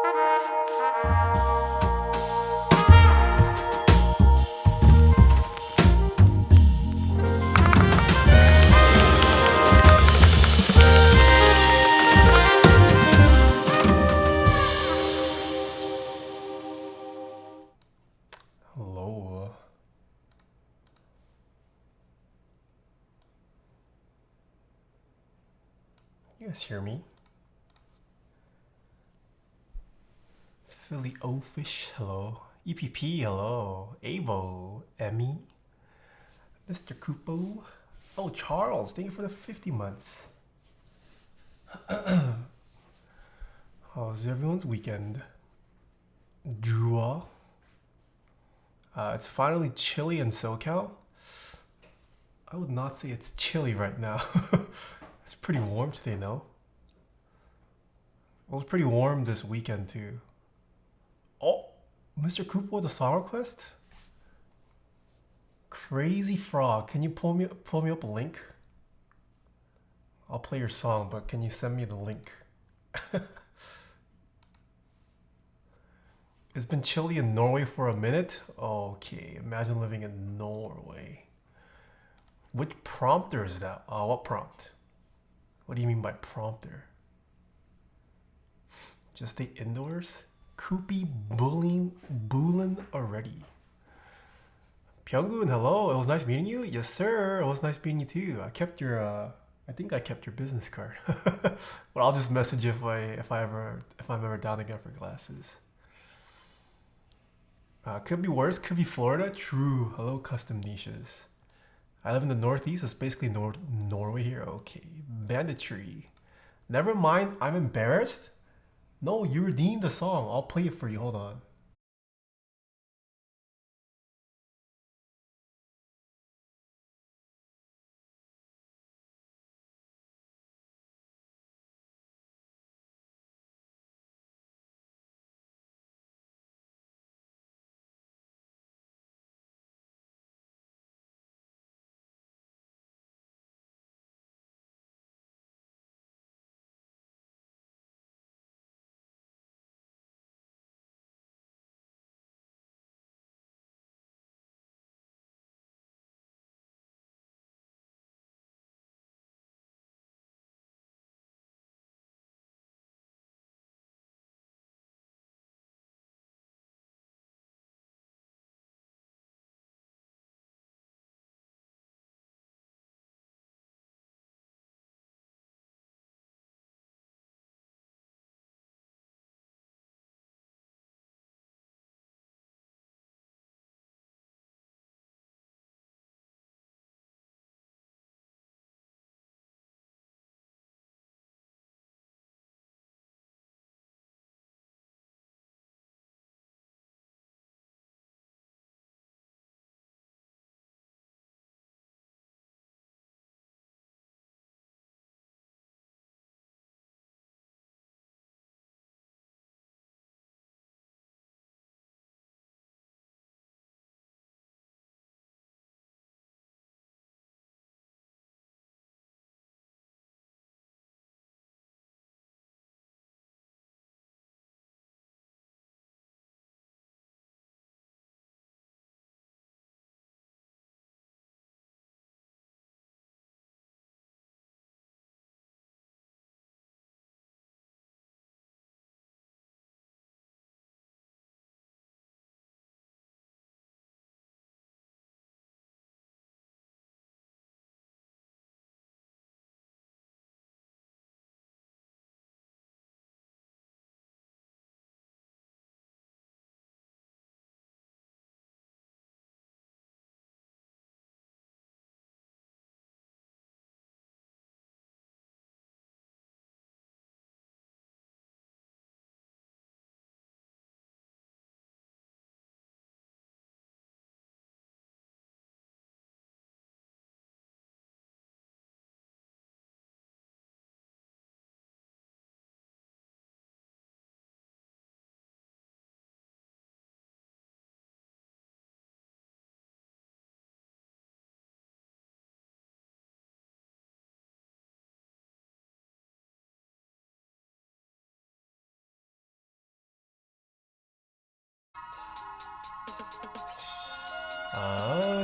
Hello. You guys hear me? Philly O Fish, hello. EPP, hello. Avo, Emmy, Mr. Kupo. Oh, Charles, thank you for the 50 months. How's everyone's weekend? Durock. It's finally chilly in SoCal. I would not say it's chilly right now. It's pretty warm today, no? It was pretty warm this weekend too. Oh, Mr. Cooper with a song request? Crazy Frog. Can you pull me up a link? I'll play your song, but can you send me the link? It's been chilly in Norway for a minute? Okay, imagine living in Norway. Which prompter is that? What prompt? What do you mean by prompter? Just stay indoors? Koopy Boolin already. Pyongun, hello. It was nice meeting you. Yes, sir. It was nice meeting you too. I kept your I think I kept your business card. But I'll just message you if I'm ever down again for glasses. Could be worse. Could be Florida. True. Hello, custom niches. I live in the Northeast. It's basically Norway here. Okay. Banditry. Never mind. I'm embarrassed. No, you redeemed the song. I'll play it for you. Hold on.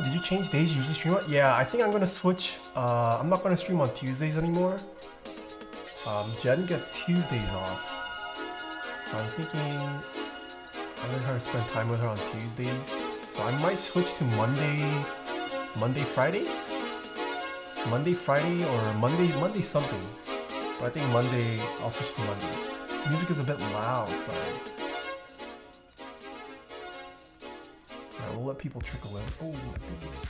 Did you change days you usually stream on? Yeah, I think I'm gonna switch. I'm not gonna stream on Tuesdays anymore. Jen gets Tuesdays off, so I'm thinking I'm gonna try to spend time with her on Tuesdays. So I might switch to Friday, or Monday something. But I think Monday, I'll switch to Monday. Music is a bit loud, sorry. Alright, we'll let people trickle in. Oh my goodness.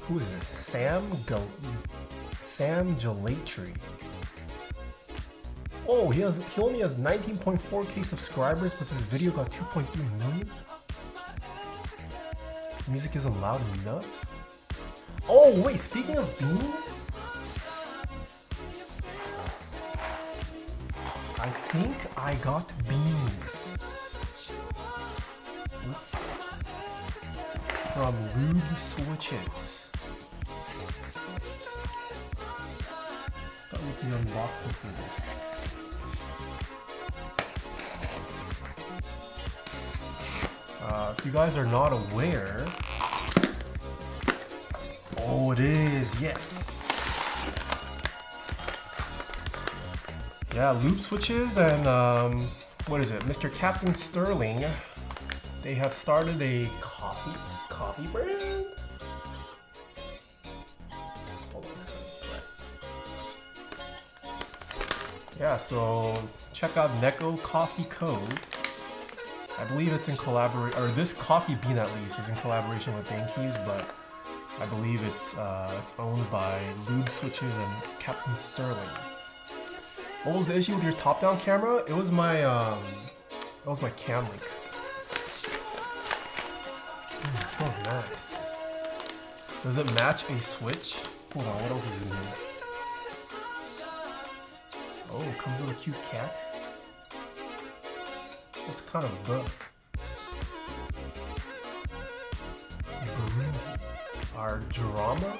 Who is this? Sam Gelatry. Oh, he only has 19.4k subscribers, but this video got 2.3 million. Music isn't loud enough. Oh wait, speaking of beans, I think I got beans. It's from Lube Switches. Start with the unboxing for this. If you guys are not aware, oh, it is, yes. Yeah, Lube Switches and what is it? Mr. Captain Sterling. They have started a coffee brand. Hold on, yeah, so check out Neko Coffee Co. I believe it's in collaboration, or this coffee bean at least is in collaboration with Dankeys, but I believe it's owned by Lube Switches and Captain Sterling. What was the issue with your top-down camera? It was my cam link. It smells nice. Does it match a switch? Hold on, what else is in here? Oh, it comes with a cute cat. What's kind of book? Our drama?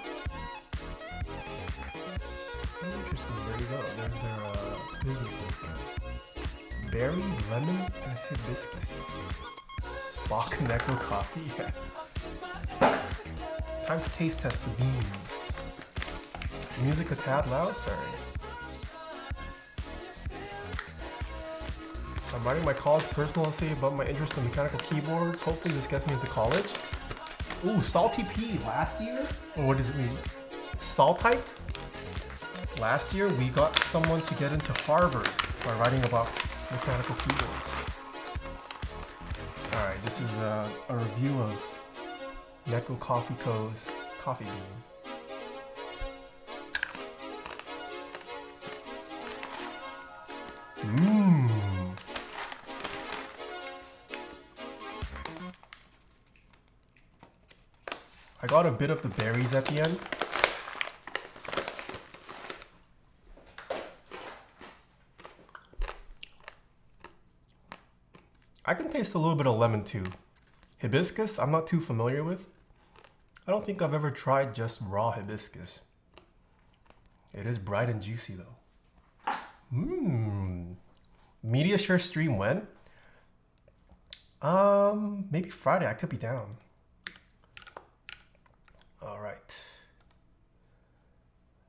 Interesting, there you go. There's their business info. Berries, lemon, and hibiscus. Bach Neko coffee, yeah. Time to taste test the beans. Music a tad loud? Sorry. I'm writing my college personal essay about my interest in mechanical keyboards. Hopefully this gets me into college. Ooh, Salty P last year? Or what does it mean? Salt type? Last year we got someone to get into Harvard by writing about mechanical keyboards. Alright, this is a review of Neko Coffee Co.'s coffee bean. Mmm. I got a bit of the berries at the end. I can taste a little bit of lemon too. Hibiscus, I'm not too familiar with. I don't think I've ever tried just raw hibiscus. It is bright and juicy though. Mmm. Media share stream when? Maybe Friday, I could be down. All right.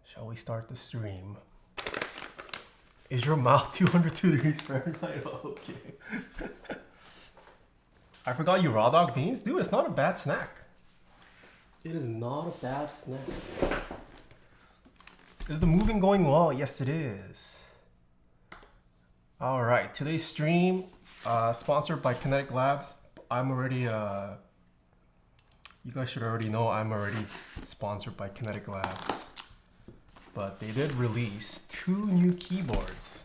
Shall we start the stream? Is your mouth 202 degrees Fahrenheit? Okay. I forgot you raw dog beans? Dude, it's not a bad snack. It is not a bad snack. Is the moving going well? Yes, it is. All right, today's stream, sponsored by Kinetic Labs. I'm already, you guys should already know I'm already sponsored by Kinetic Labs. But they did release 2 new keyboards.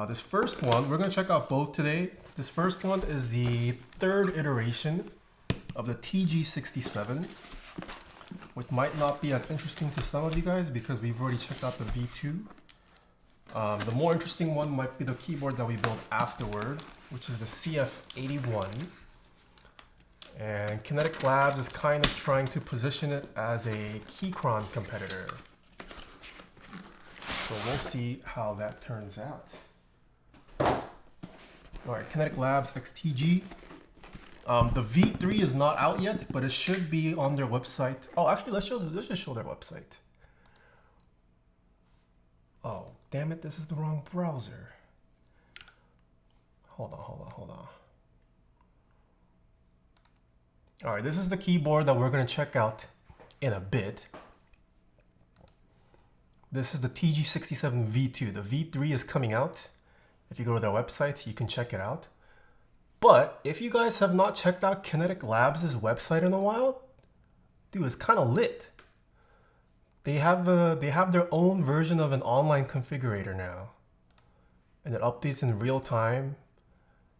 This first one, we're gonna check out both today. This first one is the 3rd iteration of the TG67, which might not be as interesting to some of you guys because we've already checked out the V2. The more interesting one might be the keyboard that we built afterward, which is the CF81. And Kinetic Labs is kind of trying to position it as a Keychron competitor. So we'll see how that turns out. All right, Kinetic Labs XTG. The V3 is not out yet, but it should be on their website. Oh, actually, let's just show their website. Oh, damn it, this is the wrong browser. Hold on. All right, this is the keyboard that we're gonna check out in a bit. This is the TG67 V2. The V3 is coming out. If you go to their website, you can check it out. But if you guys have not checked out Kinetic Labs' website in a while, dude, it's kind of lit. They have their own version of an online configurator now, and it updates in real time.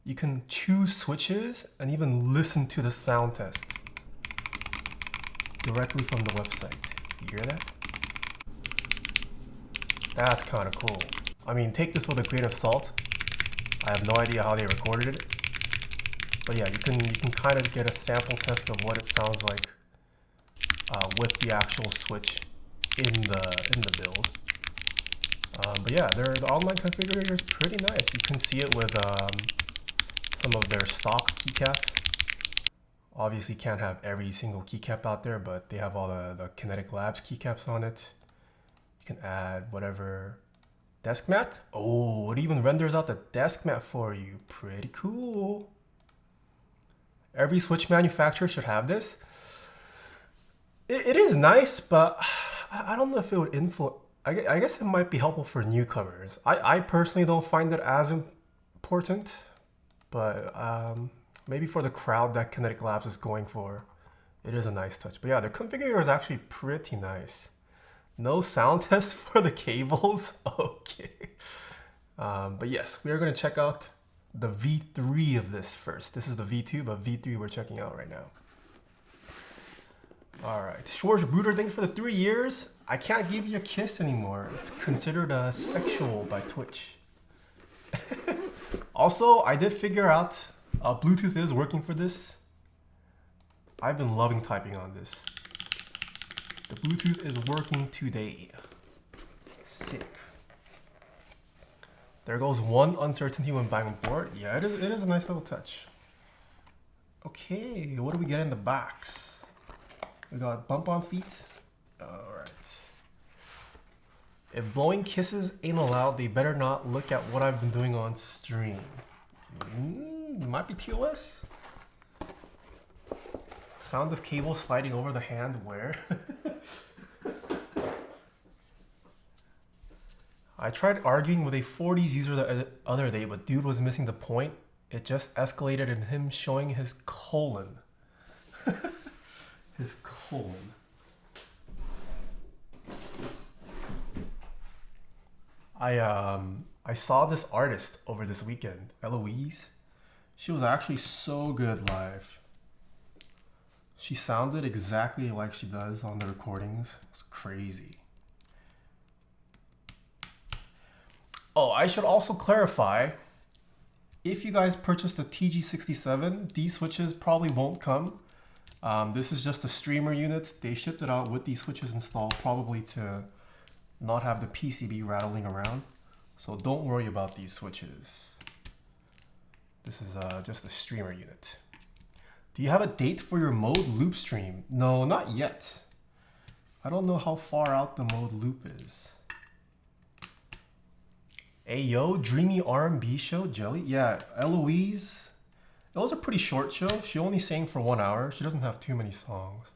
You can choose switches and even listen to the sound test directly from the website. You hear that? That's kind of cool. I mean, take this with a grain of salt. I have no idea how they recorded it. But yeah, you can kind of get a sample test of what it sounds like with the actual switch in the build. But yeah, the online configurator is pretty nice. You can see it with some of their stock keycaps. Obviously can't have every single keycap out there, but they have all the Kinetic Labs keycaps on it. You can add whatever. Desk mat? Oh, it even renders out the desk mat for you. Pretty cool. Every switch manufacturer should have this. It is nice, but I don't know if it would influence. I guess it might be helpful for newcomers. I personally don't find it as important, but maybe for the crowd that Kinetic Labs is going for, it is a nice touch. But yeah, their configurator is actually pretty nice. No sound test for the cables. Okay. But yes, we are going to check out the V3 of this first. This is the V2, but V3 we're checking out right now. All right, Schwarz Bruder, thank you for the 3 years. I can't give you a kiss anymore. It's considered sexual by Twitch. Also, I did figure out Bluetooth is working for this. I've been loving typing on this. The Bluetooth is working today. Sick. There goes one uncertainty when buying a board. Yeah, it is a nice little touch. Okay, what do we get in the box? We got bump on feet. All right. If blowing kisses ain't allowed, they better not look at what I've been doing on stream. Might be TOS. Sound of cable sliding over the hand where? I tried arguing with a 40s user the other day, but dude was missing the point. It just escalated in him showing his colon. His colon. I saw this artist over this weekend, Eloise. She was actually so good live. She sounded exactly like she does on the recordings. It's crazy. Oh, I should also clarify, if you guys purchase the TG67, these switches probably won't come. This is just a streamer unit. They shipped it out with these switches installed, probably to not have the PCB rattling around. So don't worry about these switches. This is just a streamer unit. Do you have a date for your mode loop stream? No, not yet. I don't know how far out the mode loop is. Ayo, Dreamy R&B show, Jelly? Yeah, Eloise. It was a pretty short show. She only sang for 1 hour. She doesn't have too many songs.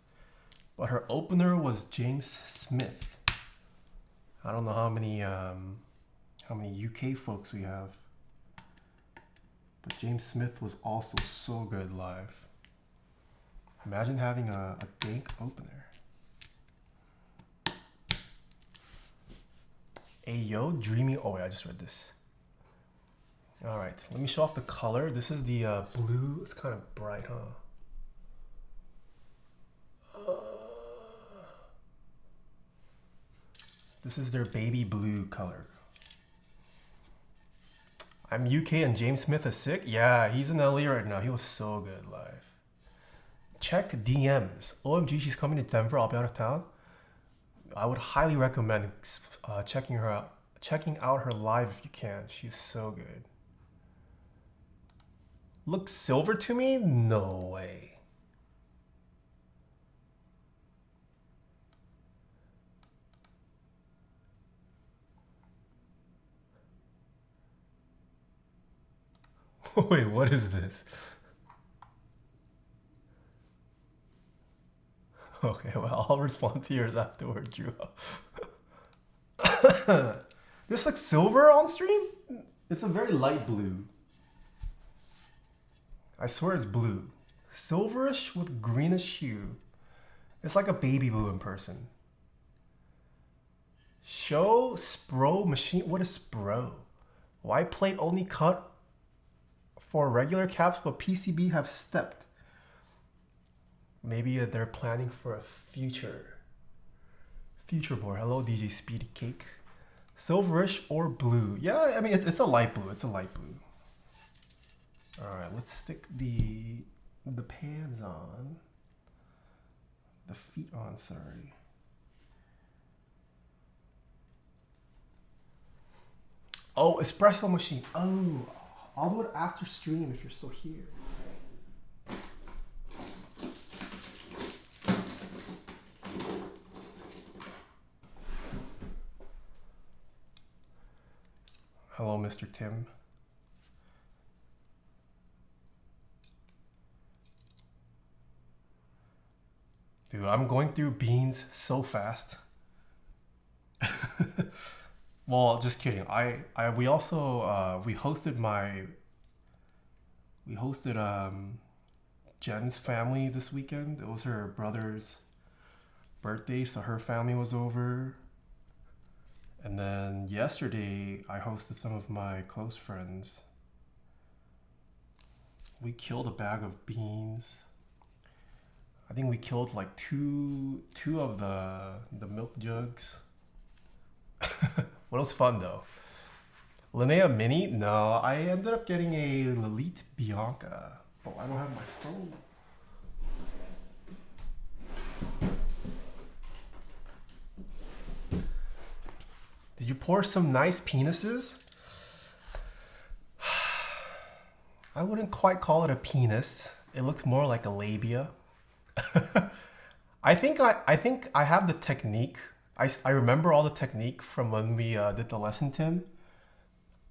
But her opener was James Smith. I don't know how many UK folks we have. But James Smith was also so good live. Imagine having a dank opener. Ayo, Dreamy. Oh, yeah, I just read this. All right, let me show off the color. This is the blue. It's kind of bright, huh? This is their baby blue color. I'm UK and James Smith is sick. Yeah, he's in LA right now. He was so good live. Check DMs. OMG, she's coming to Denver. I'll be out of town. I would highly recommend checking out her live if you can. She's so good. Looks silver to me? No way. Wait, what is this? Okay, well, I'll respond to yours afterward, Drew. This looks silver on stream? It's a very light blue. I swear it's blue. Silverish with greenish hue. It's like a baby blue in person. Show Spro machine. What is Spro? Why plate only cut for regular caps but PCB have stepped? Maybe they're planning for a future board. Hello, DJ Speedy Cake. Silverish or blue? Yeah, I mean it's a light blue. It's a light blue. All right, let's stick the pans on. The feet on. Sorry. Oh, espresso machine. Oh, I'll do it after stream if you're still here. Hello, Mr. Tim. Dude, I'm going through beans so fast. Well, just kidding. We also we hosted Jen's family this weekend. It was her brother's birthday, so her family was over. And then yesterday, I hosted some of my close friends. We killed a bag of beans. I think we killed like two of the milk jugs. What was fun though? Linnea Mini? No, I ended up getting a Lelite Bianca. Oh, I don't have my phone. Did you pour some nice penises? I wouldn't quite call it a penis. It looked more like a labia. I think I have the technique. I remember all the technique from when we did the lesson, Tim.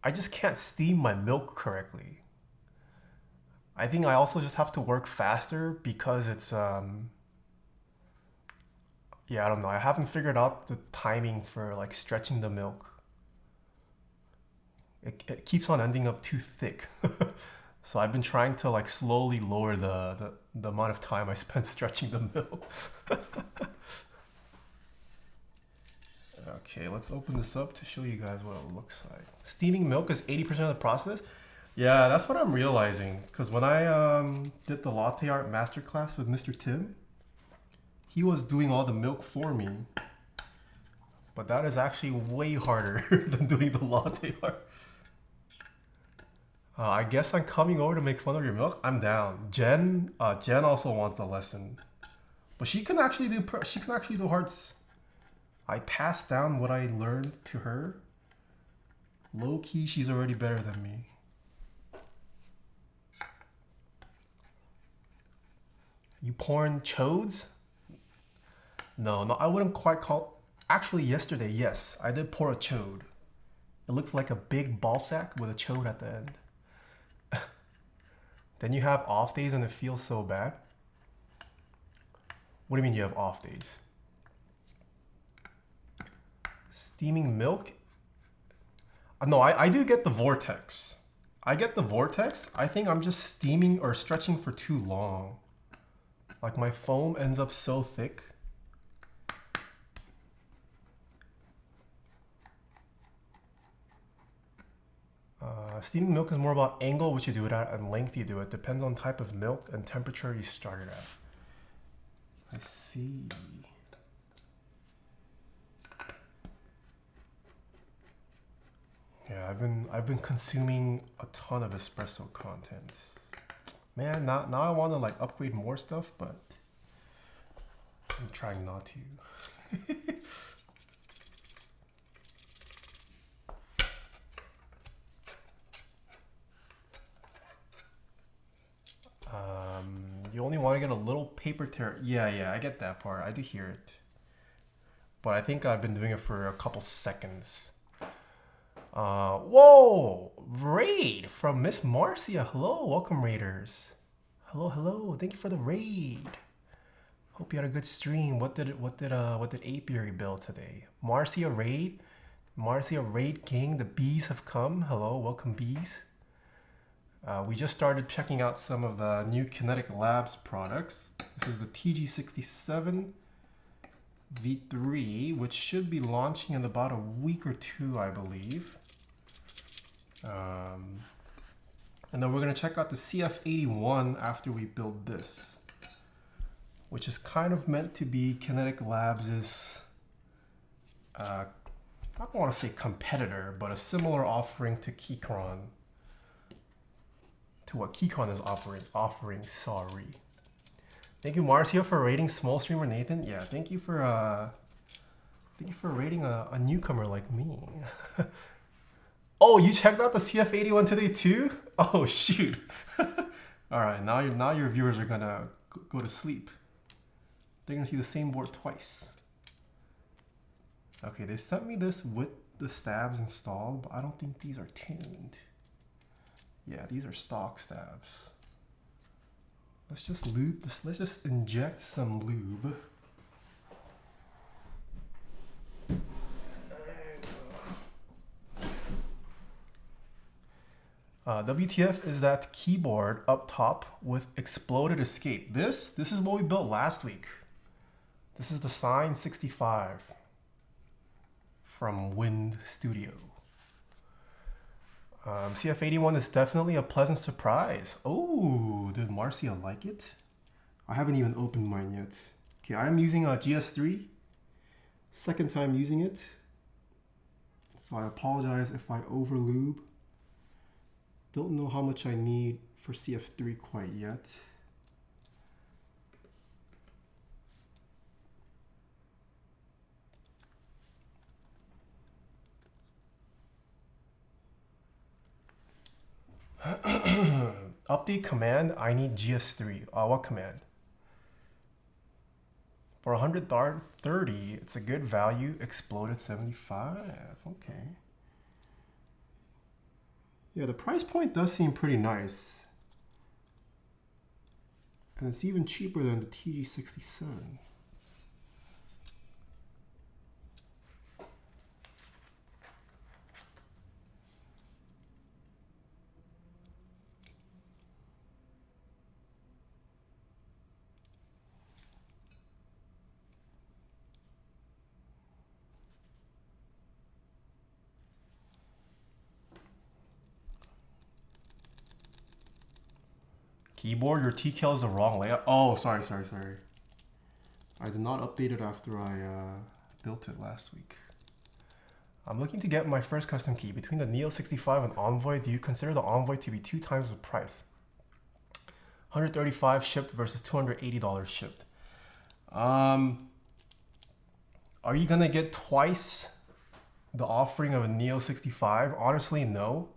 I just can't steam my milk correctly. I think I also just have to work faster because it's yeah, I don't know. I haven't figured out the timing for like stretching the milk. It keeps on ending up too thick. So I've been trying to like slowly lower the amount of time I spend stretching the milk. Okay, let's open this up to show you guys what it looks like. Steaming milk is 80% of the process. Yeah, that's what I'm realizing. Because when I did the latte art masterclass with Mr. Tim, he was doing all the milk for me. But that is actually way harder than doing the latte art. I guess I'm coming over to make fun of your milk. I'm down. Jen also wants a lesson, but she can actually do hearts. I passed down what I learned to her. Low key, she's already better than me. You pouring chodes? No, I wouldn't quite call. Actually, yesterday, yes, I did pour a chode. It looked like a big ball sack with a chode at the end. Then you have off days and it feels so bad. What do you mean you have off days? Steaming milk? No, I do get the vortex. I get the vortex. I think I'm just steaming or stretching for too long. Like my foam ends up so thick. Steaming milk is more about angle which you do it at and length you do it. Depends on type of milk and temperature you start it at. I see. Yeah, I've been consuming a ton of espresso content. Man, now I want to like upgrade more stuff, but I'm trying not to. You only want to get a little paper tear. Yeah, I get that part. I do hear it. But I think I've been doing it for a couple seconds. Whoa! Raid from Miss Marcia. Hello, welcome raiders. Hello. Thank you for the raid. Hope you had a good stream. What did Apiary build today? Marcia raid king. The bees have come. Hello, welcome bees. We just started checking out some of the new Kinetic Labs products. This is the TG67 V3, which should be launching in about a week or two, I believe. And then we're gonna check out the CF81 after we build this, which is kind of meant to be Kinetic Labs' I don't want to say competitor, but a similar offering to Keychron. To what Keychron is offering, sorry. Thank you, Marcio, for rating small streamer Nathan. Yeah, thank you for rating a newcomer like me. Oh, you checked out the CF81 today too? Oh shoot. All right, now your viewers are gonna go to sleep. They're gonna see the same board twice. Okay, they sent me this with the stabs installed, but I don't think these are tuned. Yeah, these are stock stabs. Let's just lube this. Let's just inject some lube. WTF is that keyboard up top with exploded escape. This is what we built last week. This is the Sign 65 from Wind Studio. CF81 is definitely a pleasant surprise. Oh, did Marcia like it? I haven't even opened mine yet. Okay, I'm using a GS3. Second time using it. So I apologize if I over lube. Don't know how much I need for CF3 quite yet. Update command, I need GS3. What command? For 130, it's a good value. Exploded 75. Okay. Yeah, the price point does seem pretty nice. And it's even cheaper than the TG67. Keyboard, your TKL is the wrong layout. Oh, sorry. I did not update it after I built it last week. I'm looking to get my first custom key. Between the Neo 65 and Envoy, do you consider the Envoy to be 2 times the price? $135 shipped versus $280 shipped. Are you gonna get twice the offering of a Neo 65? Honestly, no.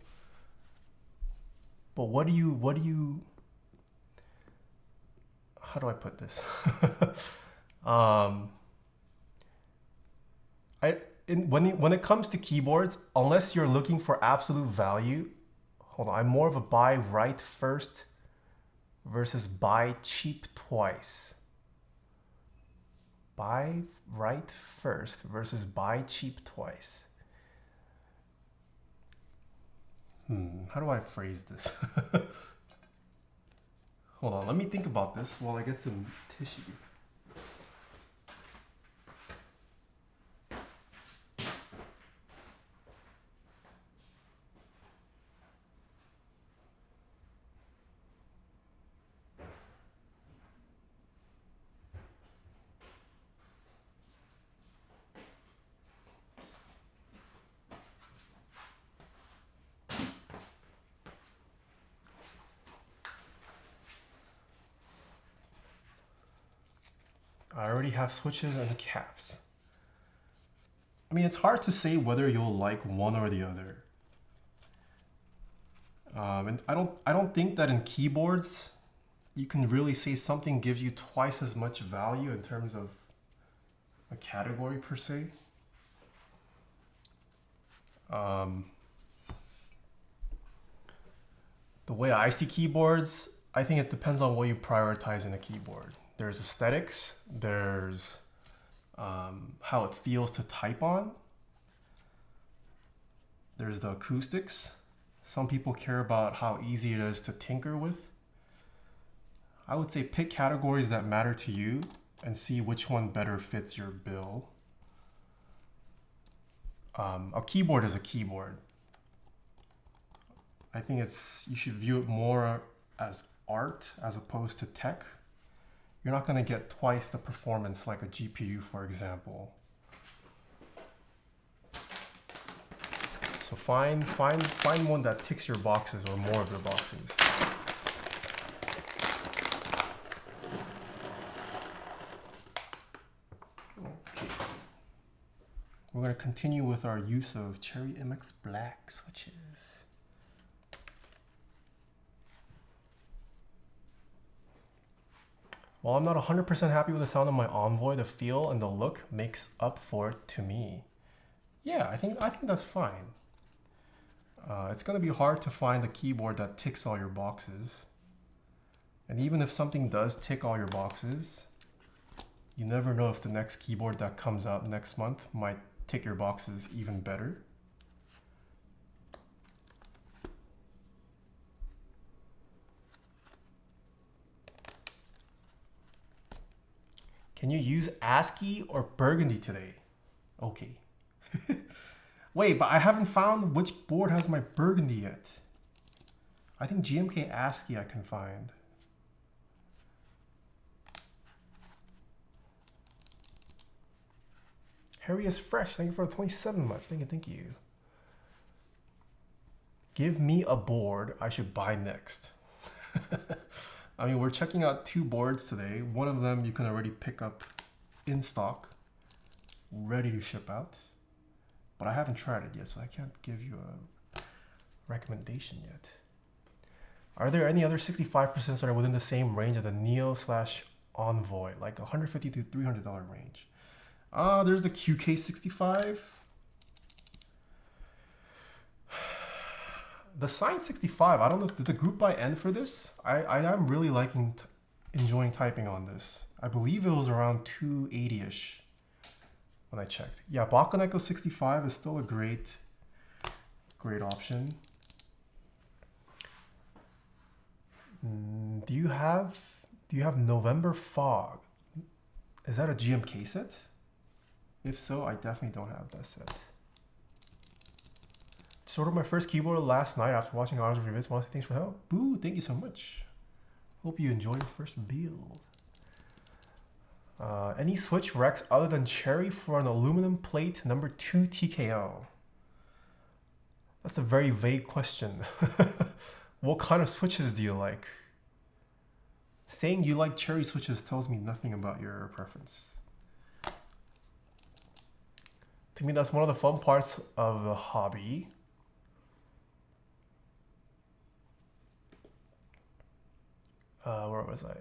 But what do you how do I put this? When it comes to keyboards, unless you're looking for absolute value, hold on, I'm more of a buy right first versus buy cheap twice. Buy right first versus buy cheap twice. How do I phrase this? Hold on, let me think about this while I get some tissue. I already have switches and caps. I mean, it's hard to say whether you'll like one or the other. And I don't think that in keyboards you can really say something gives you twice as much value in terms of a category per se. The way I see keyboards, I think it depends on what you prioritize in a keyboard. There's aesthetics, there's how it feels to type on, there's the acoustics. Some people care about how easy it is to tinker with. I would say pick categories that matter to you and see which one better fits your bill. A keyboard is a keyboard. I think you should view it more as art as opposed to tech. You're not going to get twice the performance like a GPU, for example. So find one that ticks your boxes or more of your boxes. Okay. We're going to continue with our use of Cherry MX Black switches. While I'm not 100% happy with the sound of my Envoy, the feel and the look makes up for it to me. Yeah, I think that's fine. It's going to be hard to find a keyboard that ticks all your boxes. And even if something does tick all your boxes, you never know if the next keyboard that comes out next month might tick your boxes even better. Can you use ASCII or Burgundy today? Okay. Wait, but I haven't found which board has my Burgundy yet. I think GMK ASCII I can find. Harry is fresh. Thank you for the 27 months. Thank you. Give me a board I should buy next. I mean, we're checking out 2 boards today. One of them you can already pick up in stock, ready to ship out. But I haven't tried it yet, so I can't give you a recommendation yet. Are there any other 65% that are within the same range of the Neo/Envoy, like $150 to $300 range? There's the QK65. The Science 65, I don't know, did the group buy end for this? I'm really enjoying typing on this. I believe it was around 280-ish when I checked. Yeah, Bakaneko 65 is still a great option. Do you have November Fog? Is that a GMK set? If so, I definitely don't have that set. Just ordered my first keyboard last night after watching hours of reviews. Want to say thanks for help. Boo, thank you so much. Hope you enjoy your first build. Any switch Rex other than Cherry for an aluminum plate number 2 TKO? That's a very vague question. What kind of switches do you like? Saying you like Cherry switches tells me nothing about your preference. To me, that's one of the fun parts of the hobby. Where was I?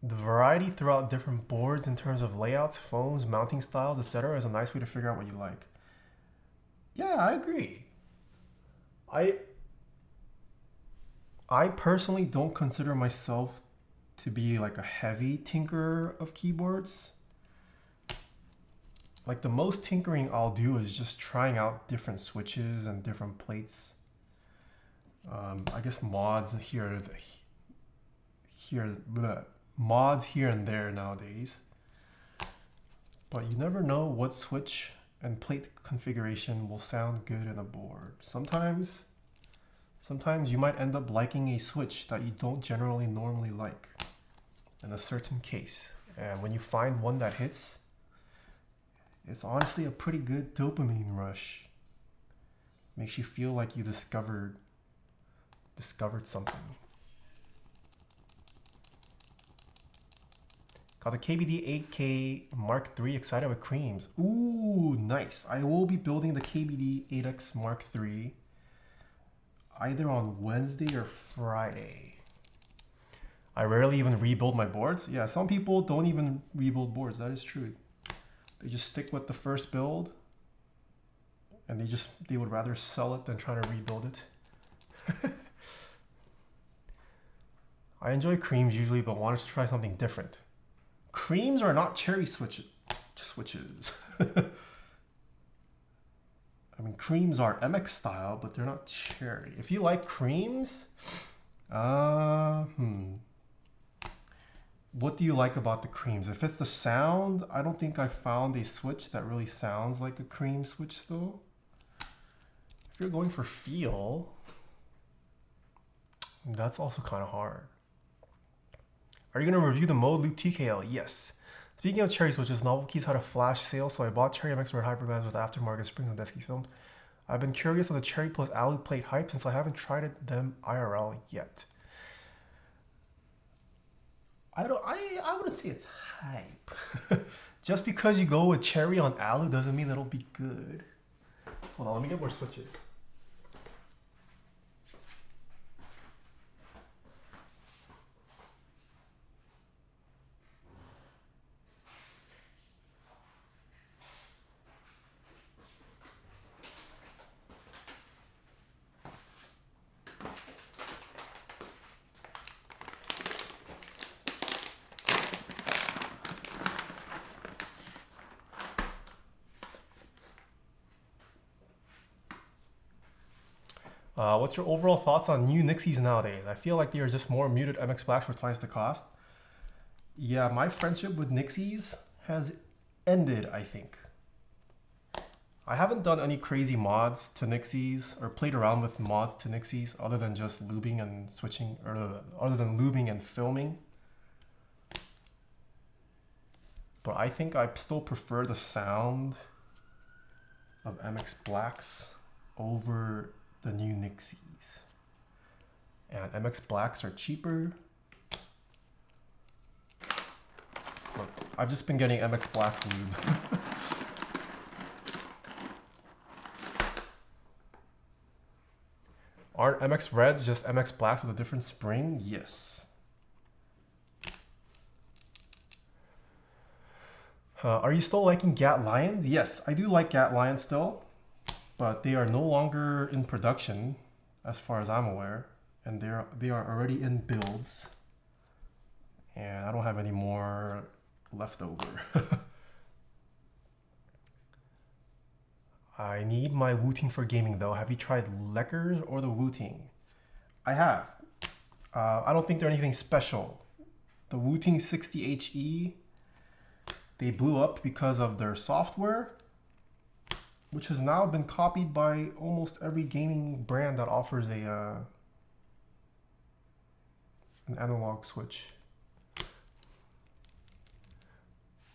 The variety throughout different boards in terms of layouts, phones, mounting styles, etc. is a nice way to figure out what you like. Yeah, I agree. I personally don't consider myself to be like a heavy tinkerer of keyboards. Like the most tinkering I'll do is just trying out different switches and different plates. I guess mods mods here and there nowadays. But you never know what switch and plate configuration will sound good in a board. Sometimes you might end up liking a switch that you don't generally normally like in a certain case. And when you find one that hits, it's honestly a pretty good dopamine rush. Makes you feel like you discovered something. Got the KBD 8K Mark III, excited with creams. Ooh, nice. I will be building the KBD 8X Mark III either on Wednesday or Friday. I rarely even rebuild my boards. Yeah, some people don't even rebuild boards. That is true. They just stick with the first build, and they would rather sell it than try to rebuild it. I enjoy creams usually, but wanted to try something different. Creams are not cherry switches. I mean, creams are MX style, but they're not cherry. If you like creams, what do you like about the creams? If it's the sound, I don't think I found a switch that really sounds like a cream switch though. If you're going for feel, that's also kind of hard. Are you going to review the mode Lube TKL? Yes. Speaking of cherry switches, Novel Keys had a flash sale, so I bought Cherry MX Red Hyperglass with aftermarket springs and Desky films. I've been curious of the Cherry plus Alu plate hype since I haven't tried them IRL yet. I wouldn't say it's hype. Just because you go with Cherry on Alu doesn't mean it'll be good. Hold on, let me get more switches. What's your overall thoughts on new Nixies nowadays? I feel like they are just more muted MX Blacks for twice the cost. Yeah, my friendship with Nixies has ended, I think. I haven't done any crazy mods to Nixies or played around with mods to Nixies other than just lubing and switching, or other than lubing and filming. But I think I still prefer the sound of MX Blacks over the new Nixies. And MX Blacks are cheaper. Look, I've just been getting MX Blacks lube. Aren't MX Reds just MX Blacks with a different spring? Yes. Are you still liking Gat Lions? Yes, I do like Gat Lions still, but they are no longer in production as far as I'm aware, and they are already in builds, and I don't have any more left over. I need my Wooting for gaming though. Have you tried Leckers or the Wooting? I have. I don't think they're anything special. The Wooting 60HE, they blew up because of their software, which has now been copied by almost every gaming brand that offers an analog switch.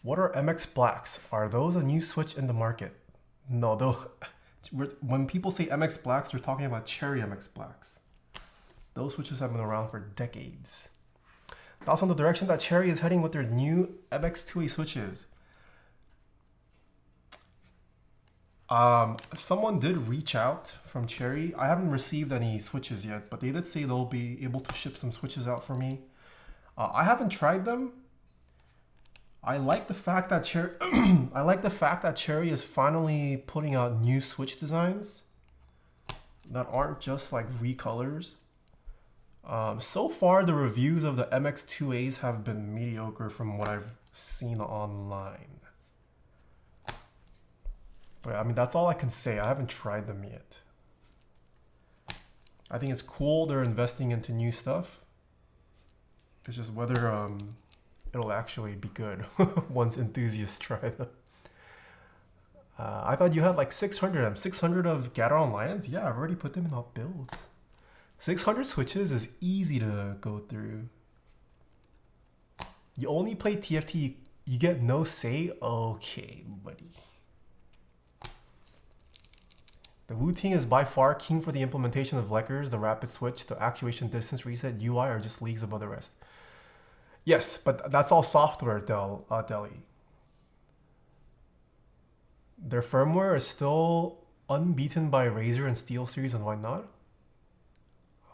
What are MX Blacks? Are those a new switch in the market? No, though. When people say MX Blacks, they're talking about Cherry MX Blacks. Those switches have been around for decades. Thoughts on the direction that Cherry is heading with their new MX2A switches? Someone did reach out from Cherry. I haven't received any switches yet, but they did say they'll be able to ship some switches out for me. I haven't tried them. I like the fact that Cherry is finally putting out new switch designs that aren't just like recolors. So far, the reviews of the MX2As have been mediocre from what I've seen online. But I mean, that's all I can say. I haven't tried them yet. I think it's cool they're investing into new stuff. It's just whether it'll actually be good once enthusiasts try them. I thought you had like 600 of them. 600 of Gateron Lions? Yeah, I've already put them in all builds. 600 switches is easy to go through. You only play TFT, you get no say? Okay, buddy. The Wooting is by far king for the implementation of Leckers, the rapid switch, the actuation distance reset, UI are just leagues above the rest. Yes, but that's all software, Deli. Their firmware is still unbeaten by Razer and SteelSeries and why not?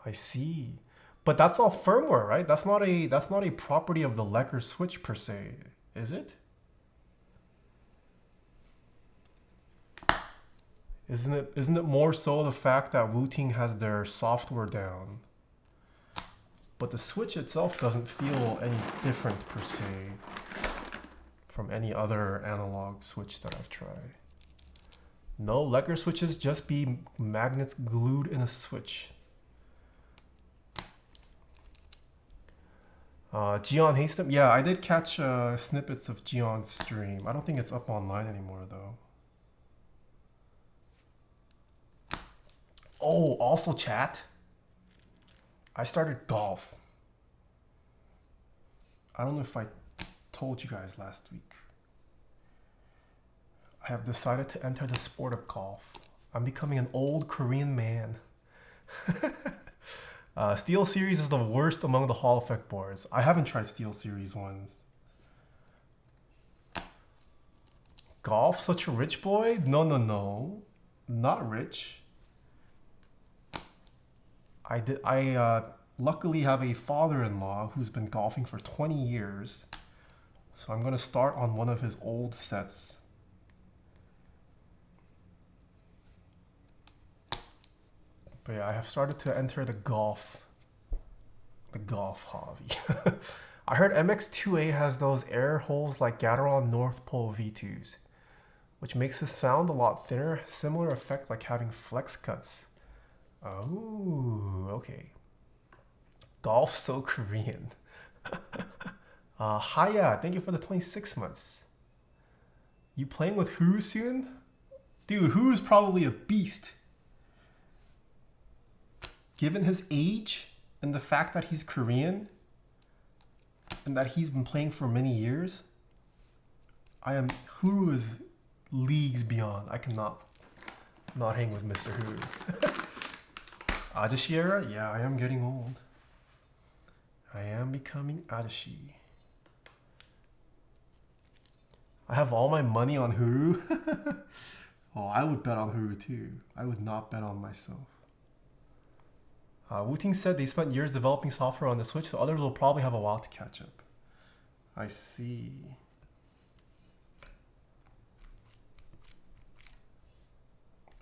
I see. But that's all firmware, right? That's not a property of the Lecker switch per se, is it? Isn't it more so the fact that Wooting has their software down? But the switch itself doesn't feel any different per se from any other analog switch that I've tried. No, Lecker switches just be magnets glued in a switch. Gion Hastem, yeah, I did catch snippets of Gion's stream. I don't think it's up online anymore though. Oh, also chat. I started golf. I don't know if I told you guys last week. I have decided to enter the sport of golf. I'm becoming an old Korean man. Steel Series is the worst among the Hall Effect boards. I haven't tried Steel Series ones. Golf, such a rich boy? No. Not rich. I luckily have a father-in-law who's been golfing for 20 years. So I'm gonna start on one of his old sets. But yeah, I have started to enter the golf hobby. I heard MX2A has those air holes like Gateron North Pole V2s, which makes the sound a lot thinner, similar effect like having flex cuts. Oh, okay. Golf so Korean. Hiya, thank you for the 26 months. You playing with Huru soon? Dude, Huru's probably a beast. Given his age and the fact that he's Korean and that he's been playing for many years, Huru is leagues beyond. I cannot not hang with Mr. Huru. Adashiera? Yeah, I am getting old. I am becoming Adashi. I have all my money on Huru. Oh, I would bet on Huru too. I would not bet on myself. Wooting said they spent years developing software on the Switch, so others will probably have a while to catch up. I see.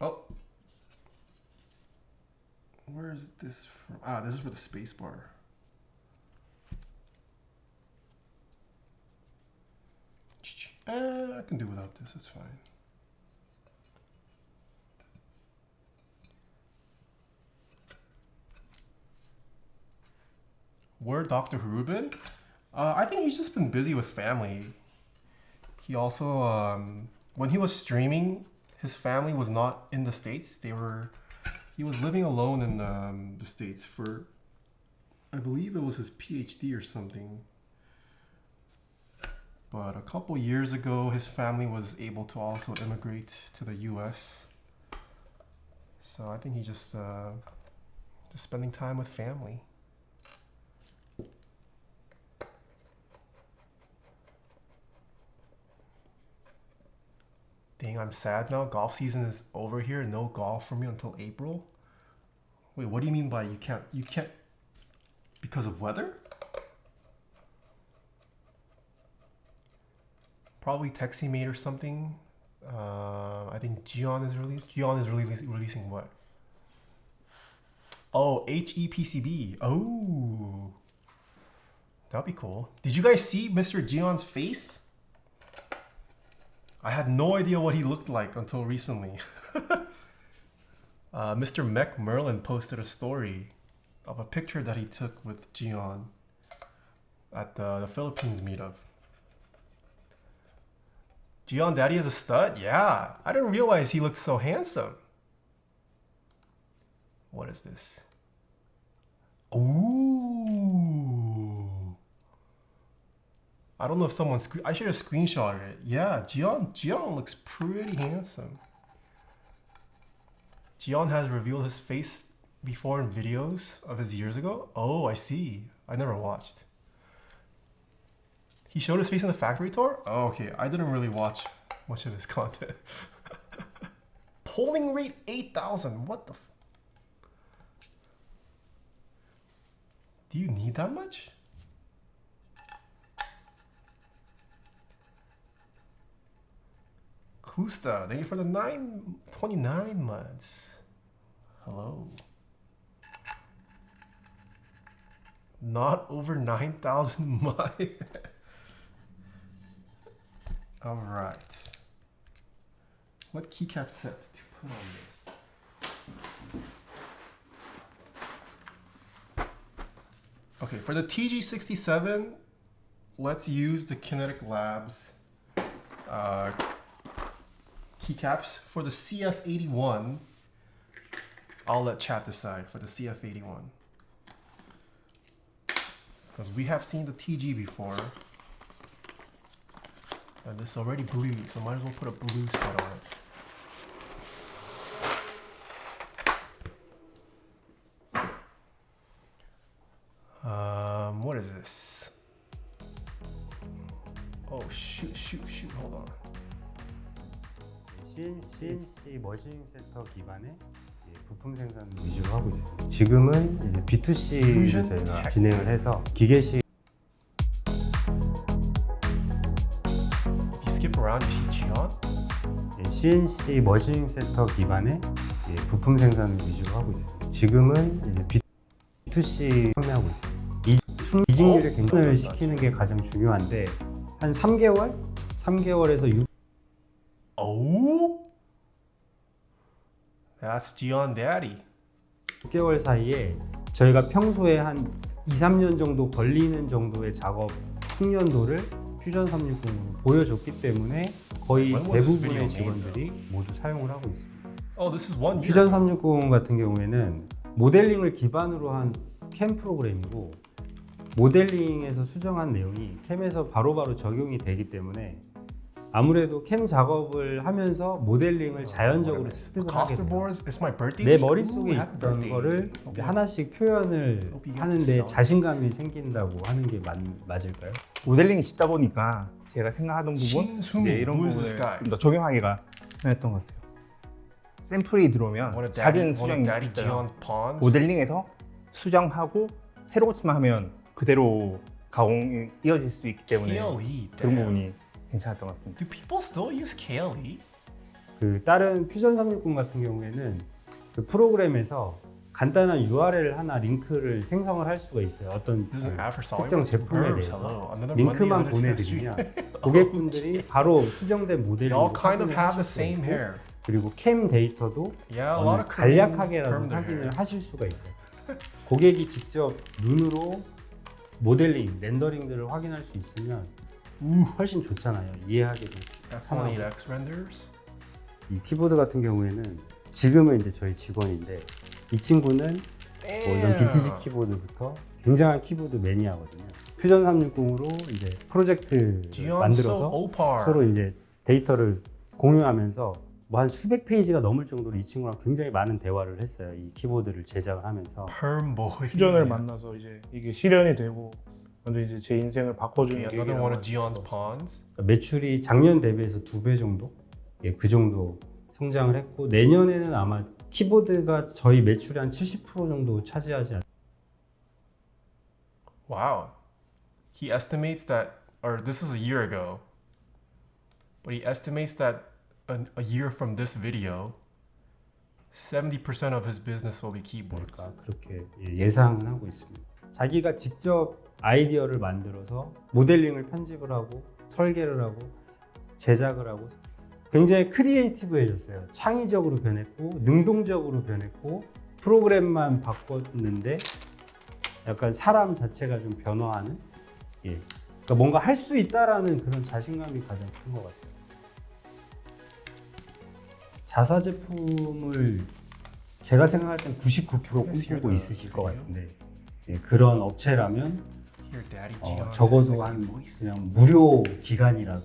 Oh. Where is this from? Ah, this is for the spacebar. I can do without this, it's fine. Where Dr. Huru been? I think he's just been busy with family. He also, when he was streaming, his family was not in the States. He was living alone in the States for, I believe it was his PhD or something. But a couple years ago, his family was able to also immigrate to the US. So I think he just spending time with family. Dang, I'm sad now. Golf season is over here. No golf for me until April. Wait, what do you mean by you can't because of weather? Probably TexiMate or something. I think Gion is releasing what? Oh, HEPCB. Oh, that'd be cool. Did you guys see Mr. Gion's face? I had no idea what he looked like until recently. Mr. Mech Merlin posted a story of a picture that he took with Gion at the Philippines meetup. Gion Daddy is a stud? Yeah, I didn't realize he looked so handsome. What is this? Ooh. I don't know if someone I should have screenshotted it. Yeah, Gion looks pretty handsome. Gion has revealed his face before in videos of his years ago. Oh, I see. I never watched. He showed his face in the factory tour? Oh, okay. I didn't really watch much of his content. Polling rate 8,000. What the Do you need that much? Kusta, thank you for the 29 months. Hello. Not over 9,000 miles. All right. What keycap sets to put on this? Okay, for the TG67, let's use the Kinetic Labs keycaps. For the CF81, I'll let chat decide for the CF81. Because we have seen the TG before. And this is already blue, so might as well put a blue set on it. What is this? Oh, shoot, hold on. CNC 머신 세터 기반의 부품 생산 위주로 하고 있습니다. 지금은 이제 B2C를 저희가 진행을 해서 기계식 You skip around, you see Gion? CNC 머신 세터 기반의 부품 생산 위주로 하고 있습니다. 지금은 이제 B2C 판매하고 있습니다. 이직률을 굉장히 시키는 게 가장 중요한데 한 3개월에서 6 Oh? That's Gion Daddy. 6개월 사이에 저희가 평소에 한 2, 3년 정도 걸리는 정도의 작업 숙련도를 퓨전 360으로 보여줬기 때문에 거의 대부분의 직원들이 모두 사용을 하고 있습니다. Oh, this is 1 year. 퓨전 360 같은 경우에는 모델링을 기반으로 한 캠 프로그램이고 모델링에서 수정한 내용이 캠에서 바로바로 적용이 되기 때문에 아무래도 캠 작업을 하면서 모델링을 자연적으로 습득을 하게 돼요. 내 머릿속에 있던 거를 하나씩 표현을 하는데 자신감이 생긴다고 하는 게 맞을까요? 모델링이 쉽다 보니까 제가 생각하던 부분 이제 이런 부분을 좀 더 적용하기가 편했던 것 같아요. 샘플이 들어오면 잦은 수정이 있어요. 모델링에서 수정하고 새로 고치만 하면 그대로 가공이 이어질 수 있기 때문에 그런 부분이 괜찮았던 것 같습니다. Do people still use KLE? 그 다른 퓨전 360 같은 경우에는 그 프로그램에서 간단한 URL 하나 링크를 생성을 할 수가 있어요. 어떤 특정 제품에 대해서 링크만 보내드리면 고객분들이 바로 수정된 모델링을 확인을 하실 수 있고 그리고 캠 데이터도 간략하게라도 확인을 하실 수가 있어요. 고객이 직접 눈으로 모델링, 렌더링들을 확인할 수 있으면 훨씬 좋잖아요. 이해하기도 편하고. 이 키보드 같은 경우에는 지금은 이제 저희 직원인데 이 친구는 뭐 이런 빈티지 키보드부터 굉장한 키보드 매니아거든요. 퓨전 360으로 이제 프로젝트 만들어서 서로 이제 데이터를 공유하면서 뭐 한 수백 페이지가 넘을 정도로 이 친구랑 굉장히 많은 대화를 했어요. 이 키보드를 제작을 하면서. 퓨전을 만나서 이제 이게 실현이 되고 완전 이제 제 인생을 바꿔주는 계기가 매출이 작년 대비해서 2배 정도? 예, 그 정도 성장을 했고 내년에는 아마 키보드가 저희 매출의 한 70% 정도 차지하지 않을까. Wow. He estimates that, or this is a year ago, but he estimates that a year from this video, 70% of his business will be keyboards. 그렇게 예상은 하고 있습니다. 자기가 직접 아이디어를 만들어서 모델링을 편집을 하고 설계를 하고 제작을 하고 굉장히 크리에이티브해졌어요. 창의적으로 변했고 능동적으로 변했고 프로그램만 바꿨는데 약간 사람 자체가 좀 변화하는 그러니까 뭔가 할 수 있다라는 그런 자신감이 가장 큰 것 같아요. 자사 제품을 제가 생각할 땐 99% 꿈꾸고 있으실 것 같은데 그런 업체라면 적어도 한 그냥 무료 기간이라도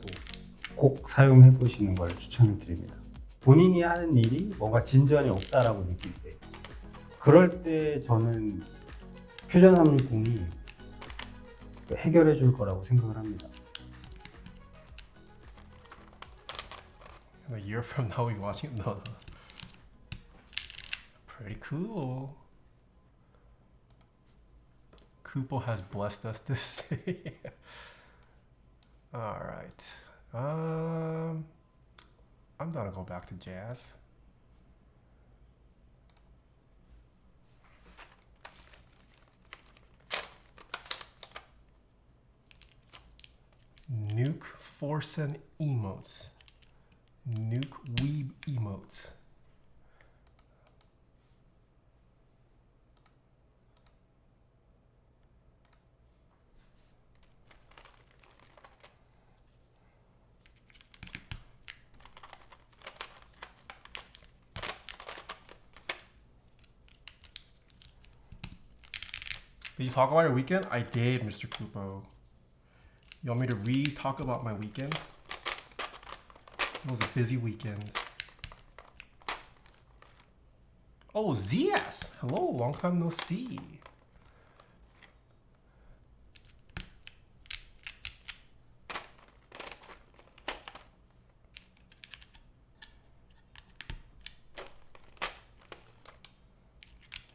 꼭 사용해 보시는 걸 추천을 드립니다. 본인이 하는 일이 뭔가 진전이 없다라고 느낄 때 그럴 때 저는 퓨전 360이 해결해 줄 거라고 생각을 합니다. A year from now, we watching no. Pretty cool. Kupo has blessed us this day. All right. I'm gonna go back to jazz. Nuke Forsen emotes. Nuke weeb emotes. Did you talk about your weekend? I did, Mr. Kupo. You want me to re-talk about my weekend? It was a busy weekend. Oh, Zias! Hello, long time no see.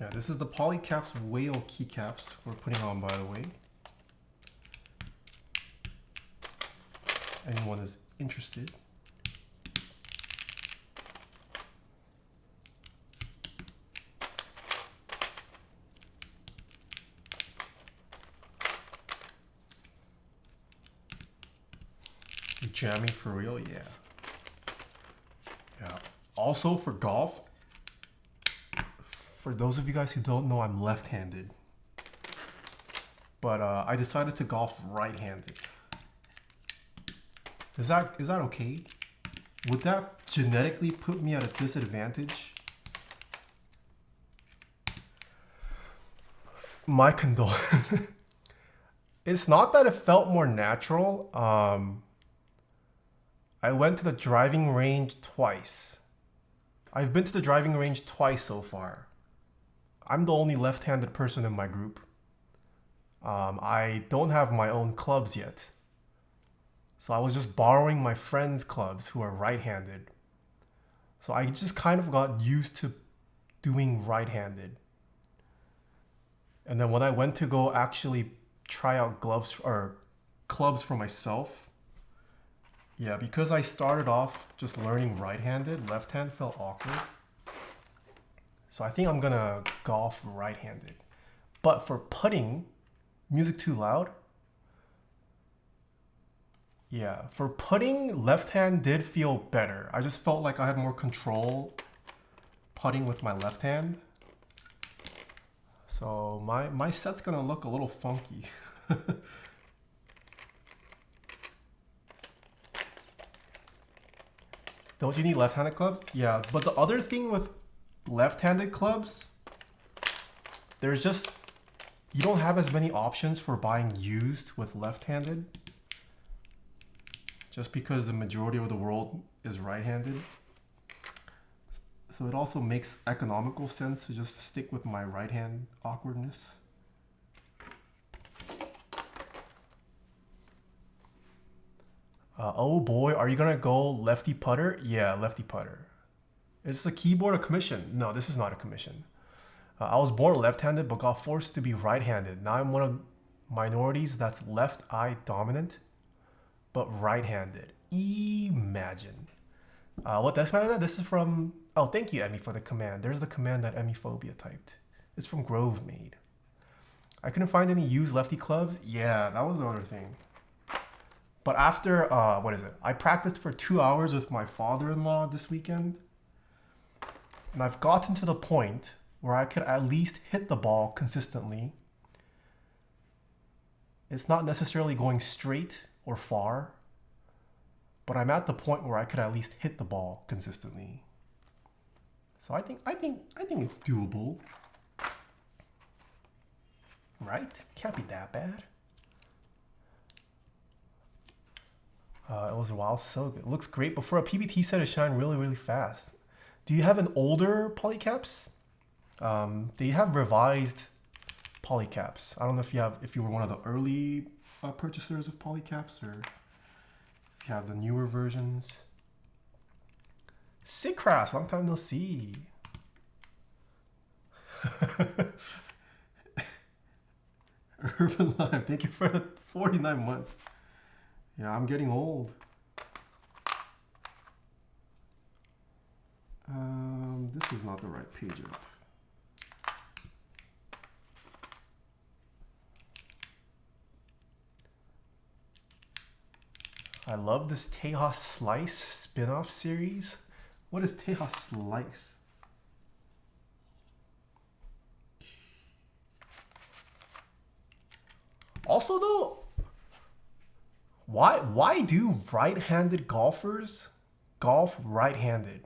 Yeah, this is the Polycaps whale keycaps we're putting on, by the way. Anyone is interested. You're jamming for real? Yeah. Yeah. Also for golf, for those of you guys who don't know, I'm left-handed. But I decided to golf right-handed. Is that okay? Would that genetically put me at a disadvantage? My condolences. It's not that it felt more natural. I went to the driving range twice. I've been to the driving range twice so far. I'm the only left-handed person in my group. I don't have my own clubs yet. So I was just borrowing my friends' clubs who are right-handed. So I just kind of got used to doing right-handed. And then when I went to go actually try out gloves or clubs for myself, yeah, because I started off just learning right-handed, left hand felt awkward. So I think I'm gonna golf right-handed. But for putting, music too loud? Yeah, for putting, left hand did feel better. I just felt like I had more control putting with my left hand. So my set's gonna look a little funky. Don't you need left-handed clubs? Yeah, but the other thing with left-handed clubs, there's just, you don't have as many options for buying used with left-handed. Just because the majority of the world is right-handed. So it also makes economical sense to just stick with my right-hand awkwardness. Oh boy, are you gonna go lefty putter? Yeah, lefty putter. Is the keyboard a commission? No, this is not a commission. I was born left-handed but got forced to be right-handed. Now I'm one of minorities that's left eye dominant but right-handed. Imagine. What desk mat is that? This is from, oh, thank you, Emmy, for the command. There's the command that Emmyphobia typed. It's from Grove Made. I couldn't find any used lefty clubs. Yeah, that was the other thing. But after, what is it? I practiced for 2 hours with my father-in-law this weekend. And I've gotten to the point where I could at least hit the ball consistently. It's not necessarily going straight or far, but I'm at the point where I could at least hit the ball consistently. So I think it's doable. Right? Can't be that bad. It was a while, so good. It looks great, but for a PBT set, it shine really, really fast. Do you have an older Polycaps? They have revised Polycaps. I don't know if you were one of the early purchasers of Polycaps, or if you have the newer versions. Sikras, long time no see. Urban Line, thank you for the 49 months. Yeah, I'm getting old. This is not the right page up. I love this Taeha Slice spin-off series. What is Taeha Slice? Also though, why do right-handed golfers golf right-handed?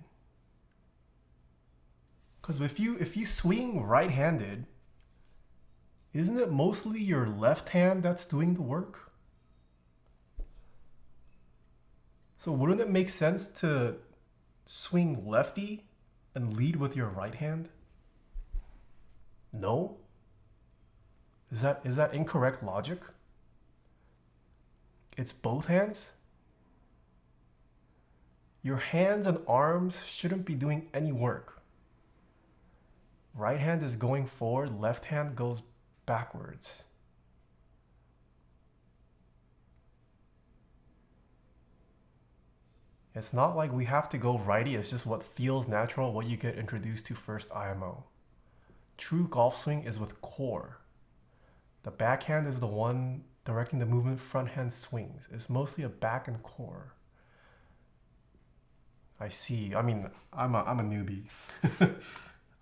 Because if you swing right-handed, isn't it mostly your left hand that's doing the work? So wouldn't it make sense to swing lefty and lead with your right hand? No? Is that incorrect logic? It's both hands? Your hands and arms shouldn't be doing any work. Right hand is going forward, left hand goes backwards. It's not like we have to go righty, it's just what feels natural, what you get introduced to first IMO. True golf swing is with core. The backhand is the one directing the movement, front hand swings. It's mostly a back and core. I see. I mean, I'm a newbie.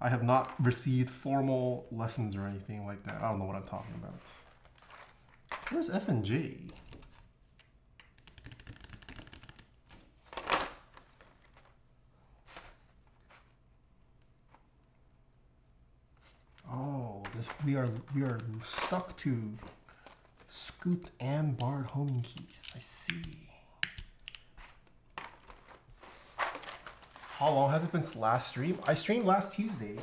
I have not received formal lessons or anything like that. I don't know what I'm talking about. Where's F and J? Oh, this we are stuck to scooped and barred homing keys. I see. How long has it been since last stream? I streamed last Tuesday.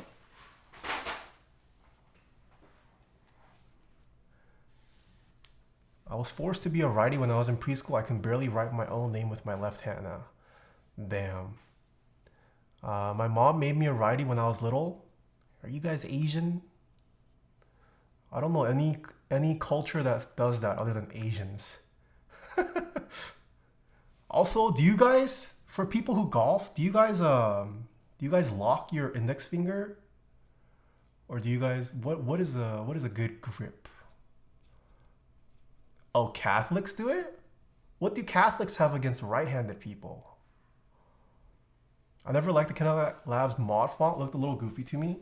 I was forced to be a righty when I was in preschool. I can barely write my own name with my left hand now. Damn. My mom made me a righty when I was little. Are you guys Asian? I don't know any culture that does that other than Asians. Also, do you guys, for people who golf, do you guys lock your index finger? Or do you guys what is a good grip? Oh, Catholics do it? What do Catholics have against right-handed people? I never liked the Kinetic Labs mod font, looked a little goofy to me.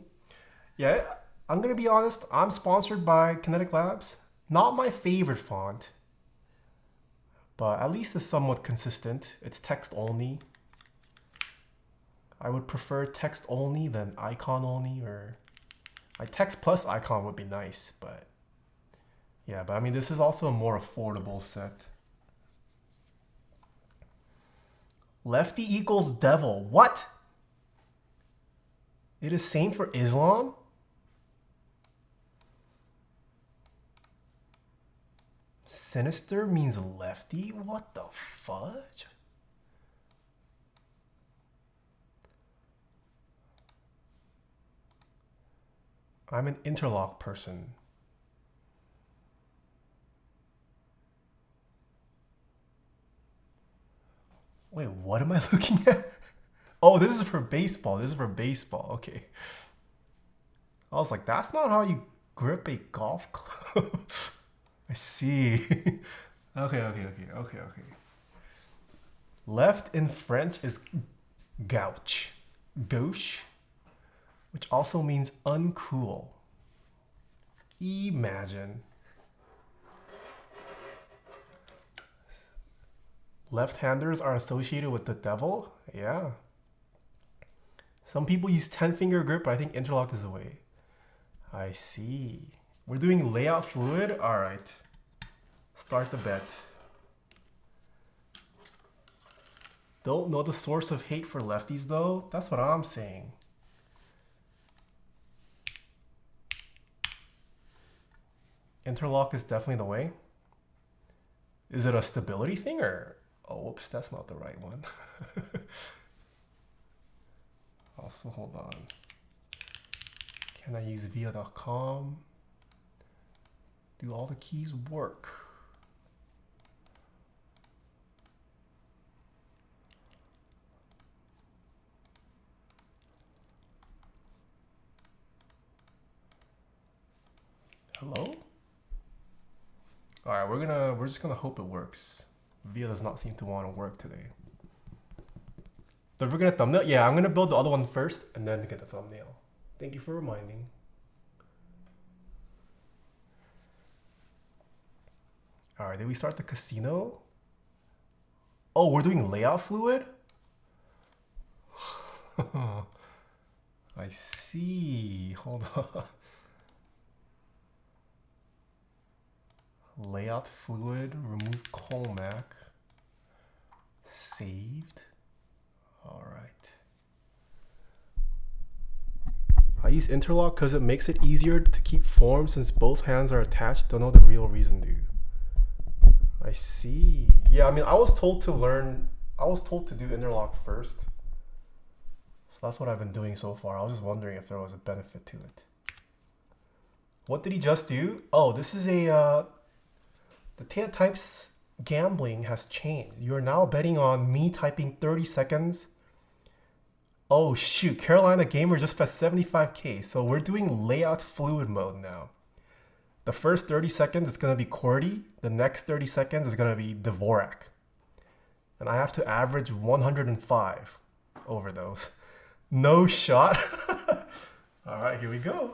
Yeah, I'm gonna be honest, I'm sponsored by Kinetic Labs. Not my favorite font, but at least it's somewhat consistent. It's text only. I would prefer text only than icon only, or like text plus icon would be nice, but yeah, but I mean, this is also a more affordable set. Lefty equals devil. What? It is same for Islam? Sinister means lefty? What the fudge? I'm an interlock person. Wait, what am I looking at? Oh, this is for baseball. This is for baseball. Okay. I was like, that's not how you grip a golf club. I see. Okay. Left in French is gauche. Gauche, which also means uncool. Imagine. Left-handers are associated with the devil? Yeah. Some people use 10-finger grip, but I think interlock is the way. I see. We're doing layout fluid? Alright. Start the bet. Don't know the source of hate for lefties though? That's what I'm saying. Interlock is definitely the way. Is it a stability thing or... Oh, whoops, that's not the right one. Also, hold on. Can I use via.com? Do all the keys work? Hello? Alright, we're just gonna hope it works. Via does not seem to want to work today. So if we're gonna thumbnail, yeah, I'm gonna build the other one first and then get the thumbnail. Thank you for reminding. Alright, did we start the casino? Oh, we're doing layout fluid? I see. Hold on. Layout fluid, remove Colmac. Saved. Alright. I use interlock because it makes it easier to keep form since both hands are attached. Don't know the real reason, dude. I see. Yeah, I mean, I was told to do interlock first. So that's what I've been doing so far. I was just wondering if there was a benefit to it. What did he just do? Oh, this is a, the Taeha types gambling has changed. You are now betting on me typing 30 seconds. Oh shoot, Carolina Gamer just passed 75k. So we're doing layout fluid mode now. The first 30 seconds is going to be QWERTY. The next 30 seconds is going to be Dvorak. And I have to average 105 over those. No shot. All right, here we go.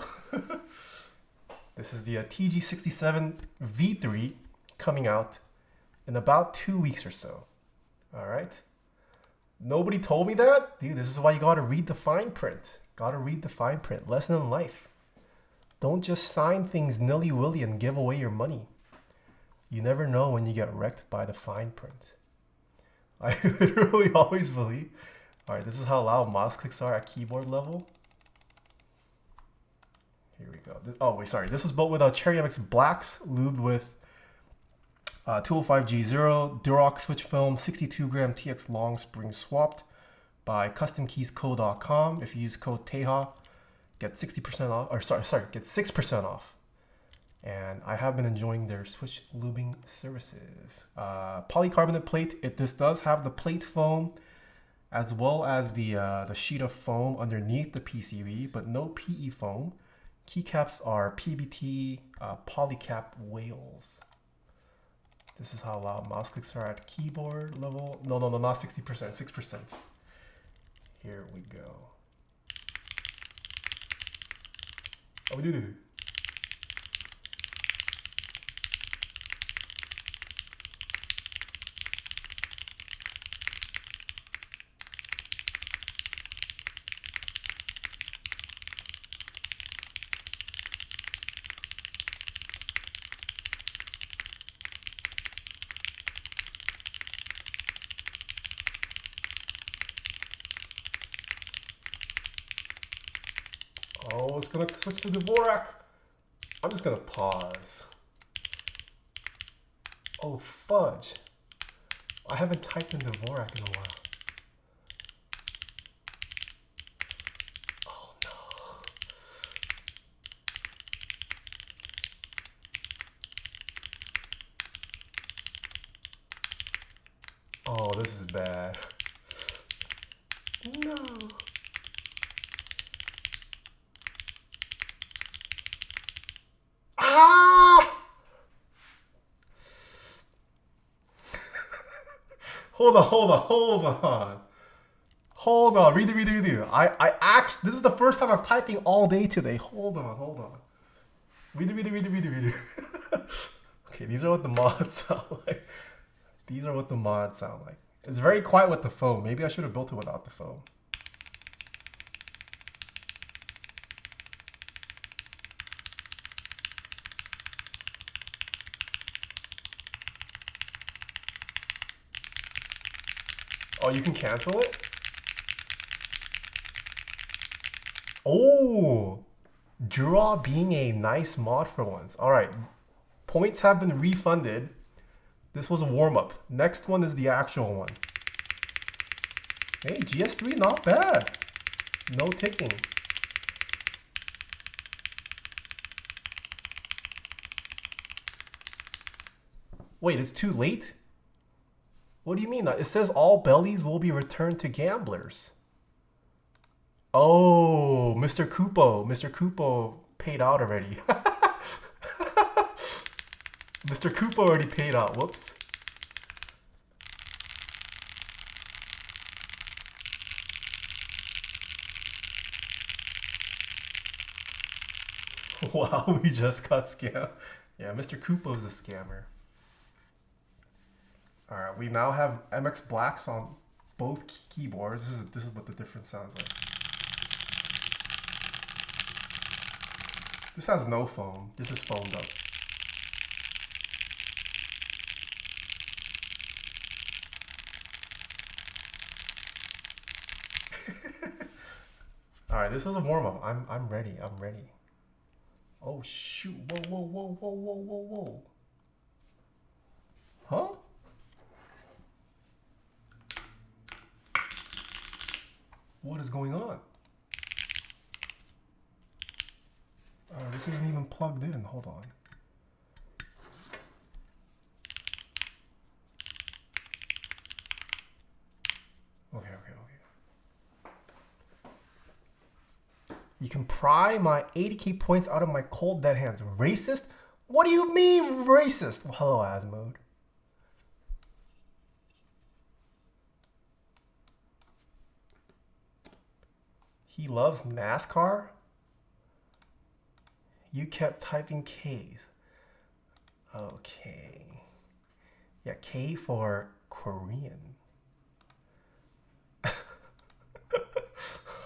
This is the TG67 V3 coming out in about 2 weeks or so. All right. Nobody told me that? Dude, this is why you got to read the fine print. Got to read the fine print. Lesson in life. Don't just sign things nilly-willy and give away your money. You never know when you get wrecked by the fine print. I literally always believe. All right, this is how loud mouse clicks are at keyboard level. Here we go. Oh, wait, sorry. This was built with Cherry MX Blacks, lubed with 205G0, Durock switch film, 62 gram TX long spring swapped by customkeysco.com. If you use code Taeha, get 60% off, or sorry, get 6% off. And I have been enjoying their switch lubing services. Polycarbonate plate. This does have the plate foam as well as the sheet of foam underneath the PCB, but no PE foam. Keycaps are PBT Polycap whales. This is how loud mouse clicks are at keyboard level. No, not 60%, 6%. Here we go. Oh, do. Oh, it's gonna switch to Dvorak. I'm just gonna pause. Oh, fudge. I haven't typed in Dvorak in a while. Oh no. Oh, this is bad. No. Hold on. Redo. I actually, this is the first time I'm typing all day today. Hold on. Redo. Okay, these are what the mods sound like. It's very quiet with the foam. Maybe I should have built it without the foam. Oh, you can cancel it? Oh, Draw being a nice mod for once. All right, points have been refunded. This was a warm-up. Next one is the actual one. Hey, GS3, not bad. No ticking. Wait, it's too late? What do you mean? It says all bellies will be returned to gamblers. Oh, Mr. Kupo paid out already. Mr. Kupo already paid out. Whoops. Wow, we just got scammed. Yeah, Mr. Kupo's a scammer. All right, we now have MX Blacks on both keyboards. This is what the difference sounds like. This has no foam. This is foamed up. All right, this was a warm up. I'm ready. I'm ready. Oh shoot! Whoa! Huh? What is going on? Oh, this isn't even plugged in. Hold on. Okay. You can pry my 80k points out of my cold dead hands. Racist? What do you mean racist? Well, hello, Asmode. He loves NASCAR? You kept typing K's. Okay. Yeah, K for Korean.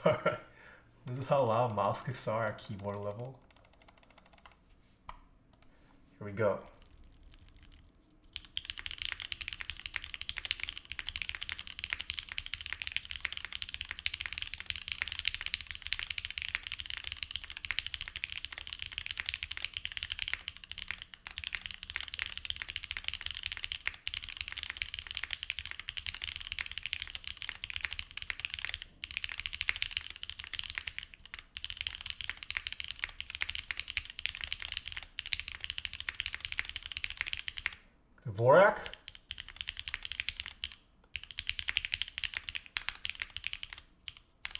Alright. This is how loud mouse clicks are at keyboard level. Here we go. Dvorak?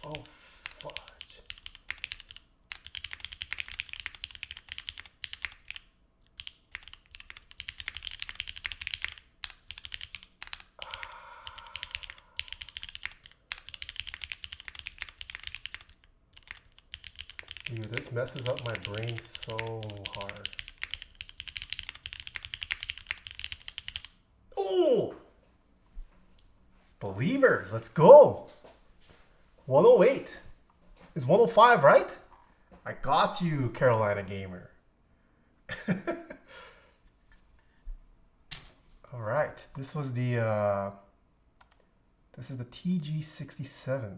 Oh, fudge. Dude, this messes up my brain so hard. Believers, let's go. 108. It's 105, right? I got you, Carolina Gamer. All right, this is the TG67.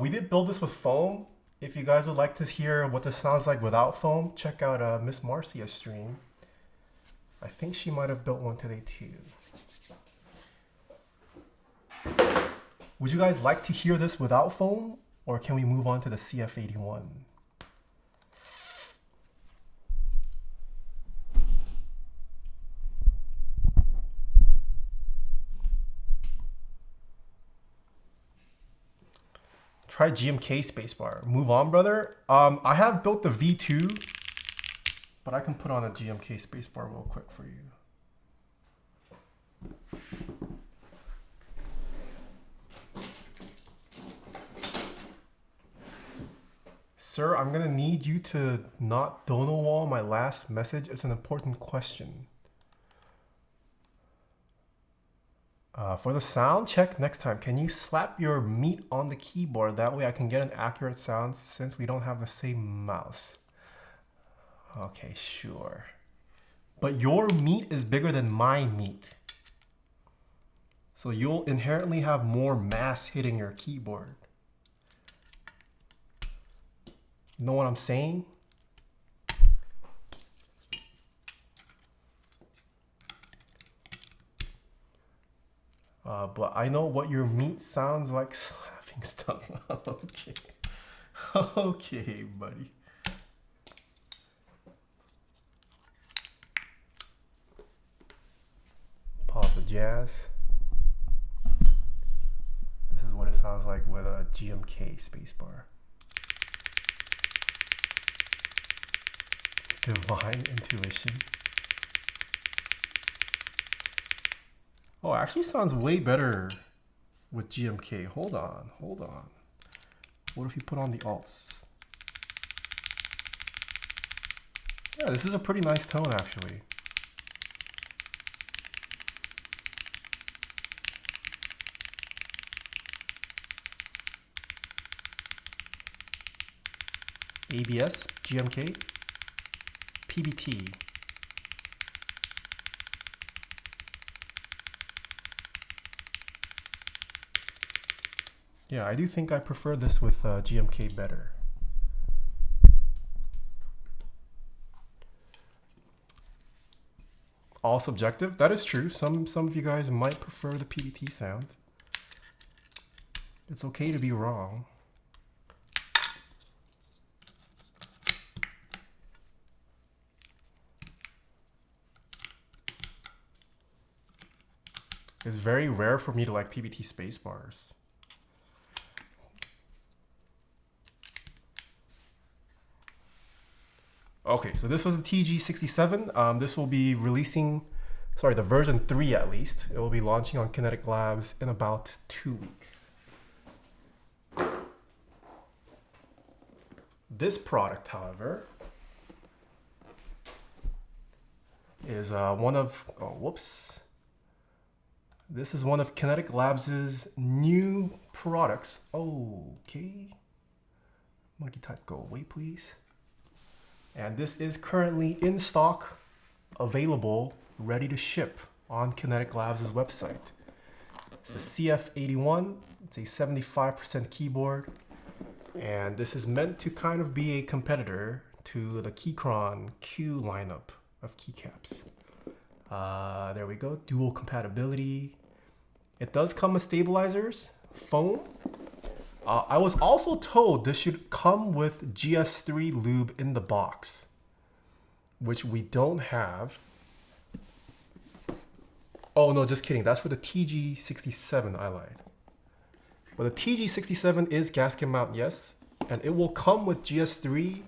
We did build this with foam. If you guys would like to hear what this sounds like without foam, check out Miss Marcia's stream. I think she might have built one today too. Would you guys like to hear this without foam, or can we move on to the CF81? Try GMK spacebar. Move on, brother. I have built the V2, but I can put on a GMK spacebar real quick for you. Sir, I'm gonna need you to not Donowall my last message. It's an important question. For the sound check next time, can you slap your meat on the keyboard? That way I can get an accurate sound since we don't have the same mouse. Okay, sure. But your meat is bigger than my meat. So you'll inherently have more mass hitting your keyboard. You know what I'm saying? But I know what your meat sounds like slapping stuff. Okay. Okay, buddy. jazz. This is what it sounds like with a GMK spacebar. Divine intuition. Oh, it actually sounds way better with GMK. Hold on. What if you put on the alts? Yeah, this is a pretty nice tone actually. ABS, GMK, PBT. Yeah, I do think I prefer this with GMK better. All subjective. That is true. Some of you guys might prefer the PBT sound. It's okay to be wrong. It's very rare for me to like PBT space bars. Okay, so this was the TG67. This will be releasing, sorry, the version 3 at least. It will be launching on Kinetic Labs in about 2 weeks. This product, however, is one of, This is one of Kinetic Labs' new products. Okay. Monkey type, go away, please. And this is currently in stock, available, ready to ship on Kinetic Labs' website. It's the CF81. It's a 75% keyboard. And this is meant to kind of be a competitor to the Keychron Q lineup of keycaps. There we go, dual compatibility. It does come with stabilizers, foam. I was also told this should come with GS3 lube in the box, which we don't have. Oh no, just kidding. That's for the TG67, I lied. But the TG67 is gasket mount, yes. And it will come with GS3,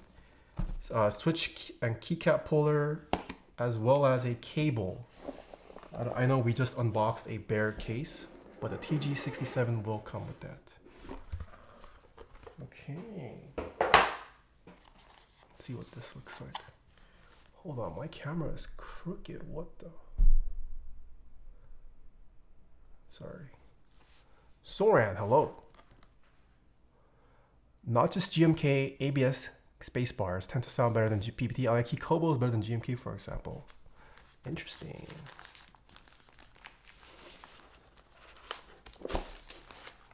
switch and keycap puller, as well as a cable. I know we just unboxed a bare case, but the TG67 will come with that. Okay. Let's see what this looks like. Hold on, my camera is crooked. What the? Sorry. Soran, hello. Not just GMK, ABS spacebars tend to sound better than PBT. I like Kobo is better than GMK, for example. Interesting.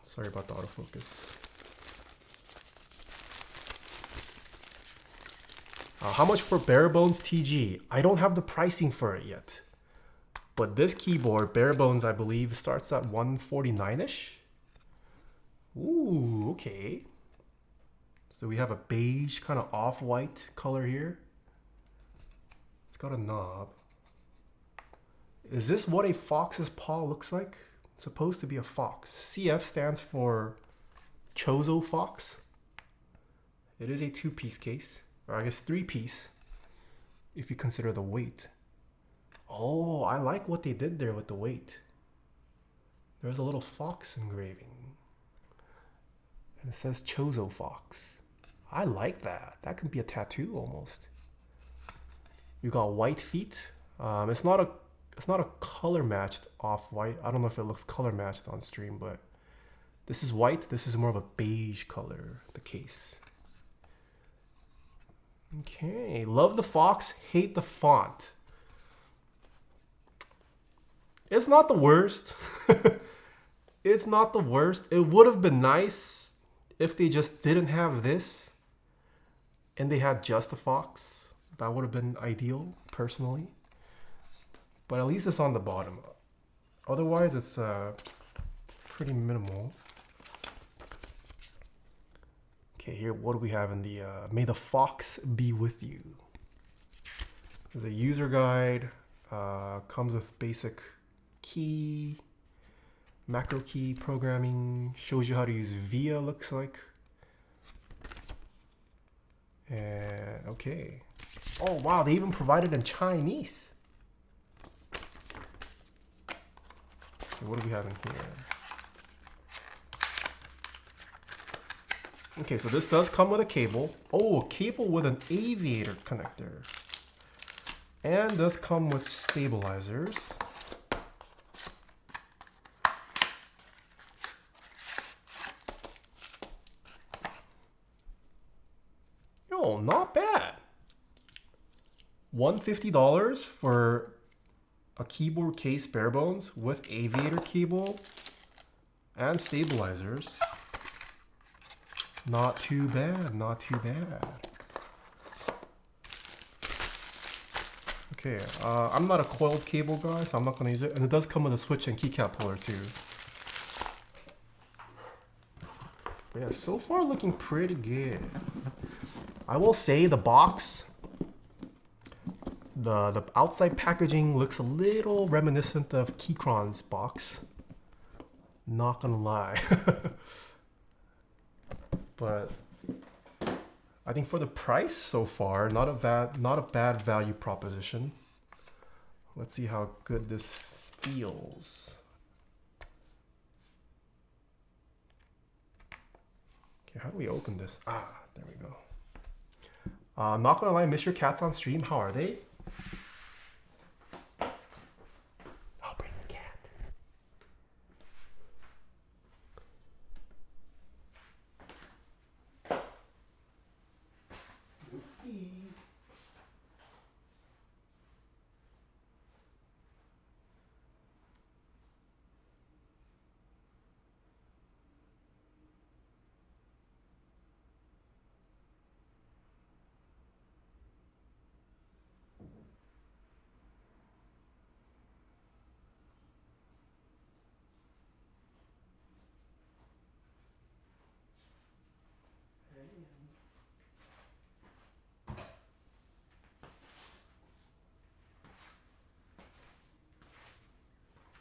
Sorry about the autofocus. How much for bare bones TG? I don't have the pricing for it yet. But this keyboard, bare bones, I believe, starts at 149-ish. Ooh, okay. So we have a beige, kind of off-white color here. It's got a knob. Is this what a fox's paw looks like? It's supposed to be a fox. CF stands for Chozo Fox. It is a 2-piece case, or I guess 3-piece, if you consider the weight. Oh, I like what they did there with the weight. There's a little fox engraving. And it says Chozo Fox. I like that. That could be a tattoo almost. You got white feet. It's not a color matched off-white. I don't know if it looks color matched on stream, but this is white. This is more of a beige color, the case. Okay, love the fox, hate the font. It's not the worst. It's not the worst. It would have been nice if they just didn't have this and they had just a fox. That would have been ideal, personally. But at least it's on the bottom. Otherwise, it's pretty minimal. Okay, here, what do we have in the May the Fox be with you? There's a user guide. Comes with basic key, macro key programming, shows you how to use VIA, looks like. And okay. Oh wow, they even provided in Chinese. So what do we have in here? Okay, so this does come with a cable. Oh, a cable with an aviator connector. And does come with stabilizers. Yo, not bad. $150 for a keyboard case bare bones with aviator cable and stabilizers. Not too bad, not too bad. Okay, I'm not a coiled cable guy, so I'm not gonna use it. And it does come with a switch and keycap puller too. But yeah, so far looking pretty good. I will say the box, the outside packaging looks a little reminiscent of Keychron's box. Not gonna lie. But I think for the price so far, not a bad value proposition. Let's see how good this feels. Okay, how do we open this? Ah, there we go. Not gonna lie, miss your cats on stream. How are they? I'll bring the cat.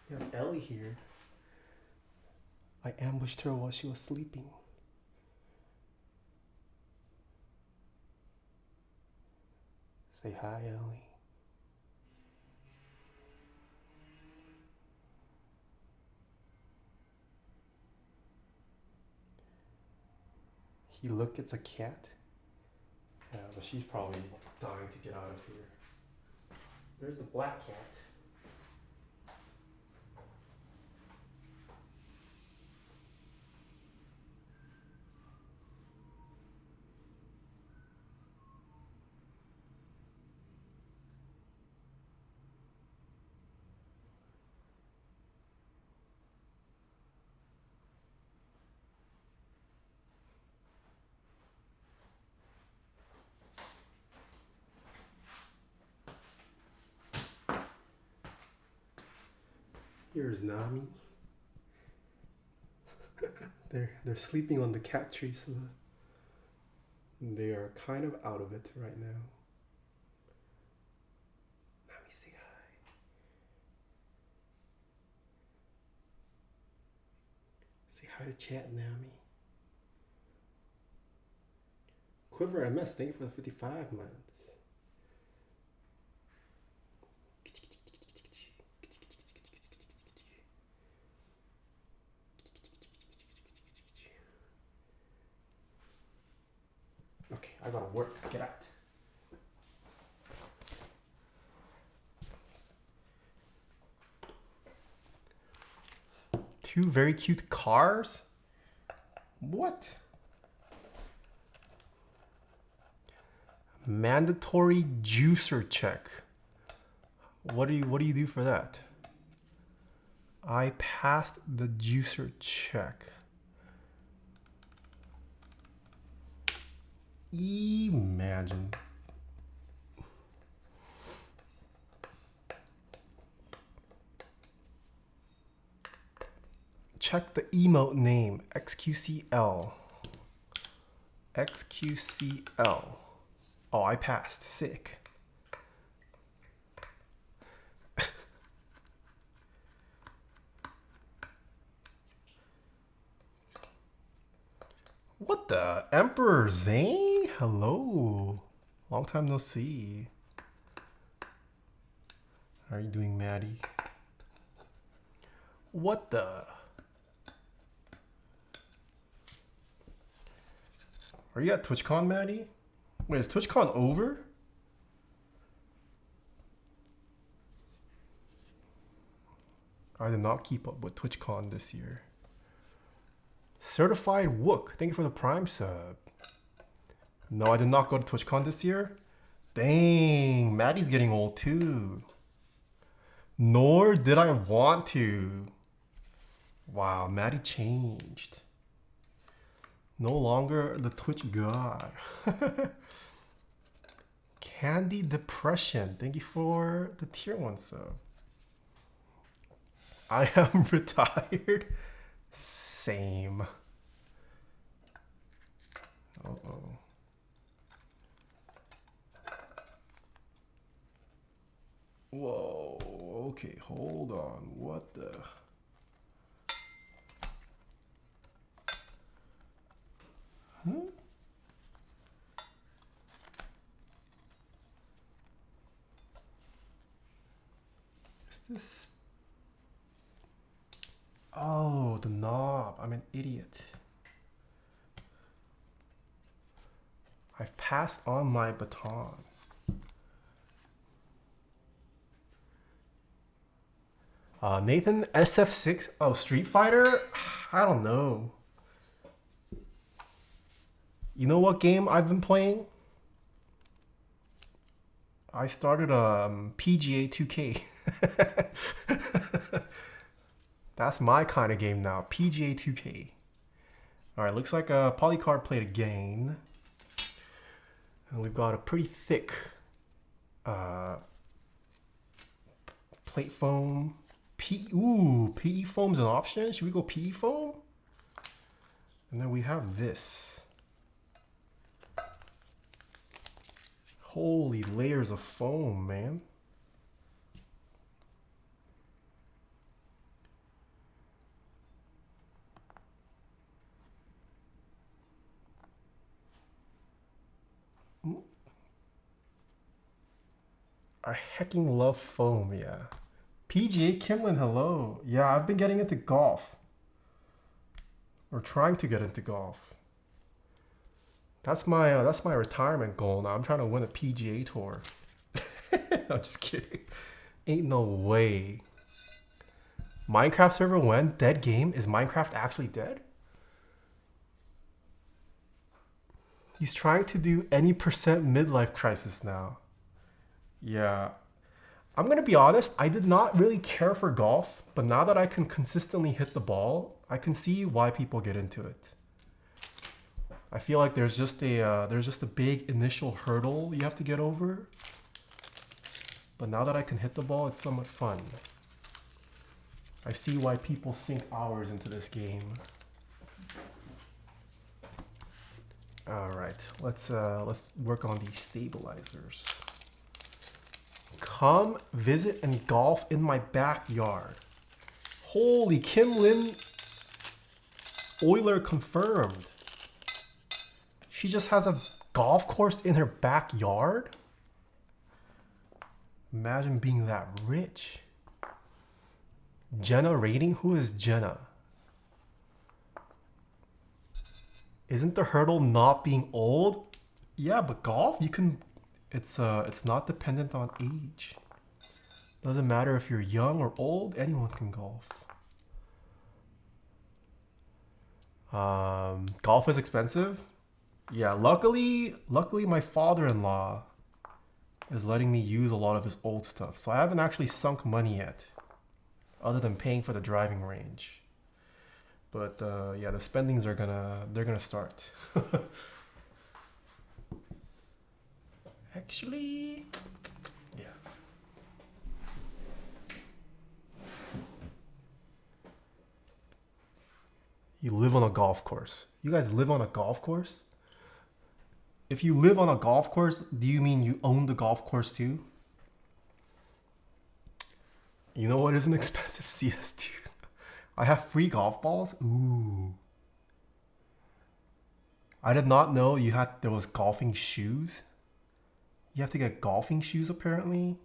We have Ellie here. I ambushed her while she was sleeping. Say hi, Ellie. He look, it's a cat. Yeah, but she's probably dying to get out of here. There's the black cat. Here's Nami. They're sleeping on the cat tree, so they are kind of out of it right now. Nami, say hi. Say hi to chat, Nami. Quiver MS, thank you for the 55 months. Okay, I gotta work. Get out. Two very cute cars? What? Mandatory juicer check. What do you do for that? I passed the juicer check. Imagine. Check the emote name, XQCL. XQCL. Oh, I passed. Sick. What the? Emperor Zane? Hello. Long time no see. How are you doing, Maddie? What the? Are you at TwitchCon, Maddie? Wait, is TwitchCon over? I did not keep up with TwitchCon this year. Certified Wook, thank you for the Prime sub. No, I did not go to TwitchCon this year. Dang, Maddie's getting old too. Nor did I want to. Wow, Maddie changed. No longer the Twitch god. Candy Depression, thank you for the tier 1 sub. I am retired. Same. Uh-oh. Whoa, okay, hold on. What the? Huh? Is this? Oh, the knob. I'm an idiot. I've passed on my baton. Nathan, SF6. Oh, Street Fighter? I don't know. You know what game I've been playing? I started PGA 2K. That's my kind of game now. PGA 2K. Alright, looks like a Polycarb played again. And we've got a pretty thick plate foam. PE foam's an option. Should we go PE foam? And then we have this. Holy layers of foam, man. I hecking love foam, yeah. PGA Kimlin, hello. Yeah, I've been getting into golf. Or trying to get into golf. That's my retirement goal now. I'm trying to win a PGA tour. I'm just kidding. Ain't no way. Minecraft server when? Dead game? Is Minecraft actually dead? He's trying to do any percent midlife crisis now. Yeah. I'm going to be honest, I did not really care for golf, but now that I can consistently hit the ball, I can see why people get into it. I feel like there's just a big initial hurdle you have to get over. But now that I can hit the ball, it's somewhat fun. I see why people sink hours into this game. All right, let's work on these stabilizers. Come visit and golf in my backyard. Holy, Kim Lin Euler confirmed. She just has a golf course in her backyard? Imagine being that rich. Jenna rating? Who is Jenna? Isn't the hurdle not being old? Yeah, but golf, you can... It's not dependent on age. Doesn't matter if you're young or old, anyone can golf. Golf is expensive? Yeah, luckily my father-in-law is letting me use a lot of his old stuff. So I haven't actually sunk money yet, other than paying for the driving range. But yeah, the spendings are gonna start. Actually, yeah. You live on a golf course. You guys live on a golf course? If you live on a golf course, do you mean you own the golf course too? You know what is an expensive CS2? I have free golf balls? Ooh. I did not know there was golfing shoes. You have to get golfing shoes apparently.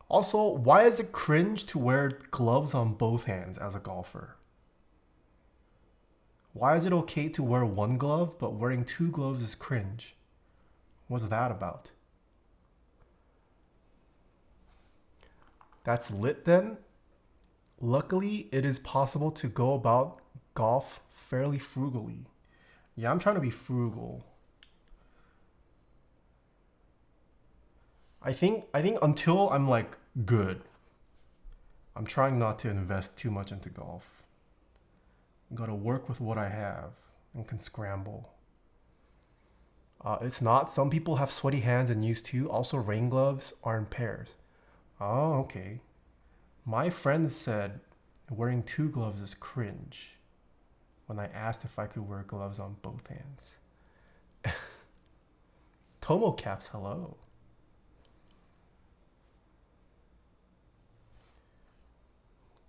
Also, why is it cringe to wear gloves on both hands as a golfer? Why is it okay to wear one glove, but wearing two gloves is cringe? What's that about? That's lit then? Luckily, it is possible to go about golf fairly frugally. Yeah, I'm trying to be frugal. I think until I'm like good, I'm trying not to invest too much into golf. Gotta work with what I have and can scramble. It's not. Some people have sweaty hands and use two. Also, rain gloves are in pairs. Oh, okay. My friends said wearing two gloves is cringe when I asked if I could wear gloves on both hands. Tomo Caps, hello.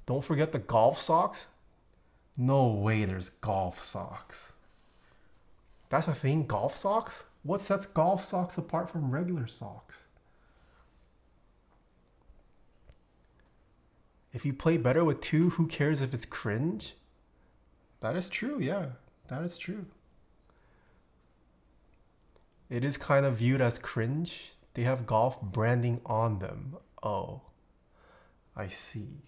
Don't forget the golf socks. No way there's golf socks. That's a thing, golf socks? What sets golf socks apart from regular socks? If you play better with two, who cares if it's cringe? That is true, yeah. That is true. It is kind of viewed as cringe. They have golf branding on them. Oh, I see.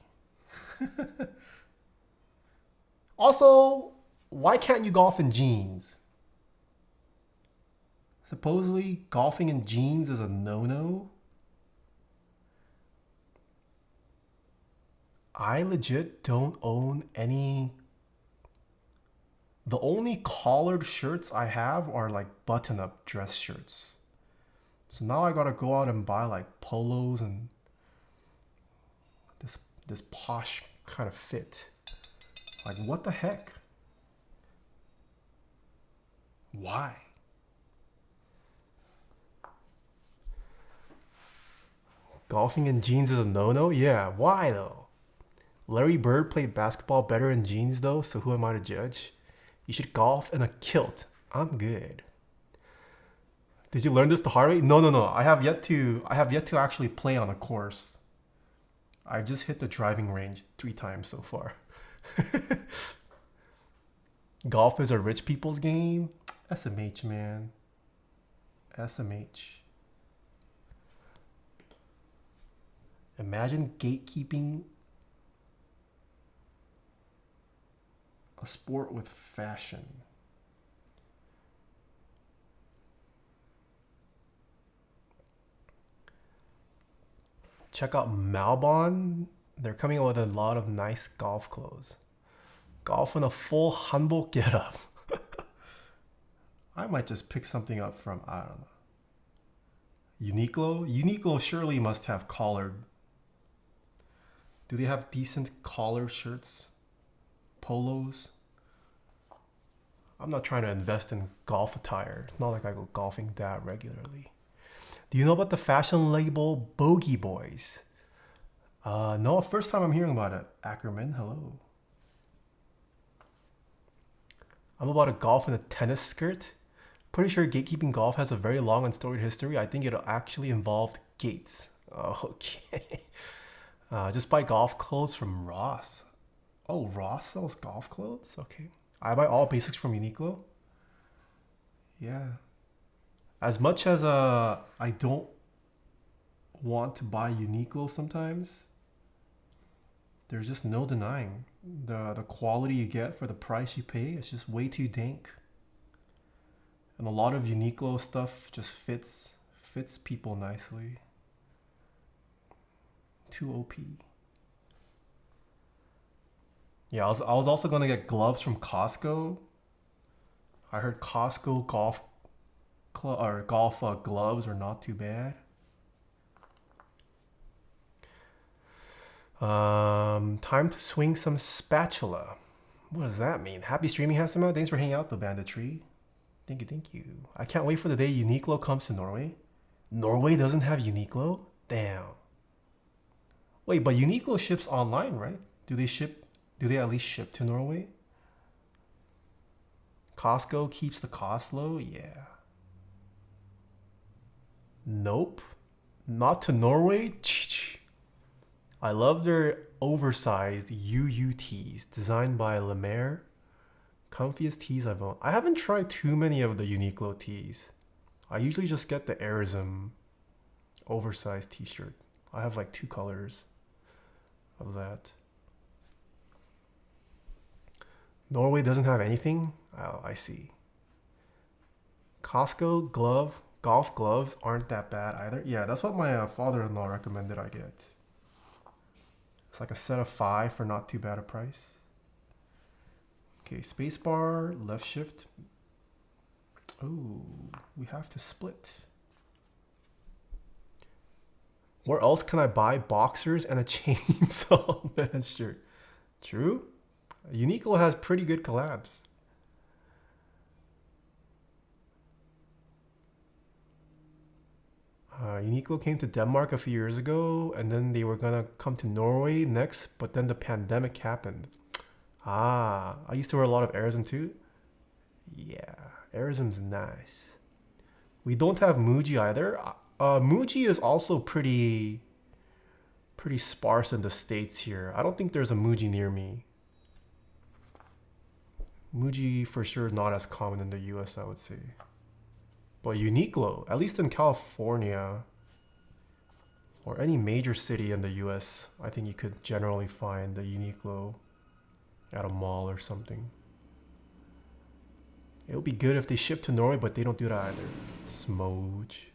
Also, why can't you golf in jeans? Supposedly, golfing in jeans is a no-no. I legit don't own any. The only collared shirts I have are like button-up dress shirts. So now I gotta go out and buy like polos and this posh kind of fit. Like, what the heck? Why? Golfing in jeans is a no-no? Yeah, why though? Larry Bird played basketball better in jeans though, so who am I to judge? You should golf in a kilt. I'm good. Did you learn this the hard way? No. I have yet to actually play on a course. I've just hit the driving range 3 times so far. Golf is a rich people's game. SMH, man. SMH. Imagine gatekeeping a sport with fashion. Check out Malbon. They're coming out with a lot of nice golf clothes. Golf in a full hanbok getup. I might just pick something up from, I don't know, Uniqlo? Uniqlo surely must have collared. Do they have decent collar shirts? Polos? I'm not trying to invest in golf attire. It's not like I go golfing that regularly. Do you know about the fashion label Bogey Boys? No, first time I'm hearing about it. Ackerman, hello. I'm about to golf in a tennis skirt. Pretty sure gatekeeping golf has a very long and storied history. I think it actually involved gates. Oh, okay. Just buy golf clothes from Ross. Oh, Ross sells golf clothes? Okay. I buy all basics from Uniqlo. Yeah. As much as I don't want to buy Uniqlo sometimes, there's just no denying the quality you get for the price you pay. It's just way too dank. And a lot of Uniqlo stuff just fits people nicely. Too OP. Yeah, I was also gonna get gloves from Costco. I heard Costco golf gloves are not too bad. Time to swing some spatula. What does that mean? Happy streaming, Hasima. Thanks for hanging out, the Banditry. Thank you. I can't wait for the day Uniqlo comes to Norway. Norway doesn't have Uniqlo? Damn. Wait, but Uniqlo ships online, right? Do they at least ship to Norway? Costco keeps the cost low? Yeah. Nope. Not to Norway? I love their oversized UUTs designed by Lemaire. Comfiest tees I've owned. I haven't tried too many of the Uniqlo tees. I usually just get the Airism oversized t-shirt. I have like 2 colors of that. Norway doesn't have anything? Oh, I see. Costco golf gloves aren't that bad either. Yeah, that's what my father-in-law recommended I get. It's like a set of 5 for not too bad a price. Okay, spacebar, left shift. Oh, we have to split. Where else can I buy boxers and a chainsaw? That's true. True. Uniqlo has pretty good collabs. Uniqlo came to Denmark a few years ago, and then they were gonna come to Norway next, but then the pandemic happened. I used to wear a lot of Airism too. Yeah, Airism's nice. We don't have Muji either. Muji is also pretty sparse in the States here. I don't think there's a Muji near me. Muji for sure not as common in the US, I would say. But Uniqlo, at least in California or any major city in the US, I think you could generally find the Uniqlo at a mall or something. It would be good if they ship to Norway, but they don't do that either. Smoge.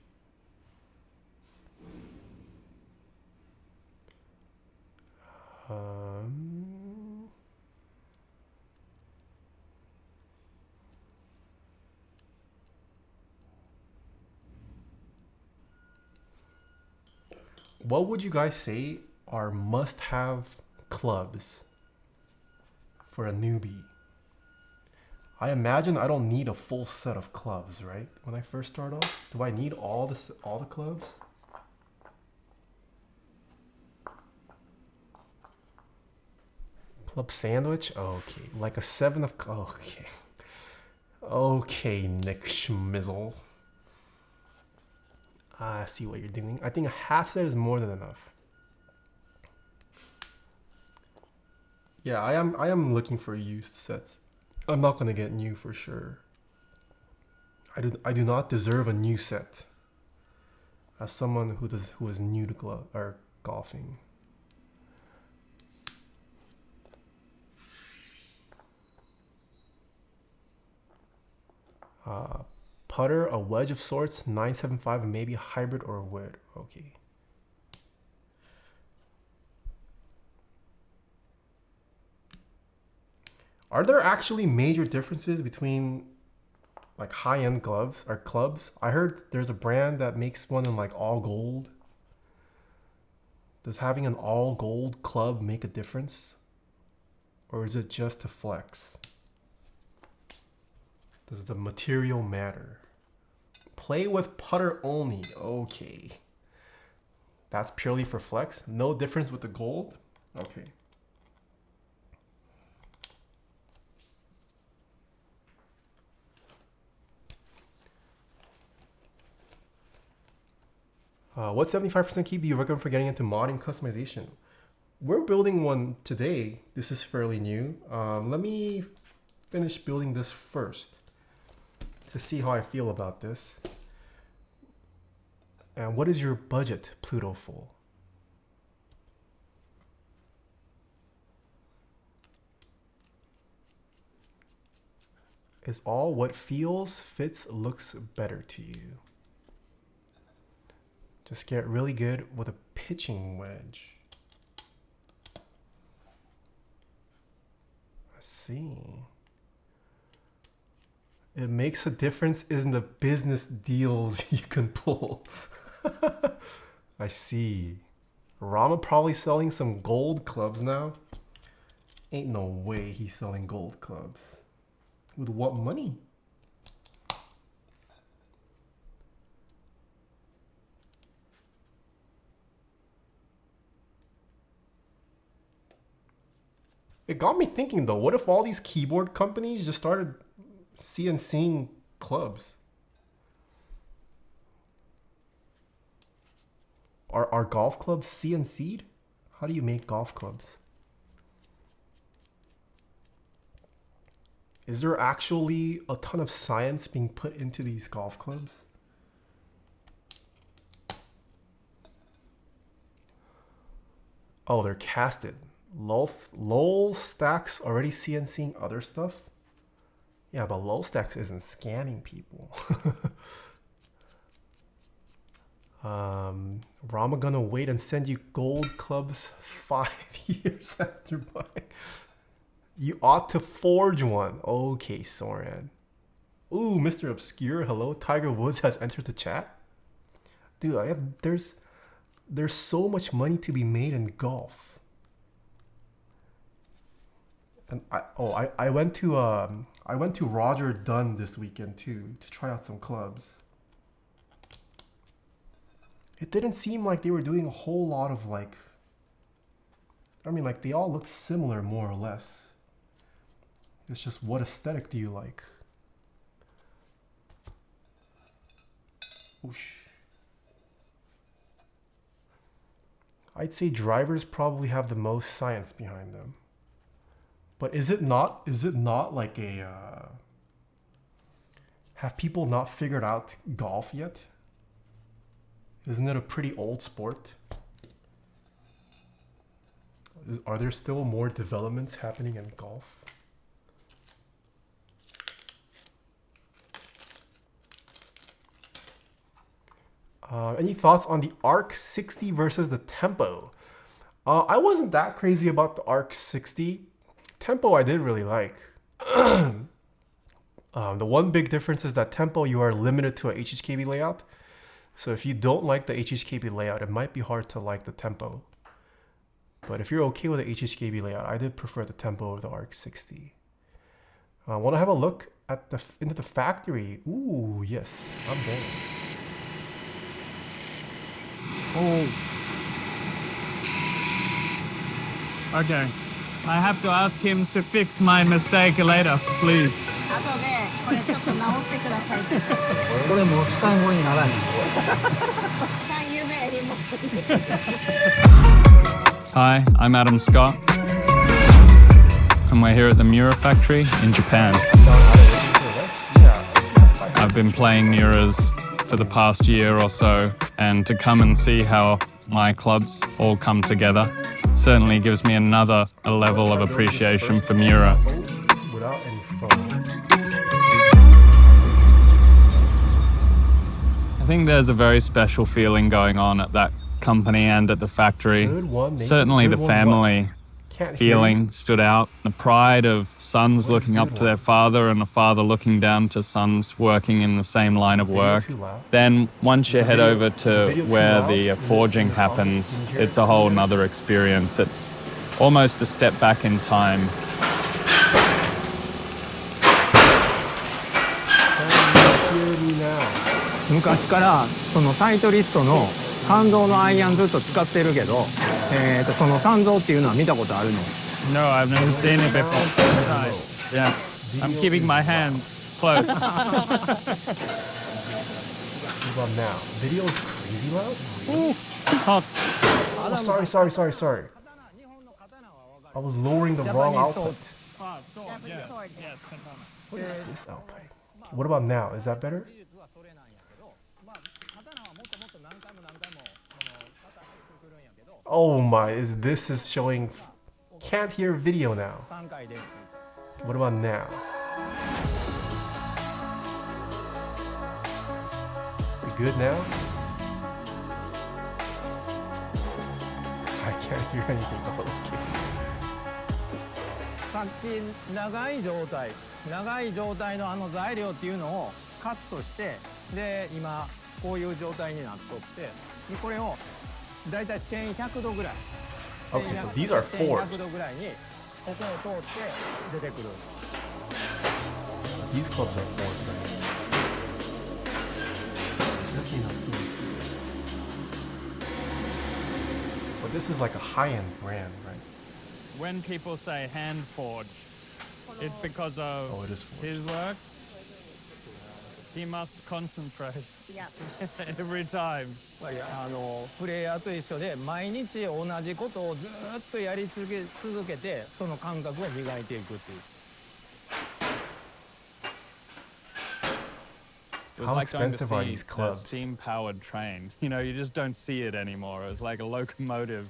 What would you guys say are must-have clubs for a newbie? I imagine I don't need a full set of clubs, right? When I first start off, do I need all the clubs? Club sandwich? Okay, like a 7 of... Okay. Okay, Nick Schmizzle. I see what you're doing. I think a half set is more than enough. Yeah, I am looking for used sets. I'm not gonna get new for sure. I do not deserve a new set. As someone who is new to golfing. Putter, a wedge of sorts, 975, and maybe a hybrid or a wood. Okay. Are there actually major differences between like high-end gloves or clubs? I heard there's a brand that makes one in like all gold. Does having an all gold club make a difference? Or is it just to flex? Does the material matter? Play with putter only. Okay. That's purely for flex. No difference with the gold? Okay. What 75% key do you recommend for getting into modding customization? We're building one today. This is fairly new. Let me finish building this first to see how I feel about this. And what is your budget, Plutoful? Is all what feels, fits, looks better to you? Just get really good with a pitching wedge. Let's see. It makes a difference in the business deals you can pull. I see. Rama probably selling some gold clubs now. Ain't no way he's selling gold clubs. With what money? It got me thinking though, what if all these keyboard companies just started CNCing clubs? Are golf clubs CNC'd? How do you make golf clubs? Is there actually a ton of science being put into these golf clubs? Oh, they're casted. Lol Stacks already CNCing other stuff? Yeah, but Lol Stacks isn't scamming people. Rama gonna wait and send you gold clubs 5 years after buying. You ought to forge one. Okay, Soren. Ooh, Mr. Obscure, hello. Tiger Woods has entered the chat. Dude, there's so much money to be made in golf. And I went to Roger Dunn this weekend too to try out some clubs. It didn't seem like they were doing a whole lot of like, I mean, like they all looked similar more or less. It's just what aesthetic do you like? Oosh. I'd say drivers probably have the most science behind them. But is it not like a, have people not figured out golf yet? Isn't it a pretty old sport? Are there still more developments happening in golf? Any thoughts on the ARC 60 versus the Tempo? I wasn't that crazy about the ARC 60. Tempo I did really like. The one big difference is that Tempo you are limited to a HHKB layout. So if you don't like the HHKB layout, it might be hard to like the Tempo. But if you're okay with the HHKB layout, I did prefer the Tempo over the ARC 60. I want to have a look at into the factory. Ooh, yes, I'm there. Oh. Okay. I have to ask him to fix my mistake later, please. Hi, I'm Adam Scott, and we're here at the Miura factory in Japan. I've been playing Miuras for the past year or so, and to come and see how my clubs all come together certainly gives me another level of appreciation for Miura. I think there's a very special feeling going on at that company and at the factory. Certainly the family feeling stood out. The pride of sons looking up to their father and a father looking down to sons working in the same line of work. Then once you head over to where the forging happens, it's a whole nother experience. It's almost a step back in time. No, I've never seen it before. Yeah, I'm keeping my hand close. What about now? Video is crazy loud? Ooh, hot. Oh, sorry. I was lowering the wrong output. What is this output? What about now? Is that better? Oh my, this is showing, can't hear video now. What about now? We good now? I can't hear anything. Okay. さっき長い状態のあの材料っていうのをカットして、で今こういう状態になっとって、でこれをだいたい1100度ぐらい。Okay, so these are forged. 1100度ぐらいにここを通って出てくる。These clubs are forged, right? But this is like a high-end brand, right? when people say hand forge, it's because of his work. He must concentrate every time. プレイヤーと一緒で毎日同じことをずっとやり続けてその感覚を磨いていくっていう。It was like going to see a steam-powered train. You know, you just don't see it anymore. It was like a locomotive.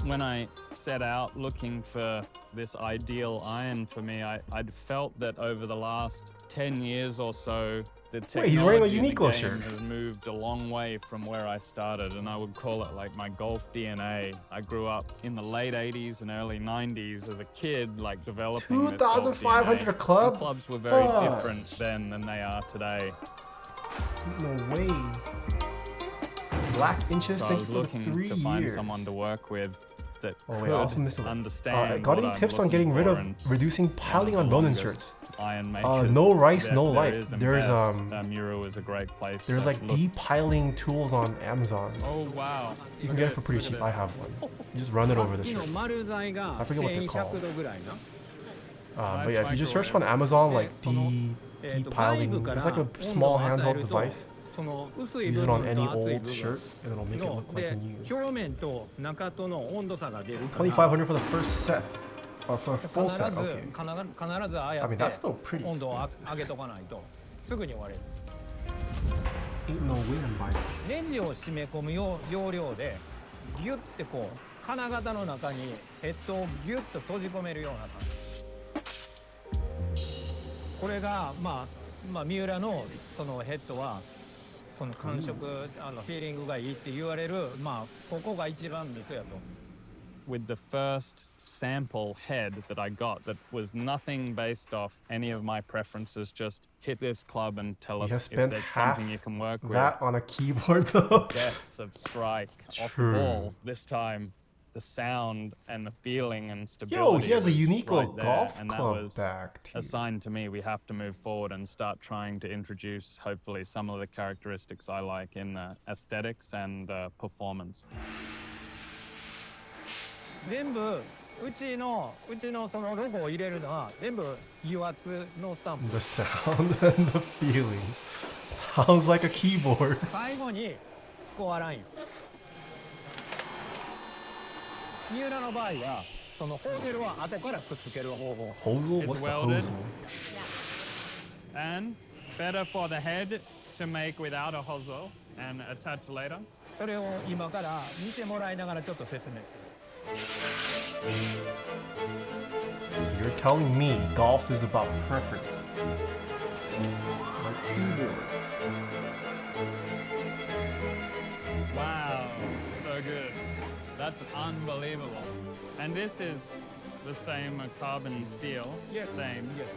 When I set out looking for this ideal iron for me, I'd felt that over the last 10 years or so, the technology in the game has moved a long way from where I started, and I would call it like my golf DNA. I grew up in the late 80s and early 90s as a kid, like developing 2,500 clubs? Clubs were very different then than they are today. No way. Black inches, so I was looking to find someone to work with that could understand got any tips on getting rid of reducing piling on Ronin shirts? No rice, no light. There's Muro is a great place. There's like depiling tools on Amazon. Oh wow! You can get it for pretty cheap. I have one. You just run it over the shirt. I forget what they're called. But yeah, if you just search on Amazon like depiling, it's like a small handheld device. Use it on any old shirt and it'll make it look like new. 2,500 for the first set. Or for a full set, okay. I mean, that's still pretty expensive. Ain't no way I'm buying this. ネジを締め込む要領でギュッてこう金型の中にヘッドをギュッと閉じ込めるような感じ。これがまあ三浦のそのヘッドはその感触フィーリングがいいって言われるここが一番ミソやと。With the first sample head that I got, that was nothing based off any of my preferences, just hit this club and tell us if there's something you can work with. That on a keyboard though. Depth of strike off the ball this time. The sound and the feeling and stability. Yo, he has a unique little golf and that club was back. A sign to me we have to move forward and start trying to introduce, hopefully, some of the characteristics I like in aesthetics and performance. 全部うちのそのロゴを入れるのは全部油圧のスタンプ。 The sound and the feeling sounds like a keyboard. 最後にスコアライン。三浦の場合はそのホーゼルは後からくっつける方法。Hosel? What's the hosel? And better for the head to make without a hosel and attach later. それを今から見てもらいながらちょっと説明。So you're telling me golf is about preference. Wow, so good. That's unbelievable. And this is the same carbon steel. Yes. Same. Yes.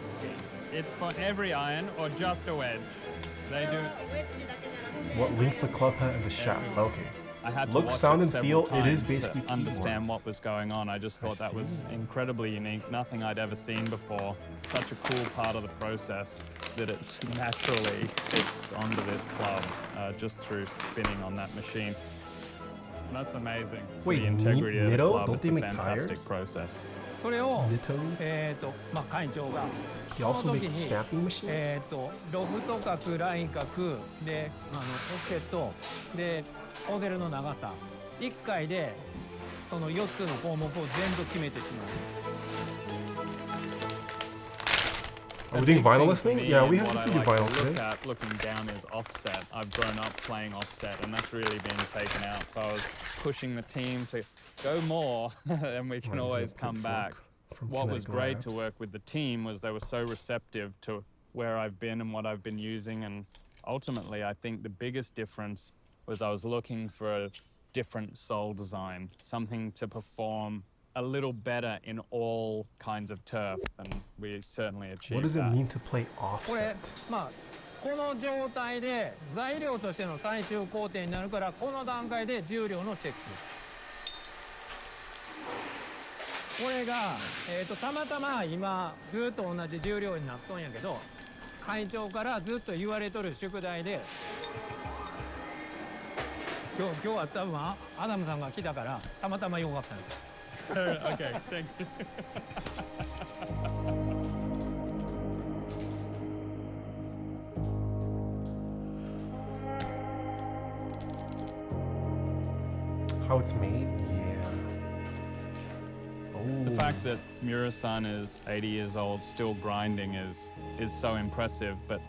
It's for every iron or just a wedge. They do. What links the club head and the shaft? Okay. I had to Look, watch sound, it and feel. It is times basically to understand keyboards. what was going on. I just thought that was incredibly unique. Nothing I'd ever seen before. Such a cool part of the process that it's naturally fixed onto this club just through spinning on that machine. That's amazing. For Wait, the integrity of the Nitto? club, Don't it's they a make fantastic tires? process. それを Nitto? 会長が They also その make 時に stamping machines? ロフト角ライン角でオフセットでホーゼルの長さ1回でその4つの項目を全部決めてしまう。Are we doing vinyl listening? Yeah, we have what I to do like vinyl to look today. at looking down is offset. I've grown up playing offset and that's really been taken out. So I was pushing the team to go more and we can always come back. What was great to work with the team was they were so receptive to where I've been and what I've been using, and ultimately I think the biggest difference was I was looking for a different sole design, something to perform a little better in all kinds of turf, and we certainly achieved What does it that. mean to play これ offset? この状態で材料としての最終工程になるからこの段階で重量のチェック。これが、たまたま今ずっと同じ重量になっとんやけど会長からずっと言われとる宿題で今日は多分アダムさんが来たからたまたま良かったんです。Okay, thank you. How it's made? Yeah. The fact that Mura-san is 80 years old, still grinding is so impressive, but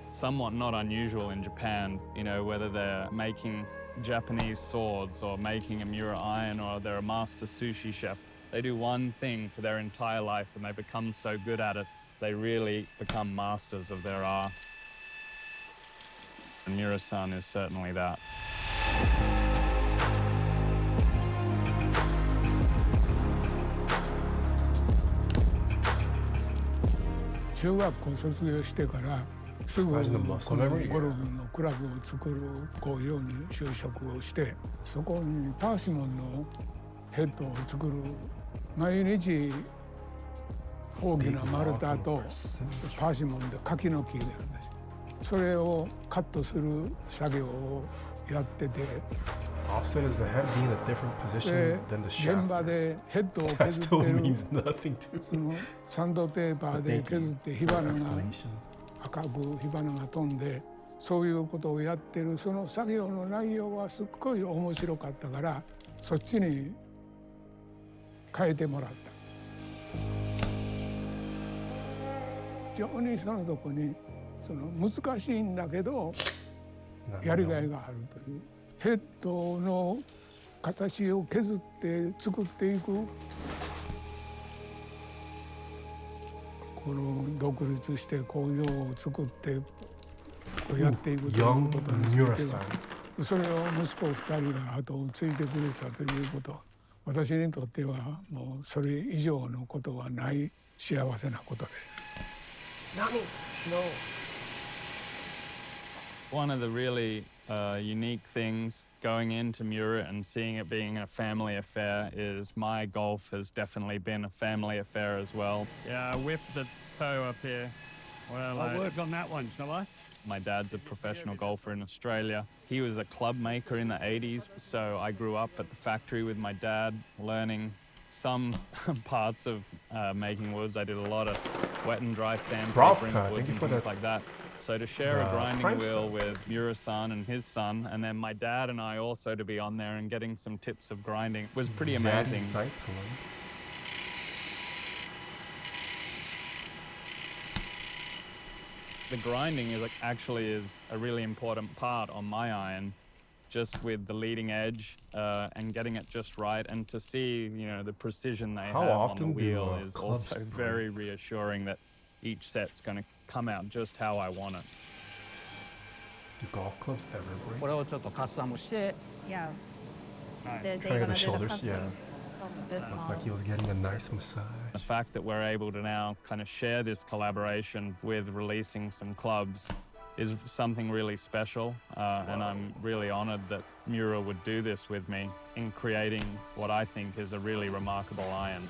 somewhat not unusual in Japan. You know, whether they're making Japanese swords or making a Mura iron or they're a master sushi chef, they do one thing for their entire life and they become so good at it, they really become masters of their art. And Mura-san is certainly that. Offset is the head being a different position than the shaft. That still means nothing to me. サンドペーパーで削って火花が赤く火花が飛んでそういうことをやってるその作業の内容はすっごい面白かったからそっちに変えてもらった。非常にそのとこにその難しいんだけどやりがいがあるという。ヘッドの形を削って作っていくこの独立して工場を作ってこうやっていくということについてはそれを息子2人が後を継いでくれたということ私にとってはもうそれ以上のことはない幸せなことです。One of the really unique things going into Mura and seeing it being a family affair is my golf has definitely been a family affair as well. Yeah, I whipped the toe up here. Well, I'll work on that one, shall I? My dad's a professional golfer in Australia. He was a club maker in the 80s, so I grew up at the factory with my dad, learning some parts of making woods. I did a lot of wet and dry sandpapering woods and things like that. So to share a grinding wheel with Mura-san and his son, and then my dad and I also to be on there and getting some tips of grinding was pretty amazing. The grinding is actually is a really important part on my iron, just with the leading edge and getting it just right, and to see the precision they have on the wheel is also very reassuring that each set's going to come out just how I want it. Do golf clubs ever break? これをちょっとカスタムして。Yeah. Kind of the shoulders, yeah. Looked like he was getting a nice massage. The fact that we're able to now kind of share this collaboration with releasing some clubs is something really special, and I'm really honored that Mura would do this with me in creating what I think is a really remarkable iron.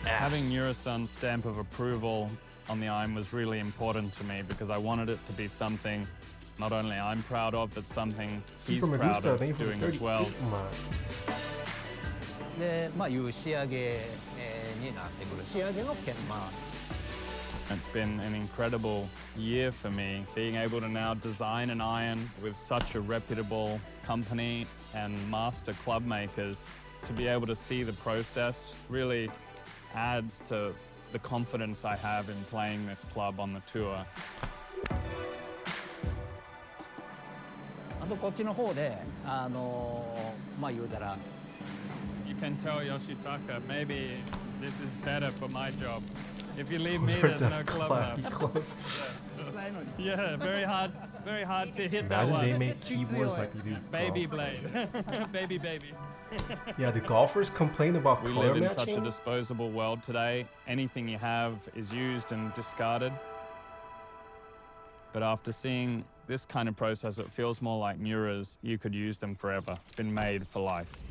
Having Mura-san's stamp of approval on the iron was really important to me because I wanted it to be something not only I'm proud of, but something he's proud of doing as well. で、いう仕上げになってくる。仕上げの研磨。It's been an incredible year for me, being able to now design an iron with such a reputable company and master club makers. To be able to see the process really adds to the confidence I have in playing this club on the tour. あとこっちの方で言うたら。You can tell Yoshitaka, maybe this is better for my job. If you leave me, there's no club left. Yeah, very hard to hit that one. Imagine they make keyboards like you do. Baby blade. baby. Yeah, the golfers complain about color matching. We live in such a disposable world today. Anything you have is used and discarded. But after seeing this kind of process, it feels more like Mura's. You could use them forever. It's been made for life.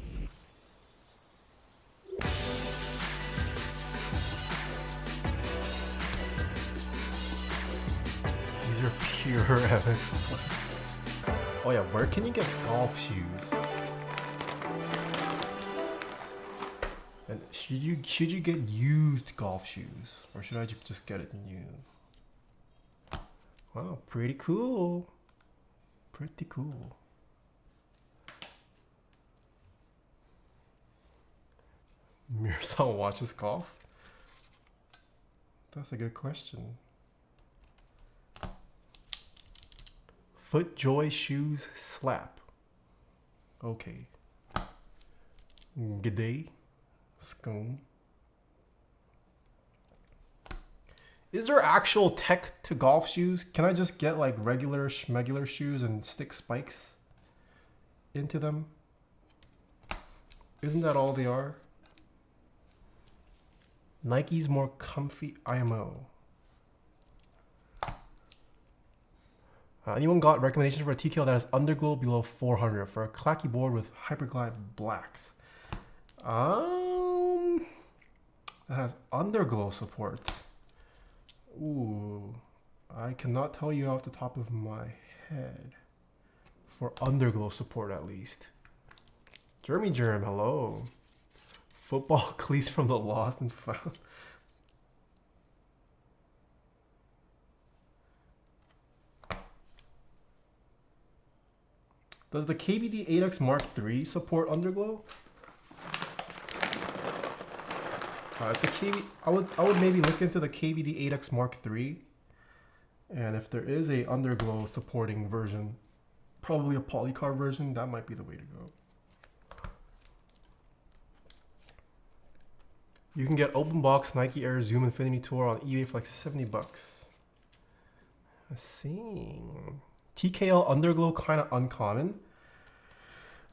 These These are pure heaven. Oh yeah, where can you get golf shoes? And should you get used golf shoes, or should I just get it new? Wow, pretty cool. Pretty cool. Mirza watches golf? That's a good question. FootJoy shoes slap. Okay. Good day. Scone. Is there actual tech to golf shoes? Can I just get like regular schmegular shoes and stick spikes into them? Isn't that all they are? Nike's more comfy IMO. Anyone got recommendations for a TKO that has underglow below 400 for a clacky board with hyperglide blacks? That has underglow support. Ooh, I cannot tell you off the top of my head. For underglow support, at least. Jeremy Germ, hello. Football cleats from the lost and found. Does the KBD 8X Mark III support underglow? I would maybe look into the KBD 8X Mark III, and if there is a underglow supporting version, probably a polycarb version, that might be the way to go. You can get open box Nike Air Zoom Infinity Tour on eBay for like $70. I see. TKL underglow kind of uncommon.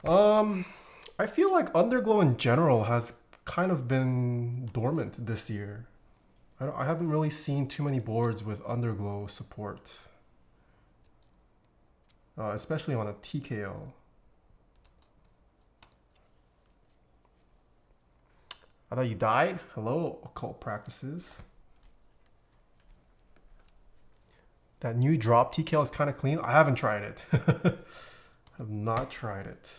I feel like underglow in general has kind of been dormant this year. I haven't really seen too many boards with underglow support, especially on a TKL. I thought you died. Hello, occult practices. That new drop TKL is kind of clean. I haven't tried it. Have not tried it.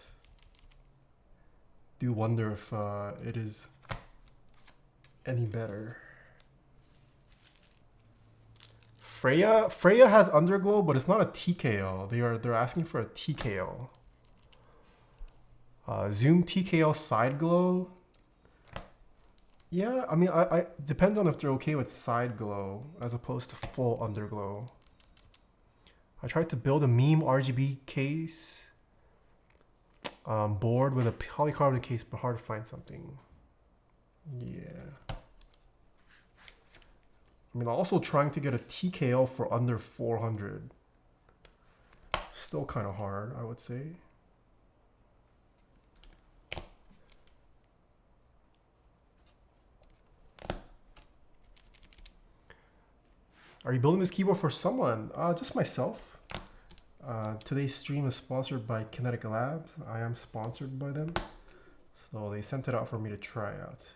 Do wonder if it is any better. Freya has underglow, but it's not a TKL. They're asking for a TKL. Zoom TKL side glow. Yeah, I mean, I depends on if they're okay with side glow as opposed to full underglow. I tried to build a meme RGB case board with a polycarbonate case, but hard to find something. Yeah. I mean, also trying to get a TKL for under 400. Still kind of hard, I would say. Are you building this keyboard for someone? Just myself. Today's stream is sponsored by Kinetic Labs. I am sponsored by them. So they sent it out for me to try out.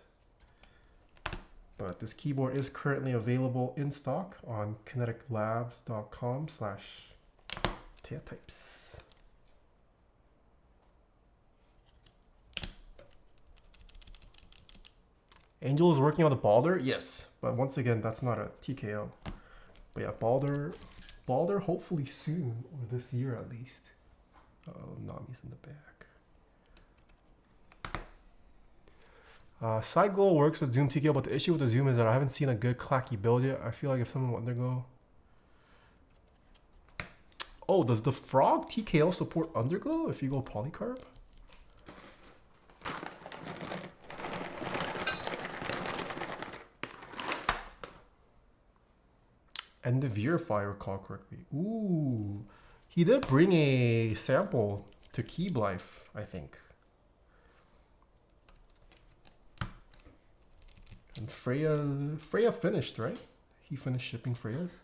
But this keyboard is currently available in stock on kineticlabs.com/Taeha types. Angel is working on the Balder? Yes, but once again, that's not a TKO. But yeah, Balder hopefully soon, or this year at least. Oh, Nami's in the back. Side glow works with Zoom TKO, but the issue with the Zoom is that I haven't seen a good clacky build yet. I feel like if someone will underglow. Oh, does the Frog TKO support underglow if you go polycarb? End of year, if I recall correctly. Ooh, he did bring a sample to Keeb Life, I think. And Freya finished, right? He finished shipping Freya's.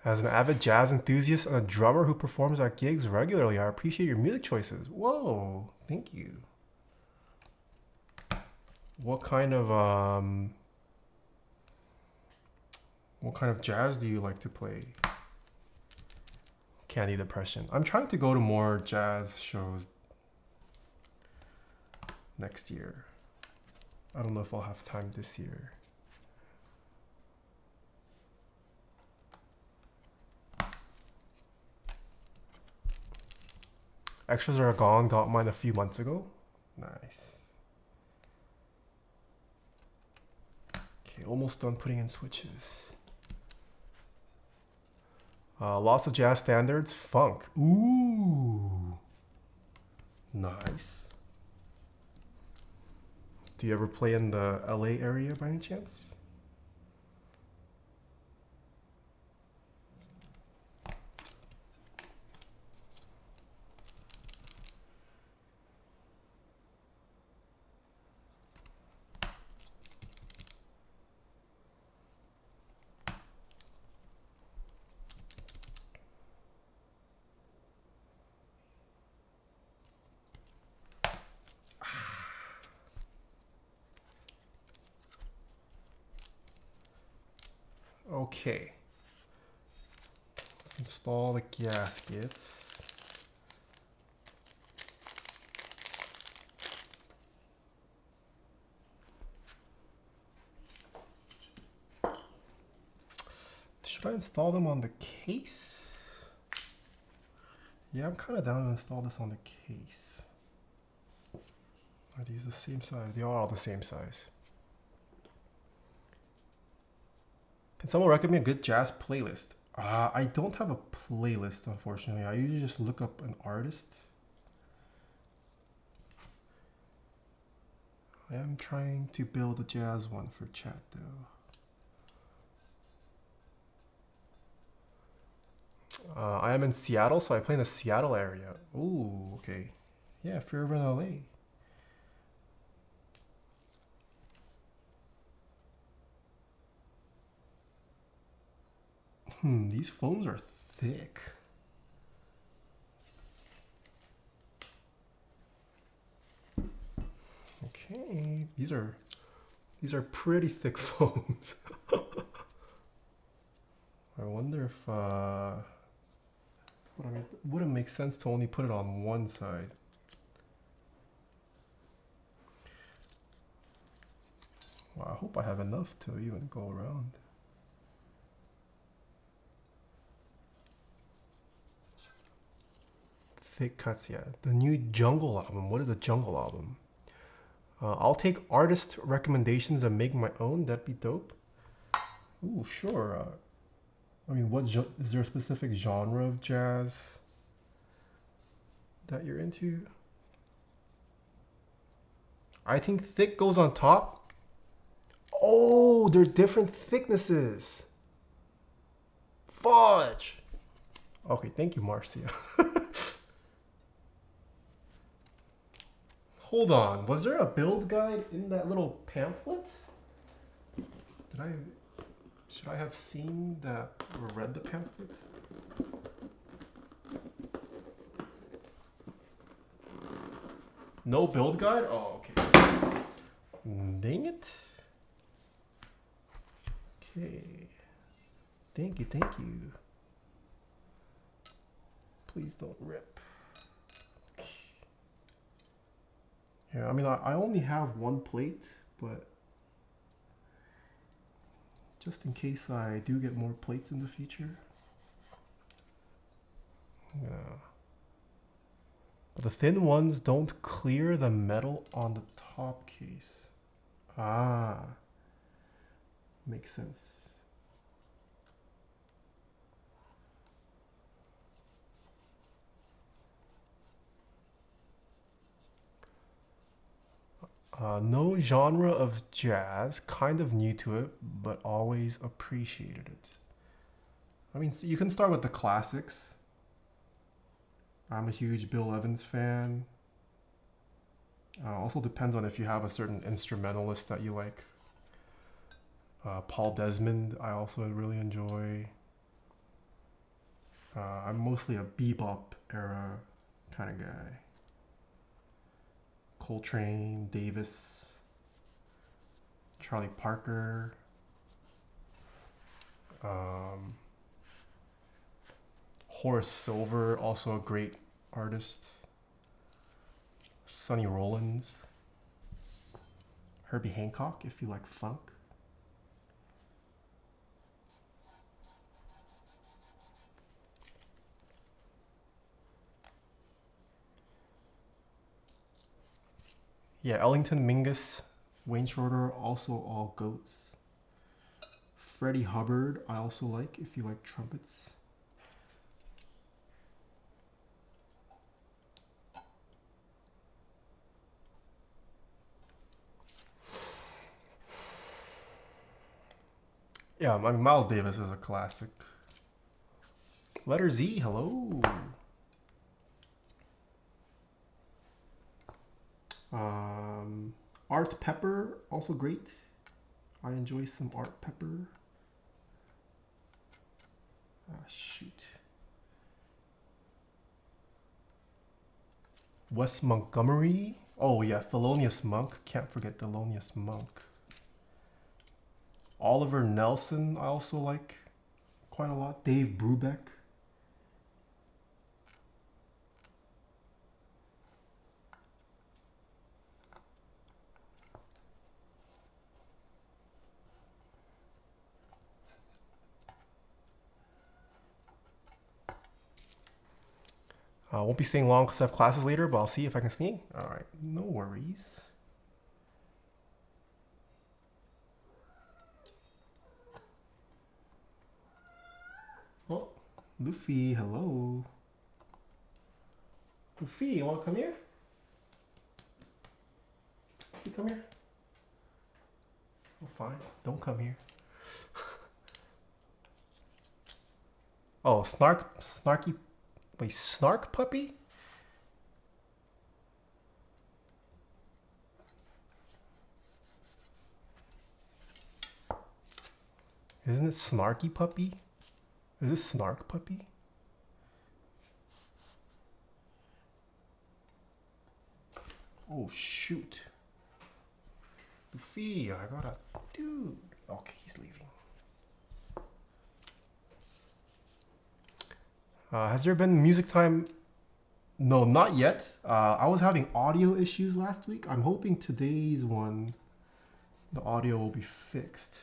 As an avid jazz enthusiast and a drummer who performs at gigs regularly, I appreciate your music choices. Whoa, thank you. What kind of jazz do you like to play? Candy Depression. I'm trying to go to more jazz shows next year. I don't know if I'll have time this year. Extras are gone. Got mine a few months ago. Nice. Okay, almost done putting in switches. Lots of jazz standards. Funk. Ooh. Nice. Do you ever play in the LA area by any chance? Okay, let's install the gaskets. Should I install them on the case? Yeah, I'm kind of down to install this on the case. Are these the same size? They are all the same size. Can someone recommend a good jazz playlist? I don't have a playlist, unfortunately. I usually just look up an artist. I am trying to build a jazz one for chat, though. I am in Seattle, so I play in the Seattle area. Ooh, okay. Yeah, if you're over in LA. These foams are thick. Okay, these are pretty thick foams. I wonder if would it make sense to only put it on one side? Well, I hope I have enough to even go around. Thick cuts, yeah. The new Jungle album. What is a Jungle album? I'll take artist recommendations and make my own. That'd be dope. Ooh, sure. I mean, is there a specific genre of jazz that you're into? I think thick goes on top. Oh, they're different thicknesses. Fudge. Okay, thank you, Marcia. Hold on, was there a build guide in that little pamphlet? Should I have seen that or read the pamphlet? No build guide? Oh, okay. Dang it. Okay. Thank you. Please don't rip. Yeah, I mean, I only have one plate, but just in case I do get more plates in the future. Yeah. But the thin ones don't clear the metal on the top case. Ah, makes sense. No genre of jazz, kind of new to it, but always appreciated it. I mean, you can start with the classics. I'm a huge Bill Evans fan. Also depends on if you have a certain instrumentalist that you like. Paul Desmond, I also really enjoy. I'm mostly a bebop era kind of guy. Coltrane, Davis, Charlie Parker, Horace Silver, also a great artist. Sonny Rollins, Herbie Hancock if you like funk. Yeah, Ellington Mingus, Wayne Shorter, also all goats. Freddie Hubbard, I also like if you like trumpets. Yeah, I mean, Miles Davis is a classic. Letter Z, hello. Art Pepper, also great. I enjoy some Art Pepper. Ah, shoot. Wes Montgomery. Oh yeah, Thelonious Monk. Can't forget Thelonious Monk. Oliver Nelson, I also like quite a lot. Dave Brubeck. I won't be staying long because I have classes later, but I'll see if I can sneak. All right, no worries. Oh, Luffy, hello. Luffy, you want to come here? Luffy, come here. Oh, fine. Don't come here. Oh, snarky. Wait, Snark Puppy? Isn't it Snarky Puppy? Is this Snark Puppy? Oh shoot. Luffy, I gotta... Dude. Okay, he's leaving. Has there been music time? No, not yet. I was having audio issues last week. I'm hoping today's one, the audio will be fixed.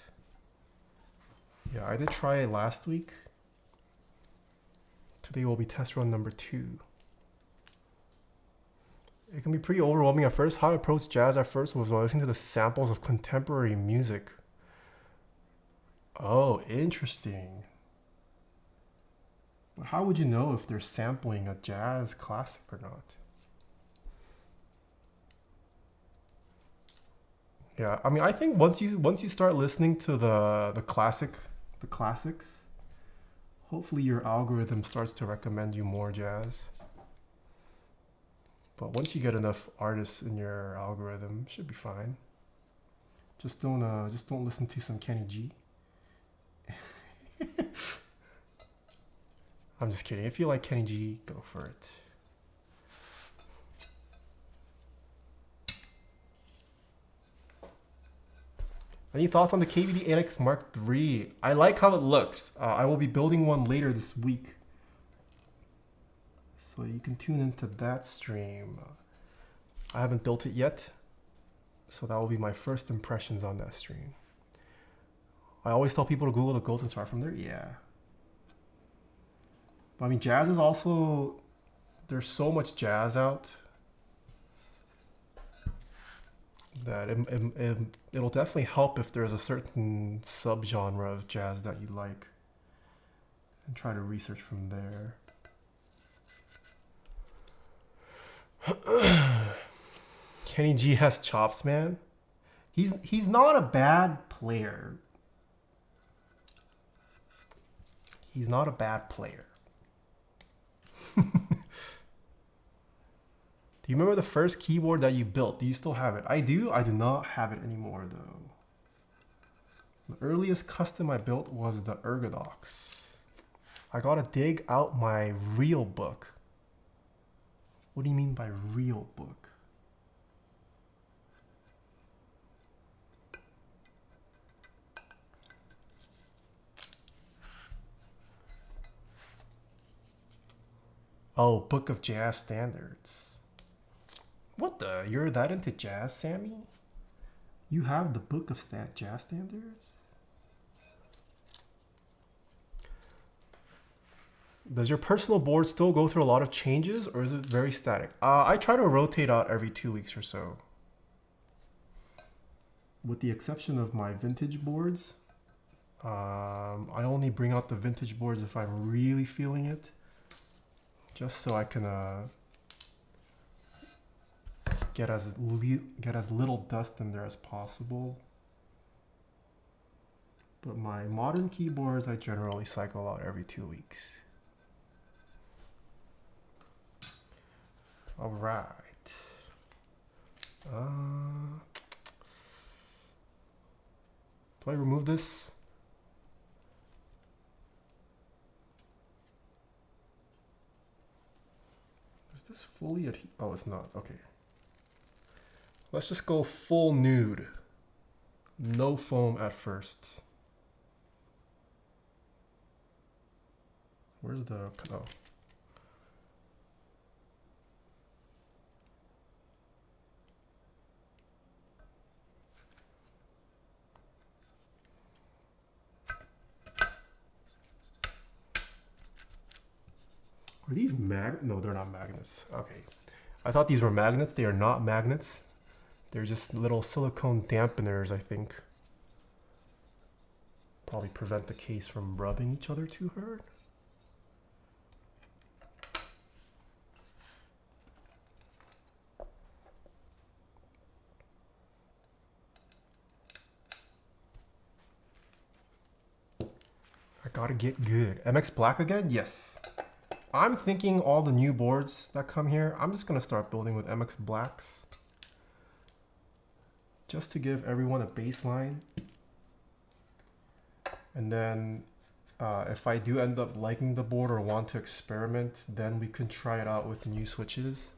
Yeah, I did try it last week. Today will be test run number 2. It can be pretty overwhelming at first. How I approached jazz at first was while listening to the samples of contemporary music. Oh, interesting. But how would you know if they're sampling a jazz classic or not? Yeah, I mean, I think once you start listening to the classics, hopefully your algorithm starts to recommend you more jazz. But once you get enough artists in your algorithm, it should be fine. Just don't listen to some Kenny G. I'm just kidding. If you like Kenny G, go for it. Any thoughts on the KVD-8X Mark III? I like how it looks. I will be building one later this week. So you can tune into that stream. I haven't built it yet. So that will be my first impressions on that stream. I always tell people to Google the goals and start from there. Yeah. I mean, jazz is also, there's so much jazz out that it'll definitely help if there's a certain subgenre of jazz that you like and try to research from there. Kenny G has chops, man. He's not a bad player. He's not a bad player. Do you remember the first keyboard that you built? Do you still have it? I do. I do not have it anymore though. The earliest custom I built was the Ergodox. I gotta dig out my real book. What do you mean by real book? Oh, Book of Jazz Standards. What the? You're that into jazz, Sammy? You have the Book of Jazz Standards? Does your personal board still go through a lot of changes, or is it very static? I try to rotate out every 2 weeks or so. With the exception of my vintage boards. I only bring out the vintage boards if I'm really feeling it. Just so I can get as little dust in there as possible. But my modern keyboards, I generally cycle out every 2 weeks. All right. Do I remove this? Is this fully adhe- Oh, it's not. Okay. Let's just go full nude. No foam at first. Where's the... Oh. Are these No, they're not magnets. Okay. I thought these were magnets. They are not magnets. They're just little silicone dampeners, I think. Probably prevent the case from rubbing each other too hard. I gotta get good. MX Black again? Yes. I'm thinking all the new boards that come here, I'm just gonna start building with MX Blacks. Just to give everyone a baseline. And then if I do end up liking the board or want to experiment, then we can try it out with new switches.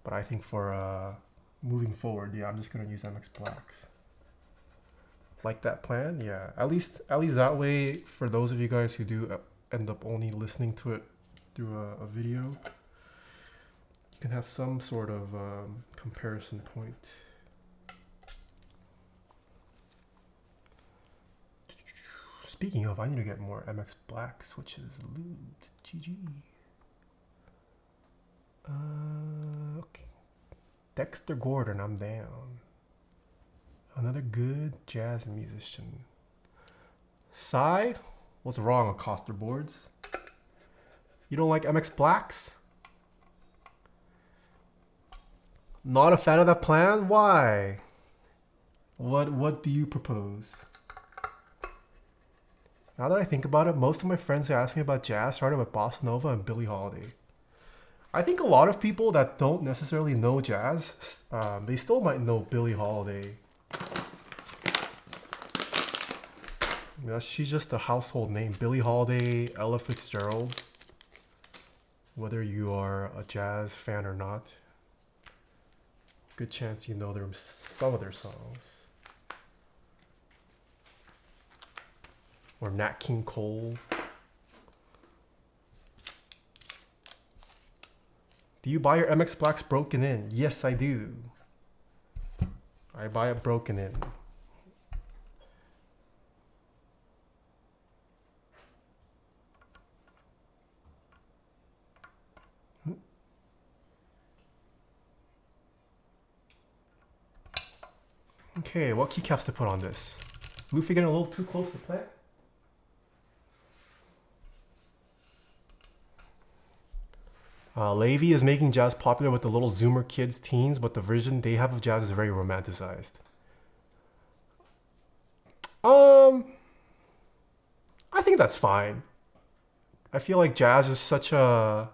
But I think for moving forward, yeah, I'm just gonna use MX Blacks. Like that plan? Yeah, at least that way, for those of you guys who do end up only listening to it through a video, you can have some sort of comparison point. Speaking of, I need to get more MX Black switches. Lubed. GG. Okay. Dexter Gordon, I'm down. Another good jazz musician. Sai? What's wrong with Coster boards? You don't like MX Blacks? Not a fan of that plan? Why? What do you propose? Now that I think about it, most of my friends who ask me about jazz started with Bossa Nova and Billie Holiday. I think a lot of people that don't necessarily know jazz, they still might know Billie Holiday. Yeah, she's just a household name. Billie Holiday, Ella Fitzgerald. Whether you are a jazz fan or not, good chance you know some of their songs. Or Nat King Cole. Do you buy your MX Blacks broken in? Yes, I do. I buy it broken in. Okay, what keycaps to put on this? Luffy getting a little too close to play? Levy is making jazz popular with the little Zoomer kids, teens, but the version they have of jazz is very romanticized. I think that's fine. I feel like jazz is such a...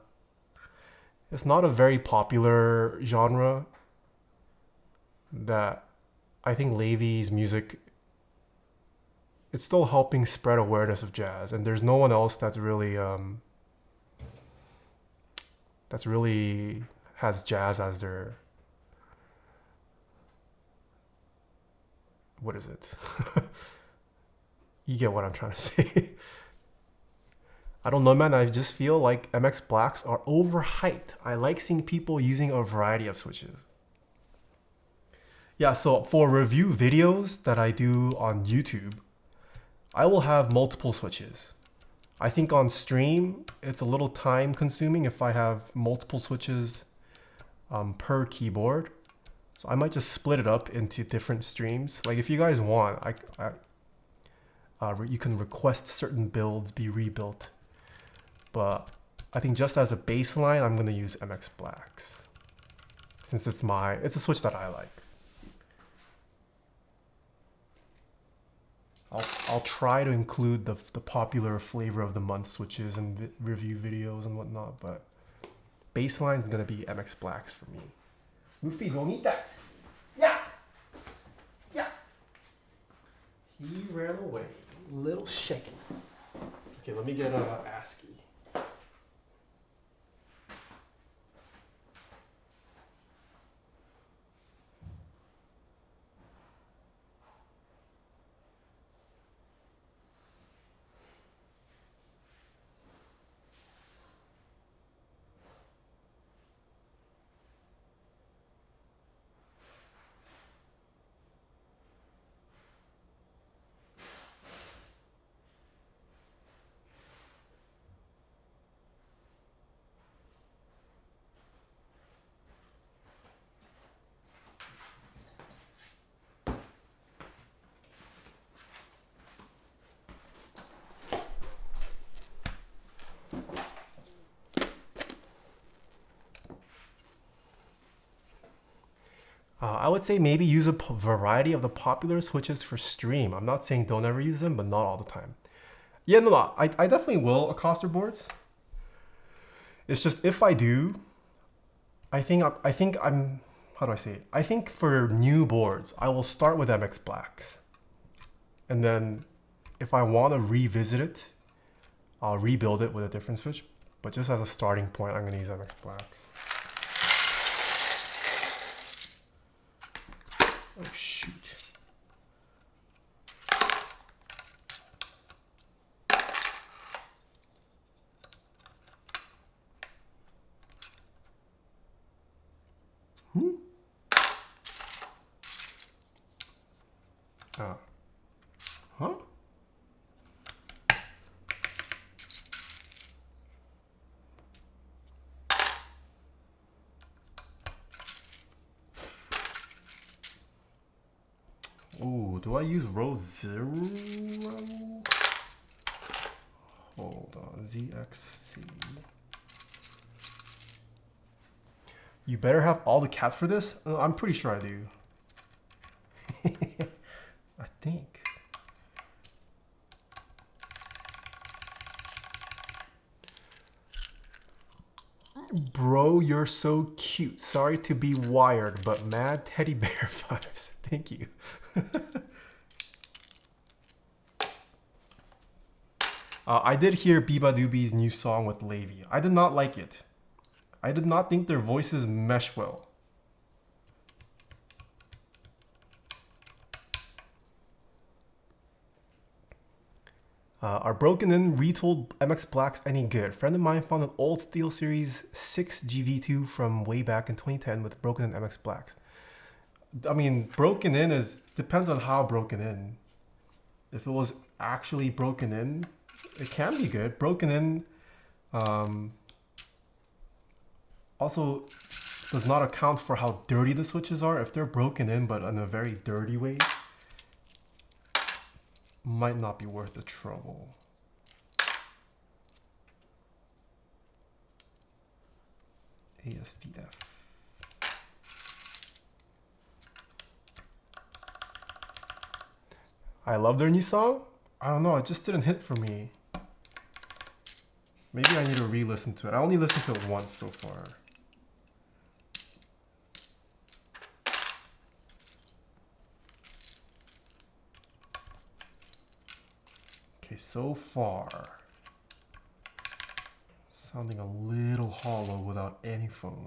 It's not a very popular genre that I think Levy's music it's still helping spread awareness of jazz, and there's no one else that's really has jazz as their, what is it? You get what I'm trying to say. I don't know, man. I just feel like MX Blacks are overhyped. I like seeing people using a variety of switches. Yeah, so for review videos that I do on YouTube, I will have multiple switches. I think on stream, it's a little time consuming if I have multiple switches per keyboard. So I might just split it up into different streams. Like if you guys want, you can request certain builds be rebuilt. But I think just as a baseline, I'm gonna use MX Blacks. Since it's a switch that I like. I'll try to include the popular flavor of the month switches and review videos and whatnot, but baseline is gonna be MX Blacks for me. Luffy, don't eat that. Yeah. Yeah. He ran away. Little shaky. Okay, let me get ASCII. I would say maybe use a variety of the popular switches for stream. I'm not saying don't ever use them, but not all the time. Yeah, no, I definitely will accoster boards. It's just if I do, I think I'm, how do I say it? I think for new boards, I will start with MX Blacks. And then if I want to revisit it, I'll rebuild it with a different switch. But just as a starting point, I'm going to use MX Blacks. Oh, shoot. Huh? Ooh, do I use row 0? Hold on, ZXC. You better have all the caps for this? I'm pretty sure I do. I think. Bro, you're so cute. Sorry to be wired, but mad teddy bear vibes. Thank you. I did hear Biba Doobie's new song with Levi. I did not like it. I did not think their voices mesh well. Are broken in retooled MX Blacks any good? Friend of mine found an old SteelSeries 6 GV2 from way back in 2010 with broken in MX Blacks. I mean, broken in depends on how broken in. If it was actually broken in, it can be good. Broken in also does not account for how dirty the switches are. If they're broken in but in a very dirty way, might not be worth the trouble. ASDF. I love their new song. I don't know, it just didn't hit for me. Maybe I need to re-listen to it. I only listened to it once so far. Okay, so far, sounding a little hollow without any foam.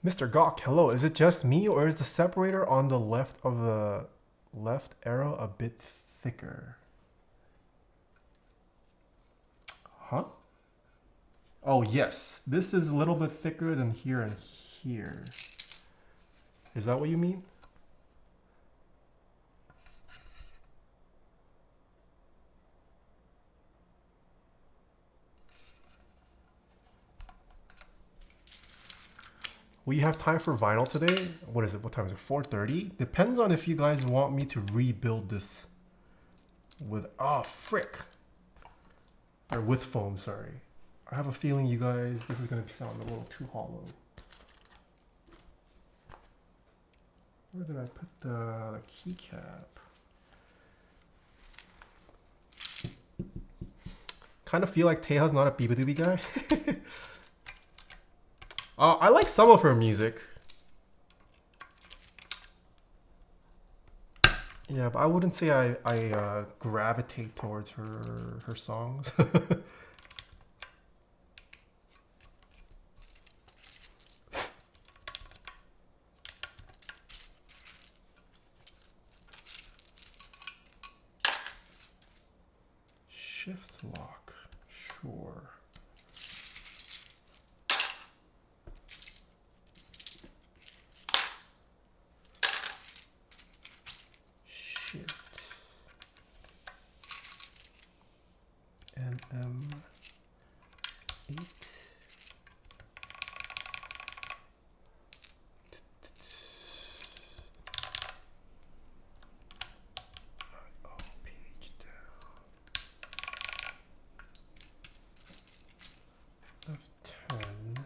Mr. Gawk, hello. Is it just me, or is the separator on the left of the left arrow a bit thicker? Huh? Oh, yes. This is a little bit thicker than here and here. Is that what you mean? We have time for vinyl today. What is it? What time is it? 4:30? Depends on if you guys want me to rebuild this with... Oh, frick. Or with foam, sorry. I have a feeling you guys... This is going to sound a little too hollow. Where did I put the keycap? Kind of feel like Taeha's not a Bibadoobie guy. I like some of her music. Yeah, but I wouldn't say I gravitate towards her songs. Shift lock, sure. M8. Oh, page down. F10.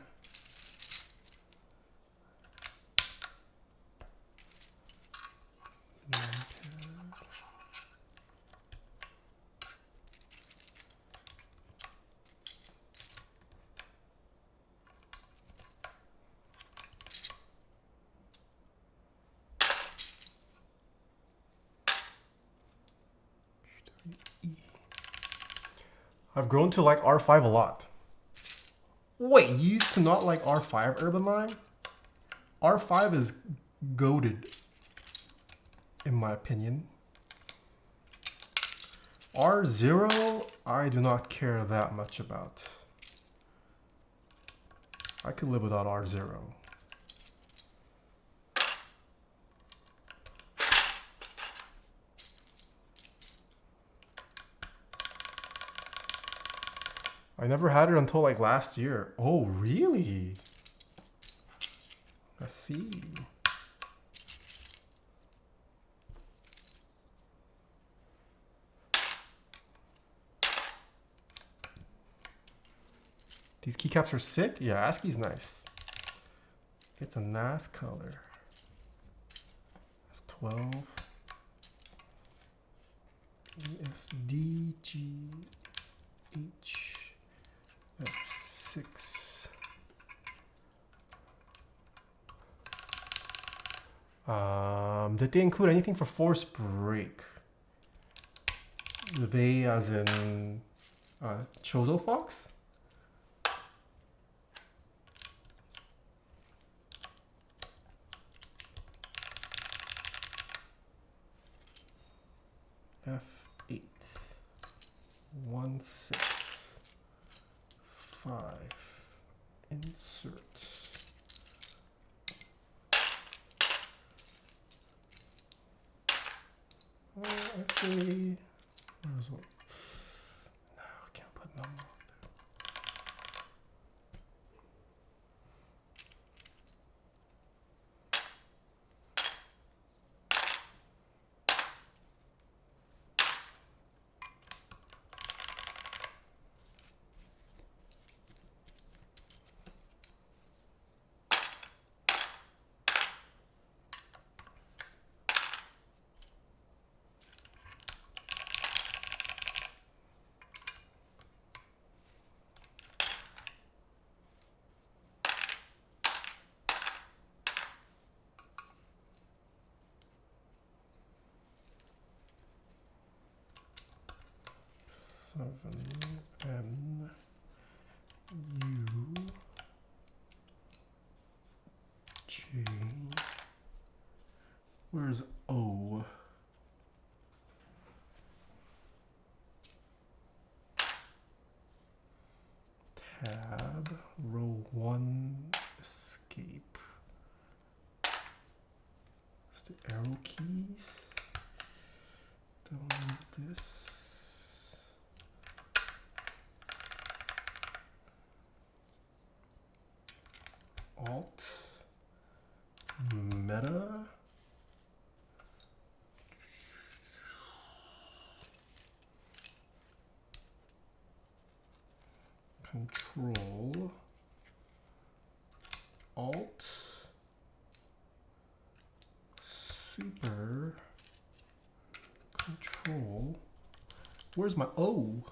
I've grown to like R5 a lot. Wait, you used to not like R5 Urban Line? R5 is goated, in my opinion. R0, I do not care that much about. I could live without R0. I never had it until like last year. Oh, really? Let's see. These keycaps are sick. Yeah, ASCII's nice. It's a nice color. F12. ESDGH. F6. Did they include anything for force break? They as in Chozo Fox? F8 16 5 insert. Actually, where's one? No, I can't put number on there. 7 N U J. Where's O? Tab, row 1, escape. It's the arrow keys. Don't need this. Alt, meta. Control, Alt, Super, Control. Where's my O?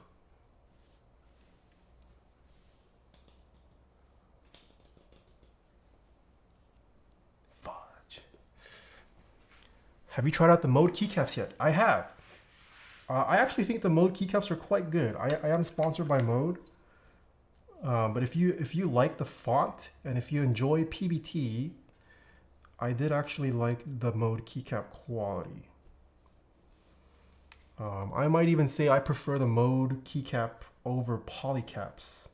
Fudge. Have you tried out the mode keycaps yet? I have. I actually think the mode keycaps are quite good. I am sponsored by Mode. But if you like the font and if you enjoy PBT, I did actually like the Mode keycap quality. I might even say I prefer the Mode keycap over Polycaps.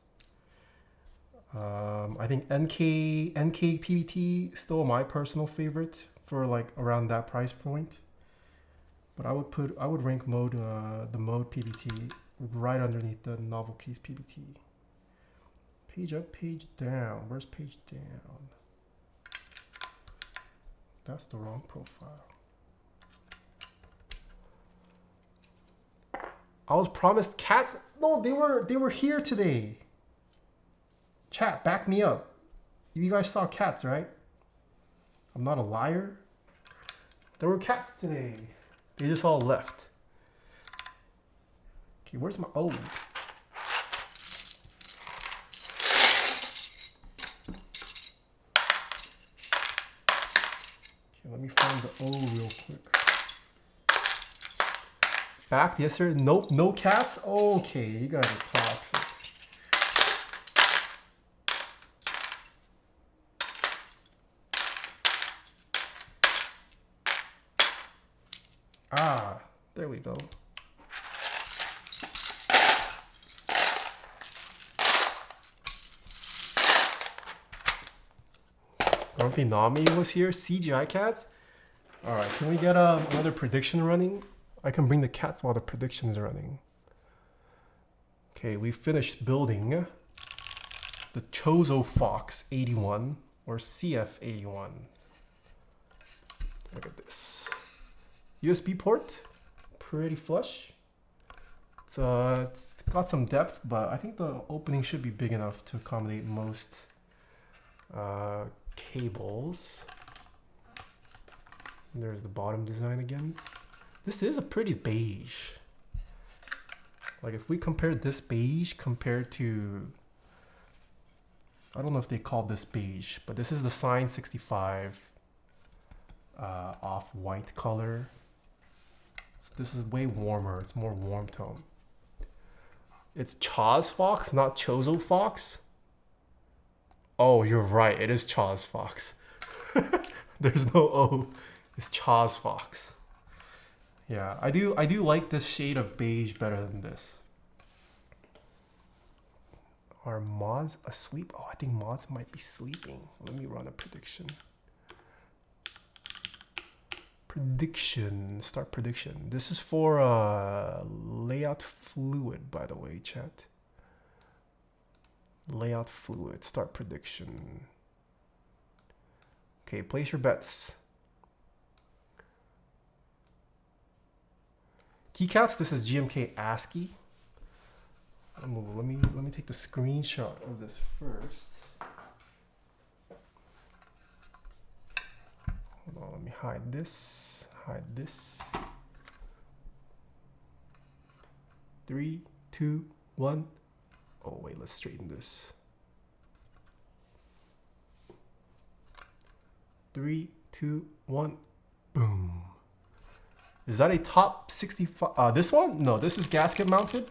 I think NK PBT still my personal favorite for like around that price point. But I would rank Mode the Mode PBT right underneath the Novel Keys PBT. Page up, page down. Where's page down? That's the wrong profile. I was promised cats. No, they were here today. Chat, back me up. You guys saw cats, right? I'm not a liar. There were cats today. They just all left. Okay, where's my O? Let me find the O real quick. Back, yes sir. Nope, no cats. Okay, you guys are toxic. Ah, there we go. Grumpy Nami was here. CGI cats. All right, can we get another prediction running? I can bring the cats while the prediction is running. Okay, we finished building the Chozo Fox 81 or CF81. Look at this. USB port, pretty flush. It's got some depth, but I think the opening should be big enough to accommodate most cables. And there's the bottom design again. This is a pretty beige. Like if we compare this beige compared to, I don't know if they call this beige, but this is the Sign 65 off-white color. So this is way warmer. It's more warm tone. It's Chaz Fox, not Chozo Fox. Oh, you're right. It is Chaz Fox. There's no O. It's Chaz Fox. Yeah, I do like this shade of beige better than this. Are mods asleep? Oh, I think mods might be sleeping. Let me run a prediction. Prediction. Start prediction. This is for layout fluid, by the way, chat. Layout fluid. Start prediction. Okay, place your bets. Keycaps. This is GMK ASCII. Let me take the screenshot of this first. Hold on, let me hide this. Hide this. 3, 2, 1. Oh wait, let's straighten this. 3, 2, 1. Boom. Is that a top 65? This one? No, this is gasket mounted.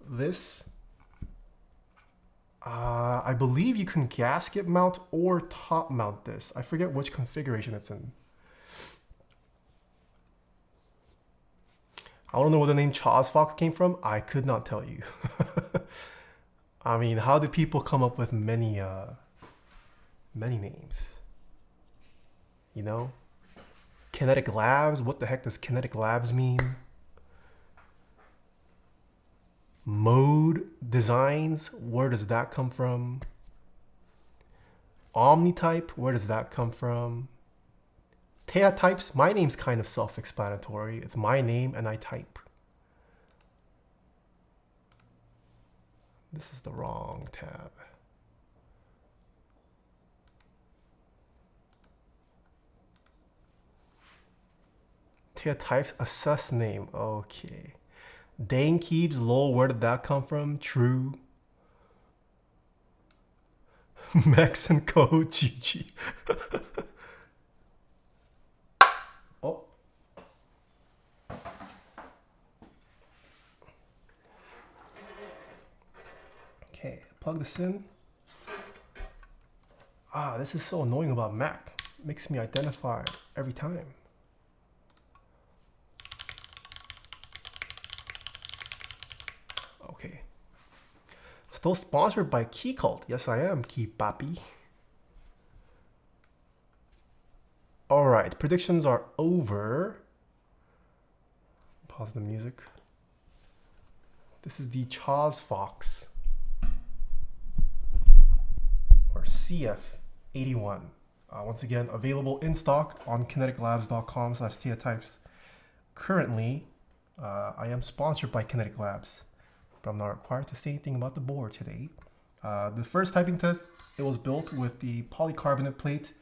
this. I believe you can gasket mount or top mount this. I forget which configuration it's in. I don't know where the name Chaz Fox came from. I could not tell you. I mean, how do people come up with many names? You know? Kinetic Labs? What the heck does Kinetic Labs mean? Mode Designs? Where does that come from? Omnitype? Where does that come from? Taeha types? My name's kind of self-explanatory. It's my name and I type. This is the wrong tab. Taeha types, assess name. Okay. Dane Keeps, lol, where did that come from? True. Max and Co, GG. Oh. Okay, plug this in. Ah, this is so annoying about Mac. Makes me identify every time. Okay. Still sponsored by Key Cult. Yes, I am, Key Papi. All right, predictions are over. Pause the music. This is the Chaz Fox, or CF81. Once again, available in stock on kineticlabs.com/TaehaTypes. Currently, I am sponsored by Kinetic Labs, but I'm not required to say anything about the board today. The first typing test, it was built with the polycarbonate plate,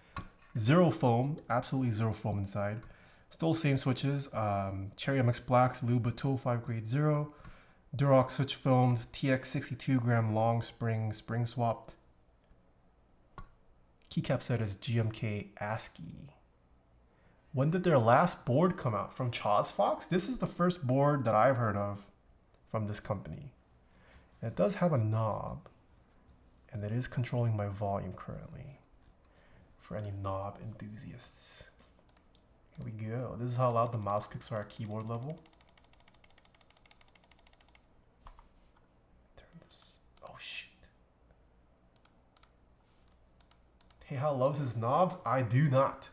zero foam, absolutely zero foam inside. Still same switches, Cherry MX Blacks, Lube 205 grade 0, Durock switch filmed, TX 62 gram long spring swapped. Keycap set is GMK ASCII. When did their last board come out? From Chaz Fox? This is the first board that I've heard of from this company. And it does have a knob, and it is controlling my volume currently for any knob enthusiasts. Here we go. This is how loud the mouse clicks are at keyboard level. Turn this. Oh shoot. Taeha loves his knobs. I do not.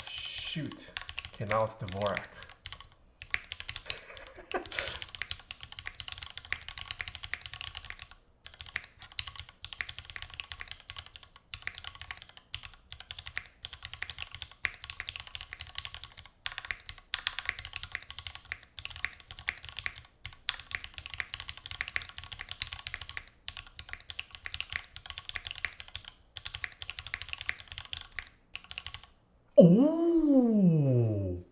Shoot. Okay, now it's Durock. Ooh.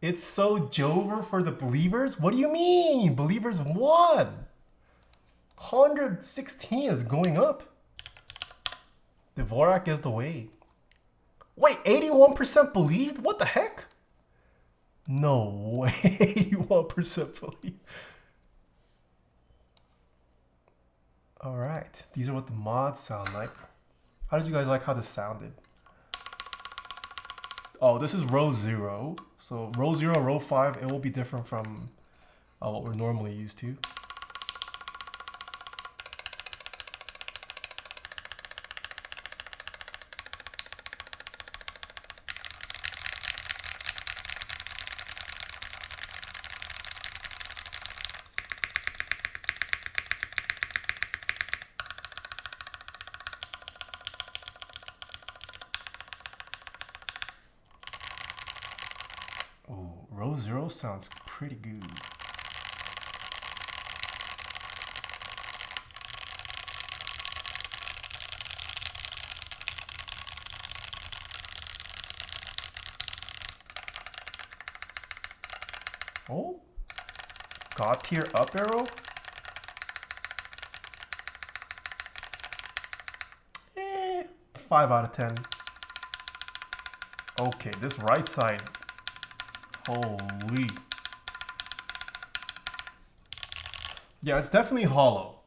It's so Jover for the Believers? What do you mean? Believers won. 116 is going up. Dvorak is the way. Wait, 81% believed? What the heck? No way. 81% believed. All right. These are what the mods sound like. How did you guys like how this sounded? Oh, this is row 0. So row 0, row 5, it will be different from what we're normally used to. row 0 sounds pretty good. Oh, God tier up arrow? 5 out of 10. Okay, this right side. Holy. Yeah, it's definitely hollow.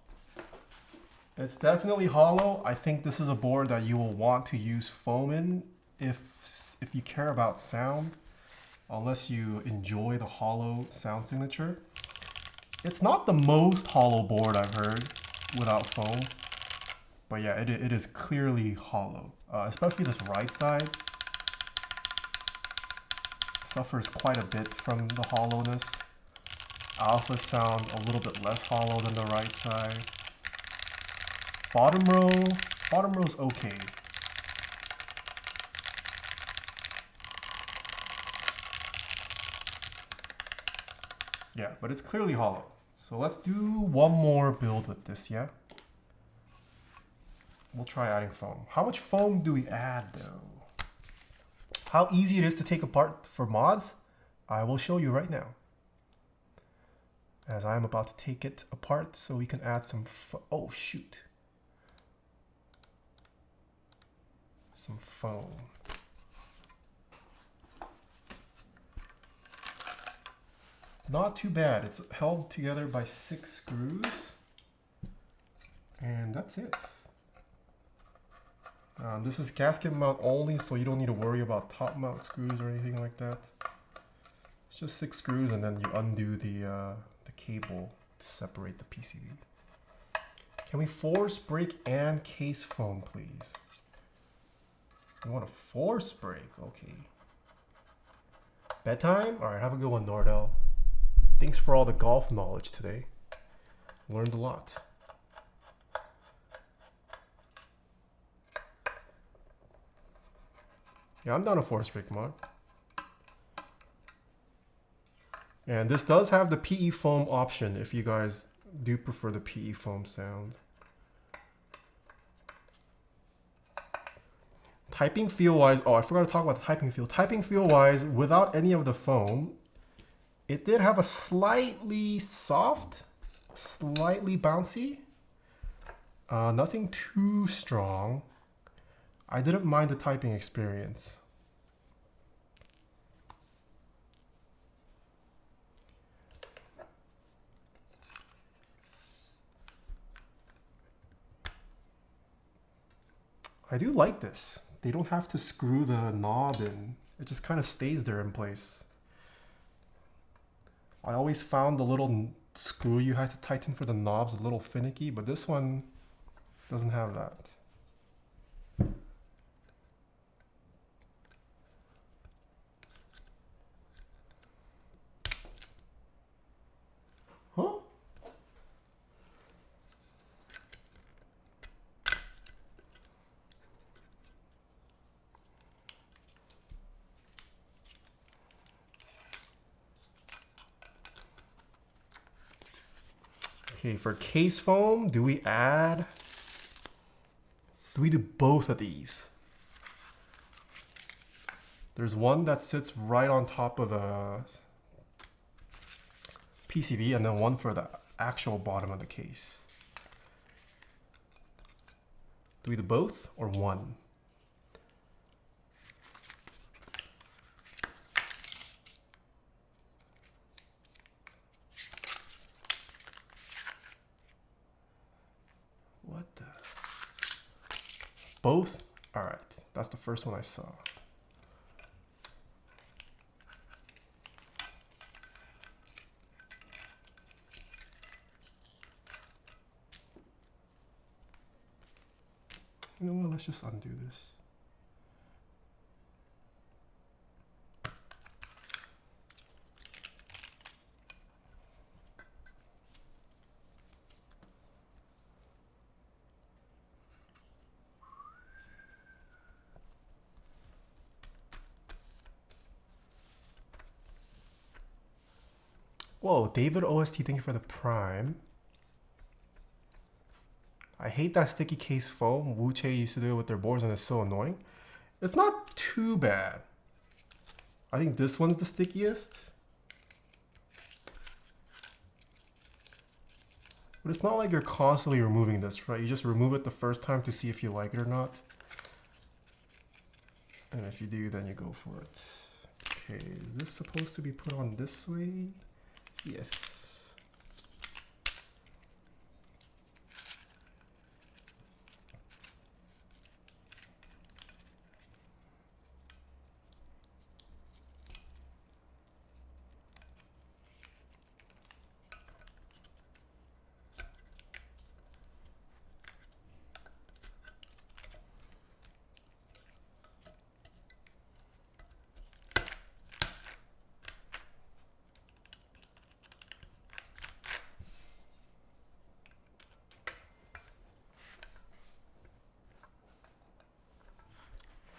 It's definitely hollow. I think this is a board that you will want to use foam in if you care about sound, unless you enjoy the hollow sound signature. It's not the most hollow board I've heard without foam. But yeah, it is clearly hollow, especially this right side. Suffers quite a bit from the hollowness. Alphas sound a little bit less hollow than the right side. Bottom row's okay. Yeah, but it's clearly hollow. So let's do one more build with this, yeah? We'll try adding foam. How much foam do we add though? How easy it is to take apart for mods, I will show you right now. As I'm about to take it apart so we can add some oh shoot. Some foam. Not too bad. It's held together by 6 screws. And that's it. This is gasket mount only, so you don't need to worry about top mount screws or anything like that. It's just 6 screws, and then you undo the cable to separate the PCB. Can we force break and case foam, please? You want a force break? Okay. Bedtime? All right, have a good one, Nordell. Thanks for all the golf knowledge today. Learned a lot. Yeah, I'm down a force break mod. And this does have the PE foam option if you guys do prefer the PE foam sound. Typing feel wise, oh, I forgot to talk about the typing feel. Typing feel wise, without any of the foam, it did have a slightly soft, slightly bouncy. Nothing too strong. I didn't mind the typing experience. I do like this. They don't have to screw the knob in. It just kind of stays there in place. I always found the little screw you had to tighten for the knobs a little finicky, but this one doesn't have that. Huh? Okay, for case foam, do we do both of these? There's one that sits right on top of the PCB and then one for the actual bottom of the case. Do we do both or one? What the? Both? All right, that's the first one I saw. You know what, let's just undo this. Whoa, David OST, thank you for the Prime. I hate that sticky case foam. Wuche used to do it with their boards and it's so annoying. It's not too bad. I think this one's the stickiest. But it's not like you're constantly removing this, right? You just remove it the first time to see if you like it or not. And if you do, then you go for it. Okay, is this supposed to be put on this way? Yes.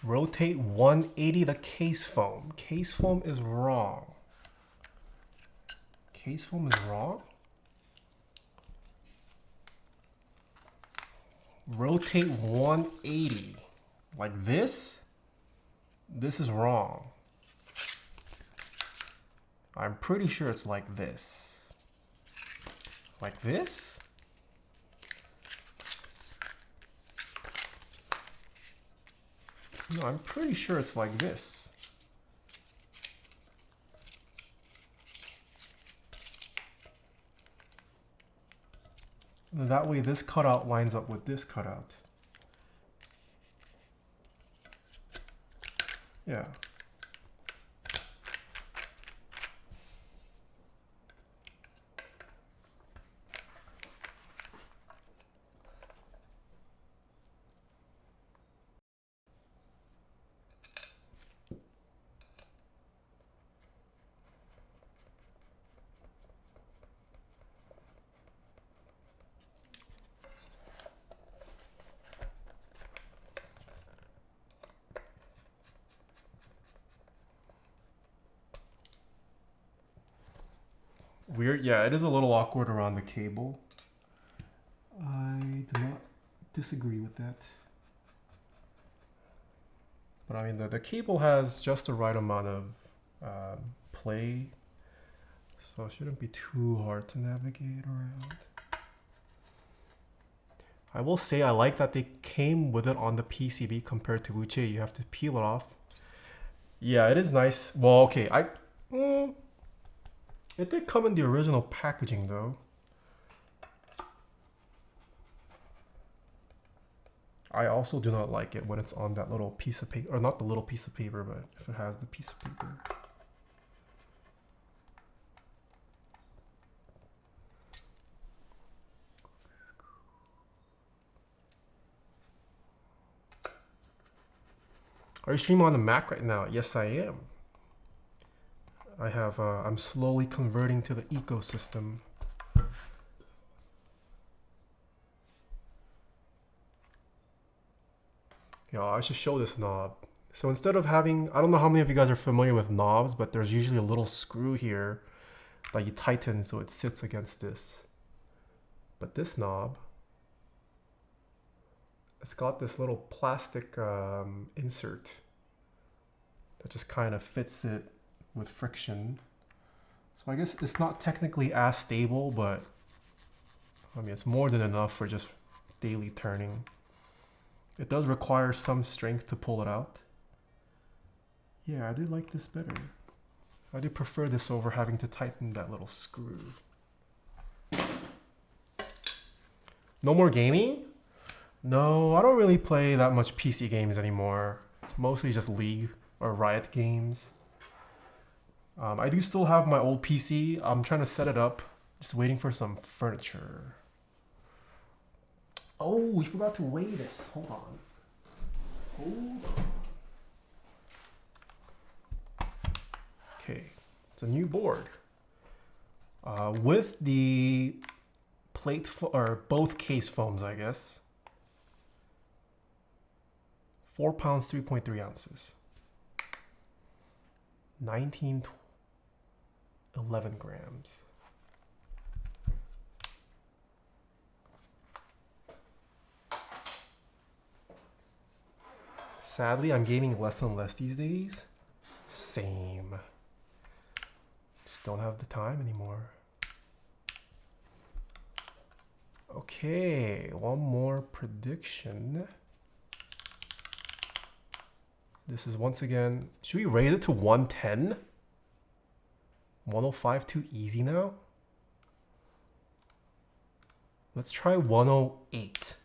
Rotate 180 the case foam. Case foam is wrong. Case foam is wrong? Rotate 180. Like this? This is wrong. I'm pretty sure it's like this. Like this? No, I'm pretty sure it's like this. And that way this cutout lines up with this cutout. Yeah. Weird, yeah, it is a little awkward around the cable. I do not disagree with that. But I mean, the cable has just the right amount of play, so it shouldn't be too hard to navigate around. I will say I like that they came with it on the PCB compared to Wuche. You have to peel it off. Yeah, it is nice. Well, okay, it did come in the original packaging though. I also do not like it when it's on that little piece of paper, or not the little piece of paper, but if it has the piece of paper. Are you streaming on the Mac right now? Yes, I am. I have, I'm slowly converting to the ecosystem. Yeah, I should show this knob. So instead of having, I don't know how many of you guys are familiar with knobs, but there's usually a little screw here that you tighten so it sits against this. But this knob, it's got this little plastic insert that just kind of fits it with friction. So I guess it's not technically as stable, but I mean, it's more than enough for just daily turning. It does require some strength to pull it out. Yeah, I do like this better. I do prefer this over having to tighten that little screw. No more gaming? No, I don't really play that much PC games anymore. It's mostly just League or Riot games. I do still have my old PC. I'm trying to set it up. Just waiting for some furniture. Oh, we forgot to weigh this. Hold on. Hold on. Okay, it's a new board. With the plate, or both case foams, I guess. 4 pounds, 3.3 ounces. 11 grams. Sadly, I'm gaming less and less these days. Same. Just don't have the time anymore. Okay, one more prediction. This is once again, should we raise it to 110? 105 too easy now? Let's try 108.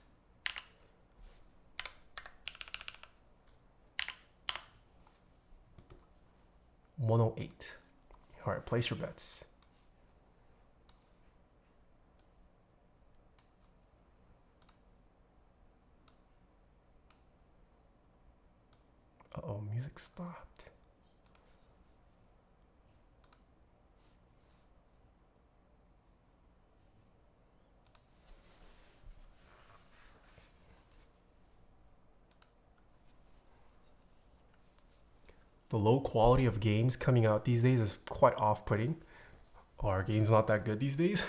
$108. All right, place your bets. Uh-oh, music stopped. The low quality of games coming out these days is quite off-putting. Our game's not that good these days.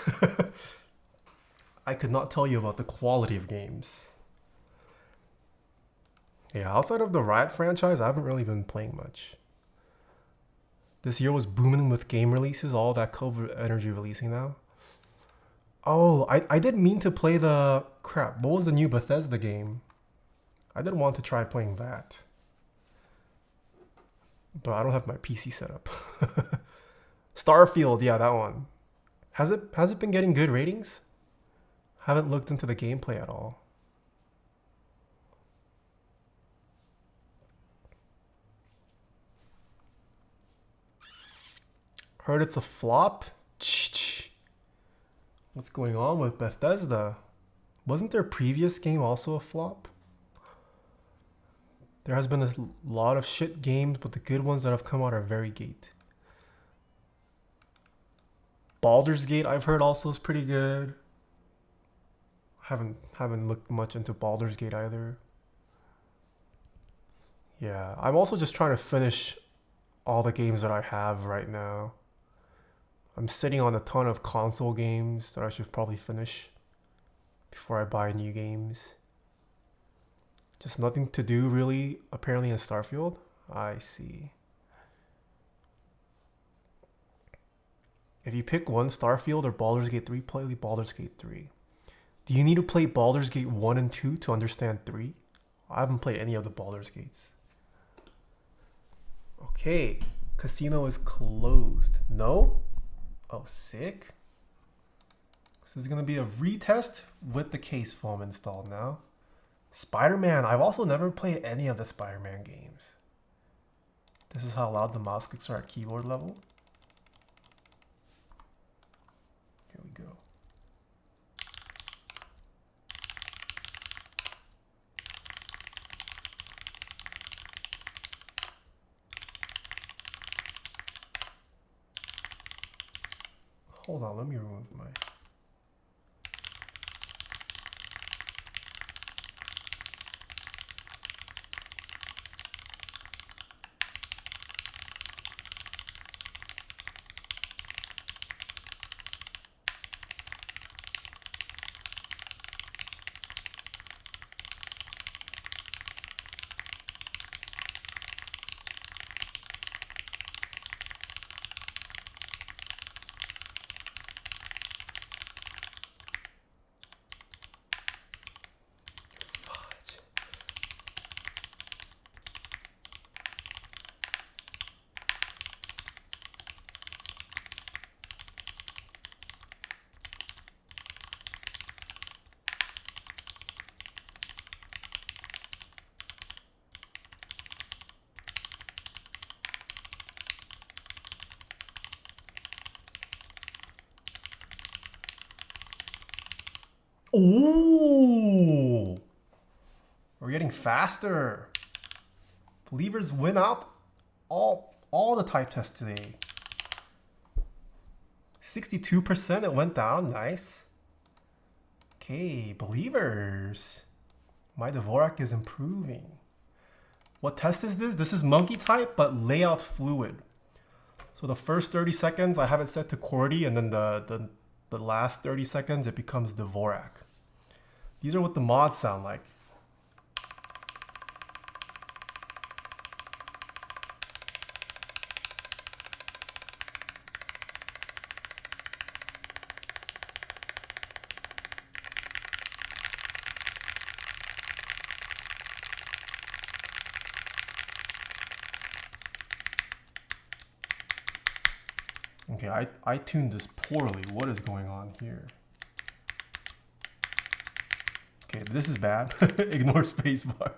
I could not tell you about the quality of games. Yeah, outside of the Riot franchise, I haven't really been playing much. This year was booming with game releases, all that COVID energy releasing now. Oh, I did mean to play the... Crap, what was the new Bethesda game? I did want to try playing that. But I don't have my PC set up. Starfield, yeah, that one. Has it been getting good ratings? Haven't looked into the gameplay at all. Heard it's a flop? What's going on with Bethesda? Wasn't their previous game also a flop? There has been a lot of shit games, but the good ones that have come out are very gate. Baldur's Gate, I've heard also is pretty good. Haven't looked much into Baldur's Gate either. Yeah, I'm also just trying to finish all the games that I have right now. I'm sitting on a ton of console games that I should probably finish before I buy new games. Just nothing to do really, apparently, in Starfield. I see. If you pick one, Starfield or Baldur's Gate 3, play Baldur's Gate 3. Do you need to play Baldur's Gate 1 and 2 to understand 3? I haven't played any of the Baldur's Gates. Okay, casino is closed. No? Oh, sick. So this is gonna be a retest with the case foam installed now. Spider-Man, I've also never played any of the Spider-Man games. This is how loud the mouse clicks are at keyboard level. Here we go. Hold on, let me remove my... Ooh! We're getting faster. Believers win out all the type tests today. 62% it went down, nice. Okay, Believers. My Dvorak is improving. What test is this? This is monkey type, but layout fluid. So the first 30 seconds I have it set to QWERTY, and then the last 30 seconds it becomes Dvorak. These are what the mods sound like. Okay, I tuned this poorly. What is going on here? Okay, this is bad. Ignore spacebar.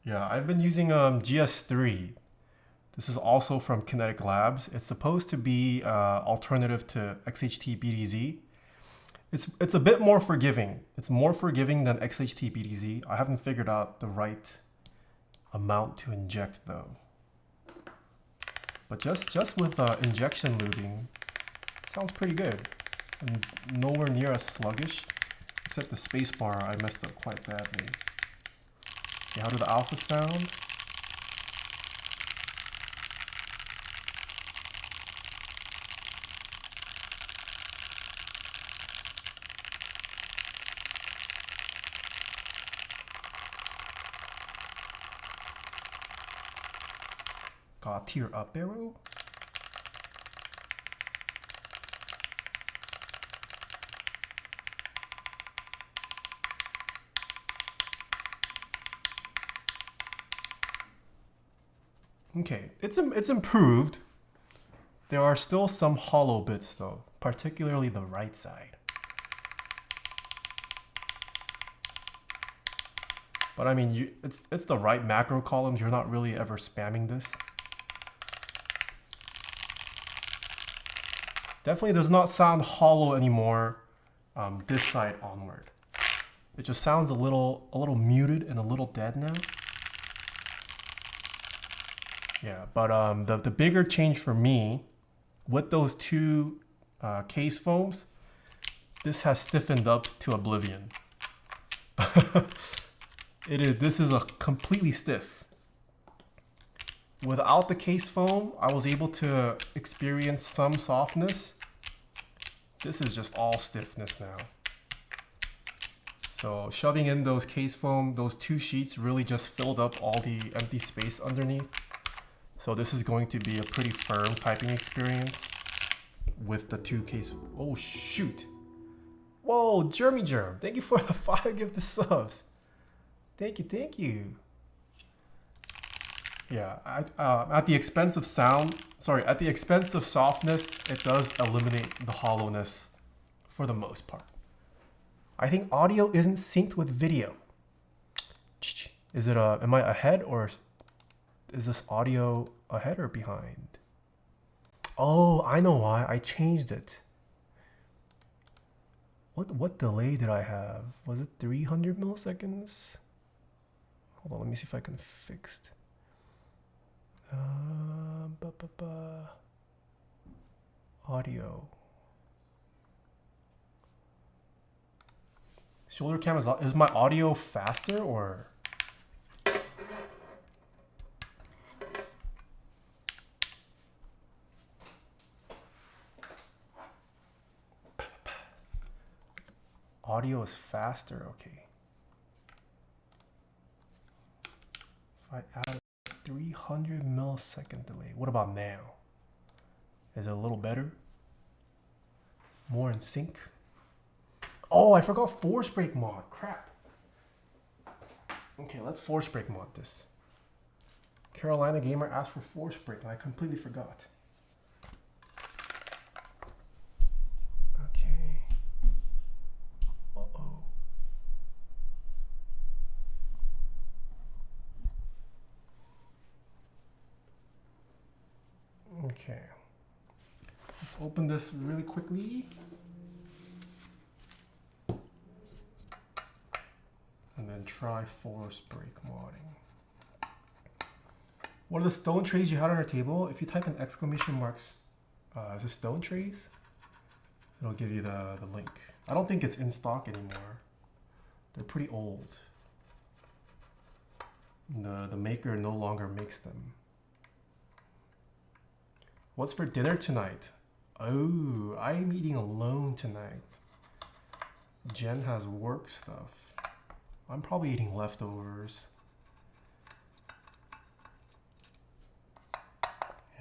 Yeah, I've been using GS3. This is also from Kinetic Labs. It's supposed to be alternative to XHT BDZ. It's a bit more forgiving. It's more forgiving than XHT BDZ. I haven't figured out the right amount to inject though. But just with injection lubing, sounds pretty good. And nowhere near as sluggish, except the spacebar I messed up quite badly. Okay, how do the alpha sound? Got tier up arrow? Okay, it's improved. There are still some hollow bits though, particularly the right side. But I mean, it's the right macro columns. You're not really ever spamming this. Definitely does not sound hollow anymore. This side onward, it just sounds a little muted and a little dead now. Yeah, but the bigger change for me with those two case foams, this has stiffened up to oblivion. This is a completely stiff. Without the case foam, I was able to experience some softness. This is just all stiffness now. So shoving in those case foam, those two sheets really just filled up all the empty space underneath. So this is going to be a pretty firm typing experience with the two case. Oh shoot. Whoa, Jeremy Germ, thank you for the 5 gifted subs. Thank you. Yeah, at the expense of at the expense of softness, it does eliminate the hollowness for the most part. I think audio isn't synced with video. Is it am I ahead or is this audio ahead or behind? Oh, I know why. I changed it. What delay did I have? Was it 300 milliseconds? Hold on, let me see if I can fix it. Audio. Shoulder cam is my audio faster or? Audio is faster, okay. If I add 300 millisecond delay, what about now? Is it a little better? More in sync? Oh, I forgot force break mod, crap. Okay, let's force break mod this. Carolina Gamer asked for force break and I completely forgot. Okay, let's open this really quickly. And then try force break modding. What are the stone trays you had on your table? If you type in exclamation marks, is it stone trays? It'll give you the link. I don't think it's in stock anymore. They're pretty old. The maker no longer makes them. What's for dinner tonight? Oh, I'm eating alone tonight. Jen has work stuff. I'm probably eating leftovers.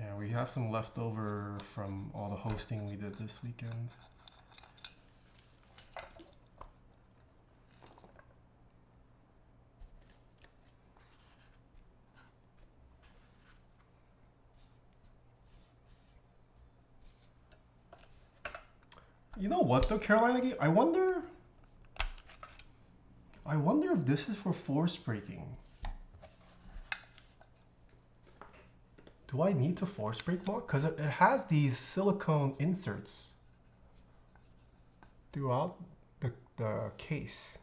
Yeah, we have some leftover from all the hosting we did this weekend. You know what though, Carolina? I wonder if this is for force braking. Do I need to force brake mod? Because it has these silicone inserts throughout the case.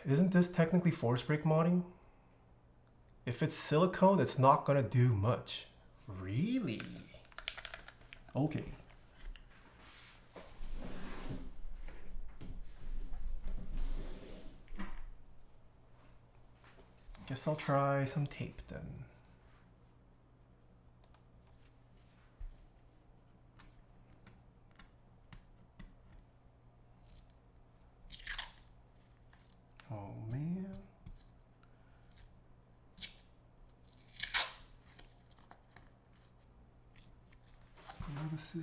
Isn't this technically force brake modding? If it's silicone, it's not gonna do much. Really? Okay. Guess I'll try some tape then. Oh man. Do I have a scissor?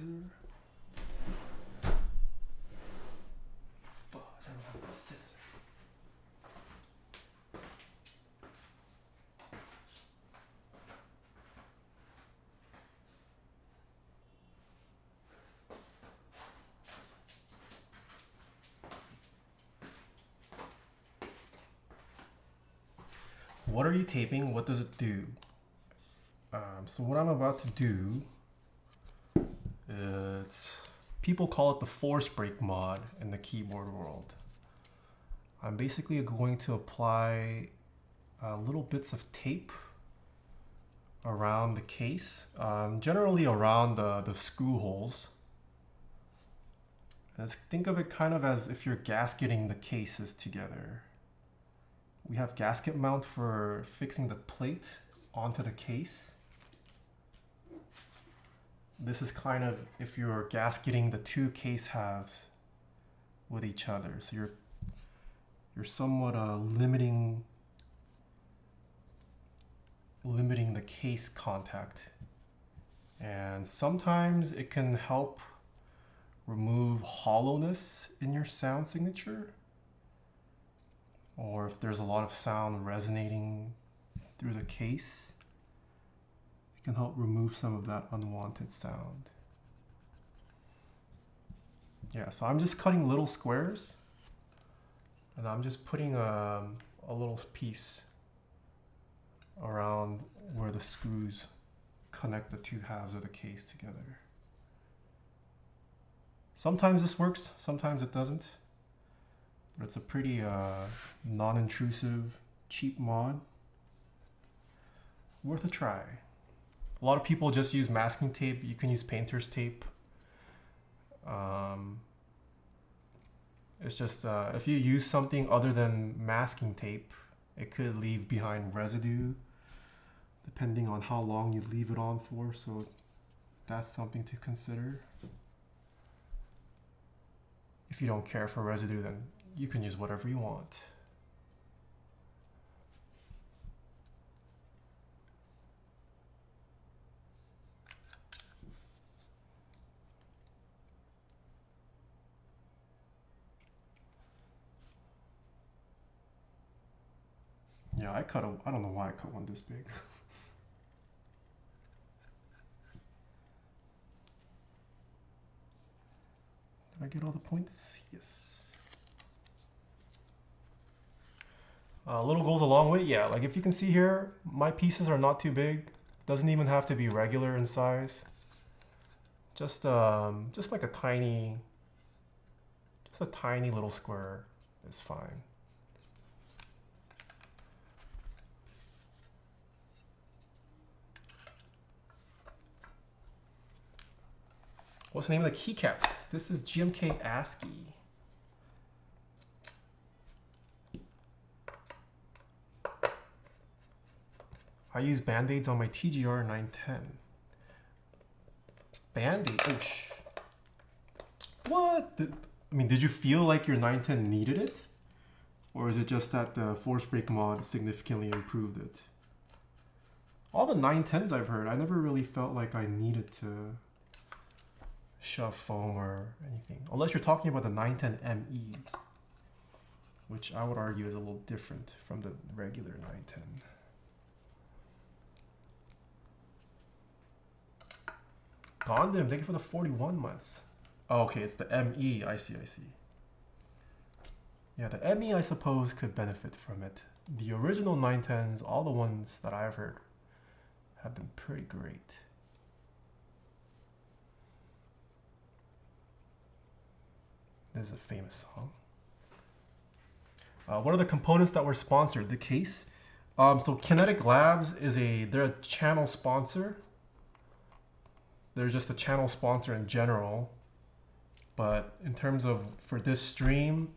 Fudge, I don't have a scissor. What are you taping? What does it do? So what I'm about to do, people call it the force brake mod in the keyboard world. I'm basically going to apply little bits of tape around the case, generally around the screw holes. And think of it kind of as if you're gasketing the cases together. We have gasket mount for fixing the plate onto the case. This is kind of if you're gasketing the two case halves with each other. So you're somewhat limiting the case contact. And sometimes it can help remove hollowness in your sound signature. Or if there's a lot of sound resonating through the case, it can help remove some of that unwanted sound. Yeah, so I'm just cutting little squares, and I'm just putting a little piece around where the screws connect the two halves of the case together. Sometimes this works, sometimes it doesn't. But it's a pretty non-intrusive, cheap mod. Worth a try. A lot of people just use masking tape. You can use painter's tape. It's just if you use something other than masking tape, it could leave behind residue depending on how long you leave it on for. So that's something to consider. If you don't care for residue, then you can use whatever you want. Yeah, I don't know why I cut one this big. Did I get all the points? Yes. A little goes a long way. Yeah, like if you can see here, my pieces are not too big. Doesn't even have to be regular in size. Just like a tiny little square is fine. What's the name of the keycaps? This is GMK ASCII. I use Band-Aids on my TGR 910. Band-Aid, oh sh. What? I mean, did you feel like your 910 needed it? Or is it just that the force brake mod significantly improved it? All the 910s I've heard, I never really felt like I needed to shove foam or anything. Unless you're talking about the 910ME, which I would argue is a little different from the regular 910. Gondim, thank you for the 41 months. Oh, okay, it's the ME. I see. Yeah, the ME I suppose could benefit from it. The original 910s, all the ones that I've heard, have been pretty great. This is a famous song. What are the components that were sponsored? The case. So Kinetic Labs is they're a channel sponsor. They're just a channel sponsor in general. But in terms of, for this stream,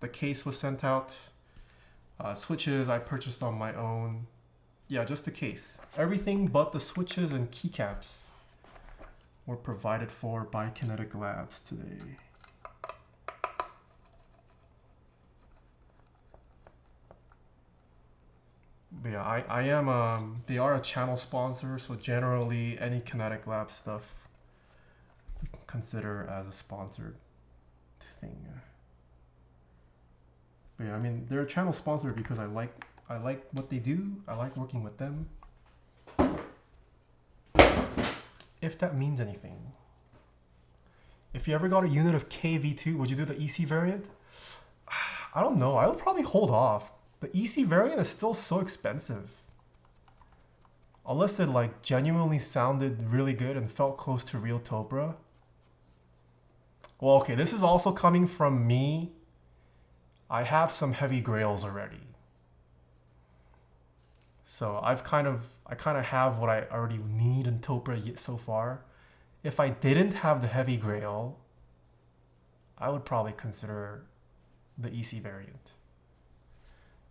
the case was sent out. Switches I purchased on my own. Yeah, just the case. Everything but the switches and keycaps were provided for by Kinetic Labs today. But yeah, I am, they are a channel sponsor, so generally any Kinetic Labs stuff you can consider as a sponsored thing. But yeah, I mean, they're a channel sponsor because I like what they do. I like working with them. If that means anything. If you ever got a unit of KV2, would you do the EC variant? I don't know. I would probably hold off. The EC variant is still so expensive. Unless it like genuinely sounded really good and felt close to real Topra. Well, okay, this is also coming from me. I have some heavy grails already. So I kind of have what I already need in Topra so far. If I didn't have the heavy grail, I would probably consider the EC variant.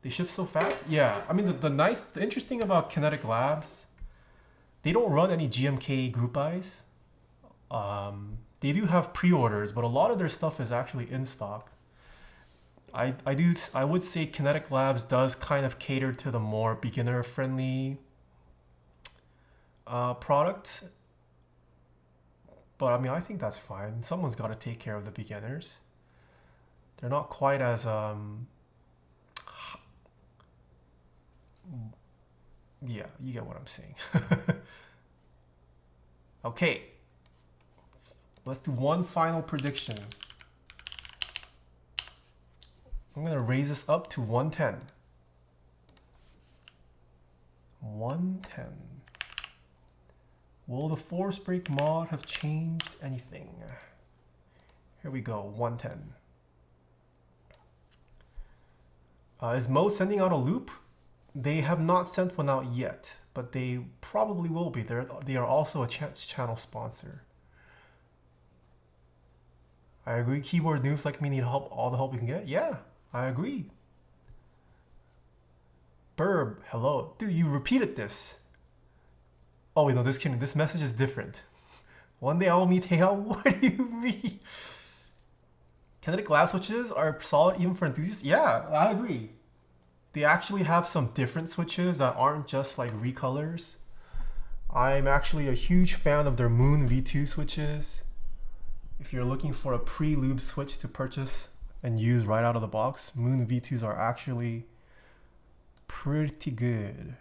They ship so fast? Yeah, I mean the interesting about Kinetic Labs, they don't run any GMK group buys. They do have pre-orders, but a lot of their stuff is actually in stock. I would say Kinetic Labs does kind of cater to the more beginner friendly product. But I mean, I think that's fine. Someone's got to take care of the beginners. They're not quite as yeah, you get what I'm saying. Okay, let's do one final prediction. I'm gonna raise this up to 110. 110. Will the force break mod have changed anything? Here we go, 110. Is Mo sending out a loop? They have not sent one out yet, but they probably will be. They are also a channel sponsor. I agree, keyboard noobs like me need help, all the help we can get. Yeah, I agree. Burb, hello. Dude, you repeated this. Oh, wait, no, this message is different. One day I will meet Taeha. What do you mean? Kinetic Lab switches are solid even for enthusiasts? Yeah, I agree. They actually have some different switches that aren't just like recolors. I'm actually a huge fan of their Moon V2 switches. If you're looking for a pre-lube switch to purchase and use right out of the box, Moon V2s are actually pretty good.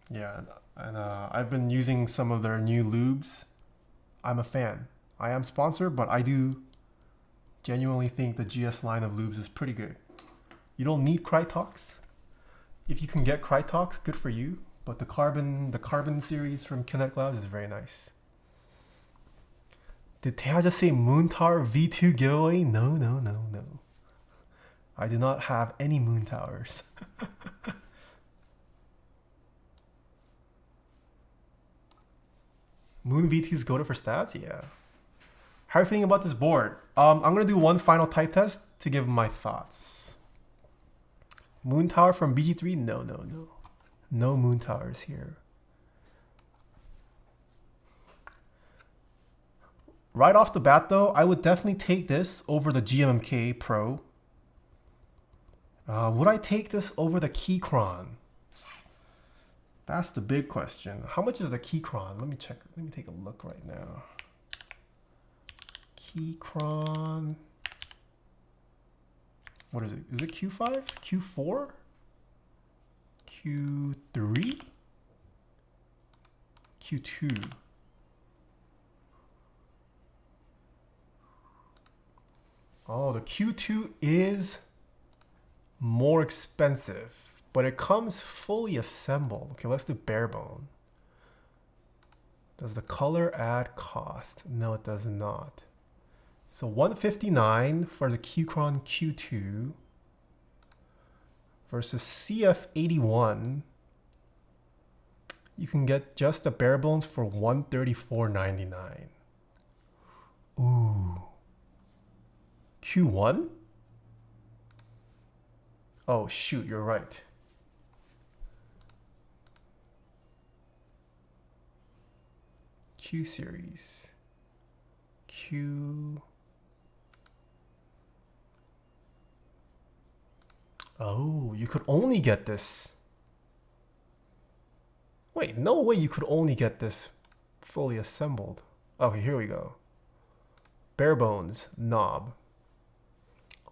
Yeah, and I've been using some of their new lubes. I'm a fan. I am sponsored, but I do genuinely think the GS line of lubes is pretty good. You don't need Krytox. If you can get Krytox, good for you. But the carbon series from Kinetic Labs is very nice. Did Taeha just say Moon Tower V2 giveaway? No, no, no, no. I do not have any Moon Towers. Moon V2's go to for stats? Yeah. How are you feeling about this board? I'm going to do one final type test to give my thoughts. Moon Tower from BG3? No, no, no. No Moon Towers here. Right off the bat though, I would definitely take this over the GMK Pro. Would I take this over the Keychron? That's the big question. How much is the Keychron? Let me check. Let me take a look right now. Keychron. What is it? Is it Q5? Q4? Q3? Q2. Oh, the Q2 is more expensive, but it comes fully assembled. Okay, let's do bare bone. Does the color add cost? No, it does not. So $159 for the Keychron Q2 versus CF81. You can get just the bare bones for $134.99. Ooh. Q1? Oh shoot, you're right. Q series. Q. Oh, you could only get this. Wait, no way you could only get this fully assembled. Okay, here we go. Bare bones, knob.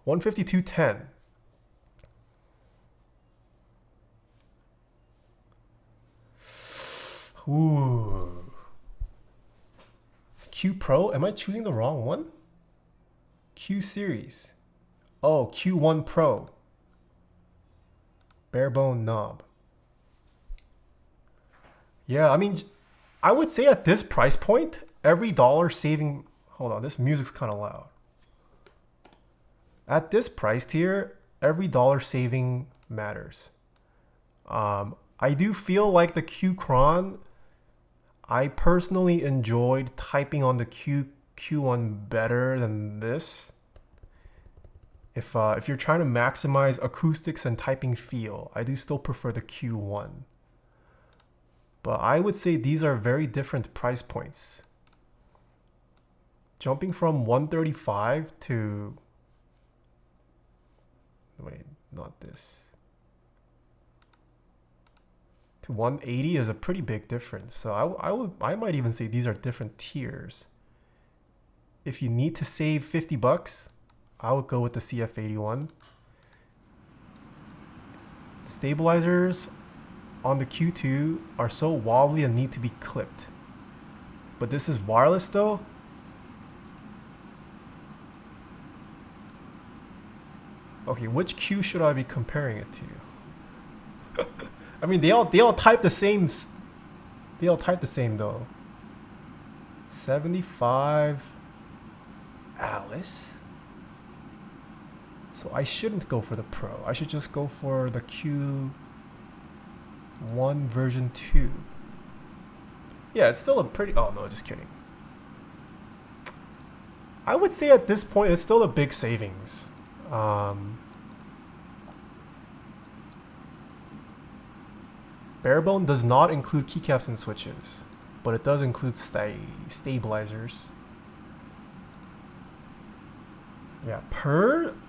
152.10. Ooh. Q Pro? Am I choosing the wrong one? Q series. Oh, Q1 Pro. Bare bone knob. Yeah, I mean, I would say at this price point, every dollar saving... Hold on, this music's kind of loud. At this price tier, every dollar saving matters. I do feel like the Keychron, I personally enjoyed typing on the Q1 better than this. If you're trying to maximize acoustics and typing feel, I do still prefer the Q1. But I would say these are very different price points. Jumping from 135 to... Wait, not this. To 180 is a pretty big difference. So I might even say these are different tiers. If you need to save 50 bucks, I would go with the CF81. Stabilizers on the Q2 are so wobbly and need to be clipped. But this is wireless though. Okay, which Q should I be comparing it to? I mean, they all type the same. They all type the same though. 75 Alice. So I shouldn't go for the Pro. I should just go for the Q1 version 2. Yeah, it's still a pretty... Oh no, just kidding. I would say at this point, it's still a big savings. Barebone does not include keycaps and switches, but it does include stabilizers. Yeah,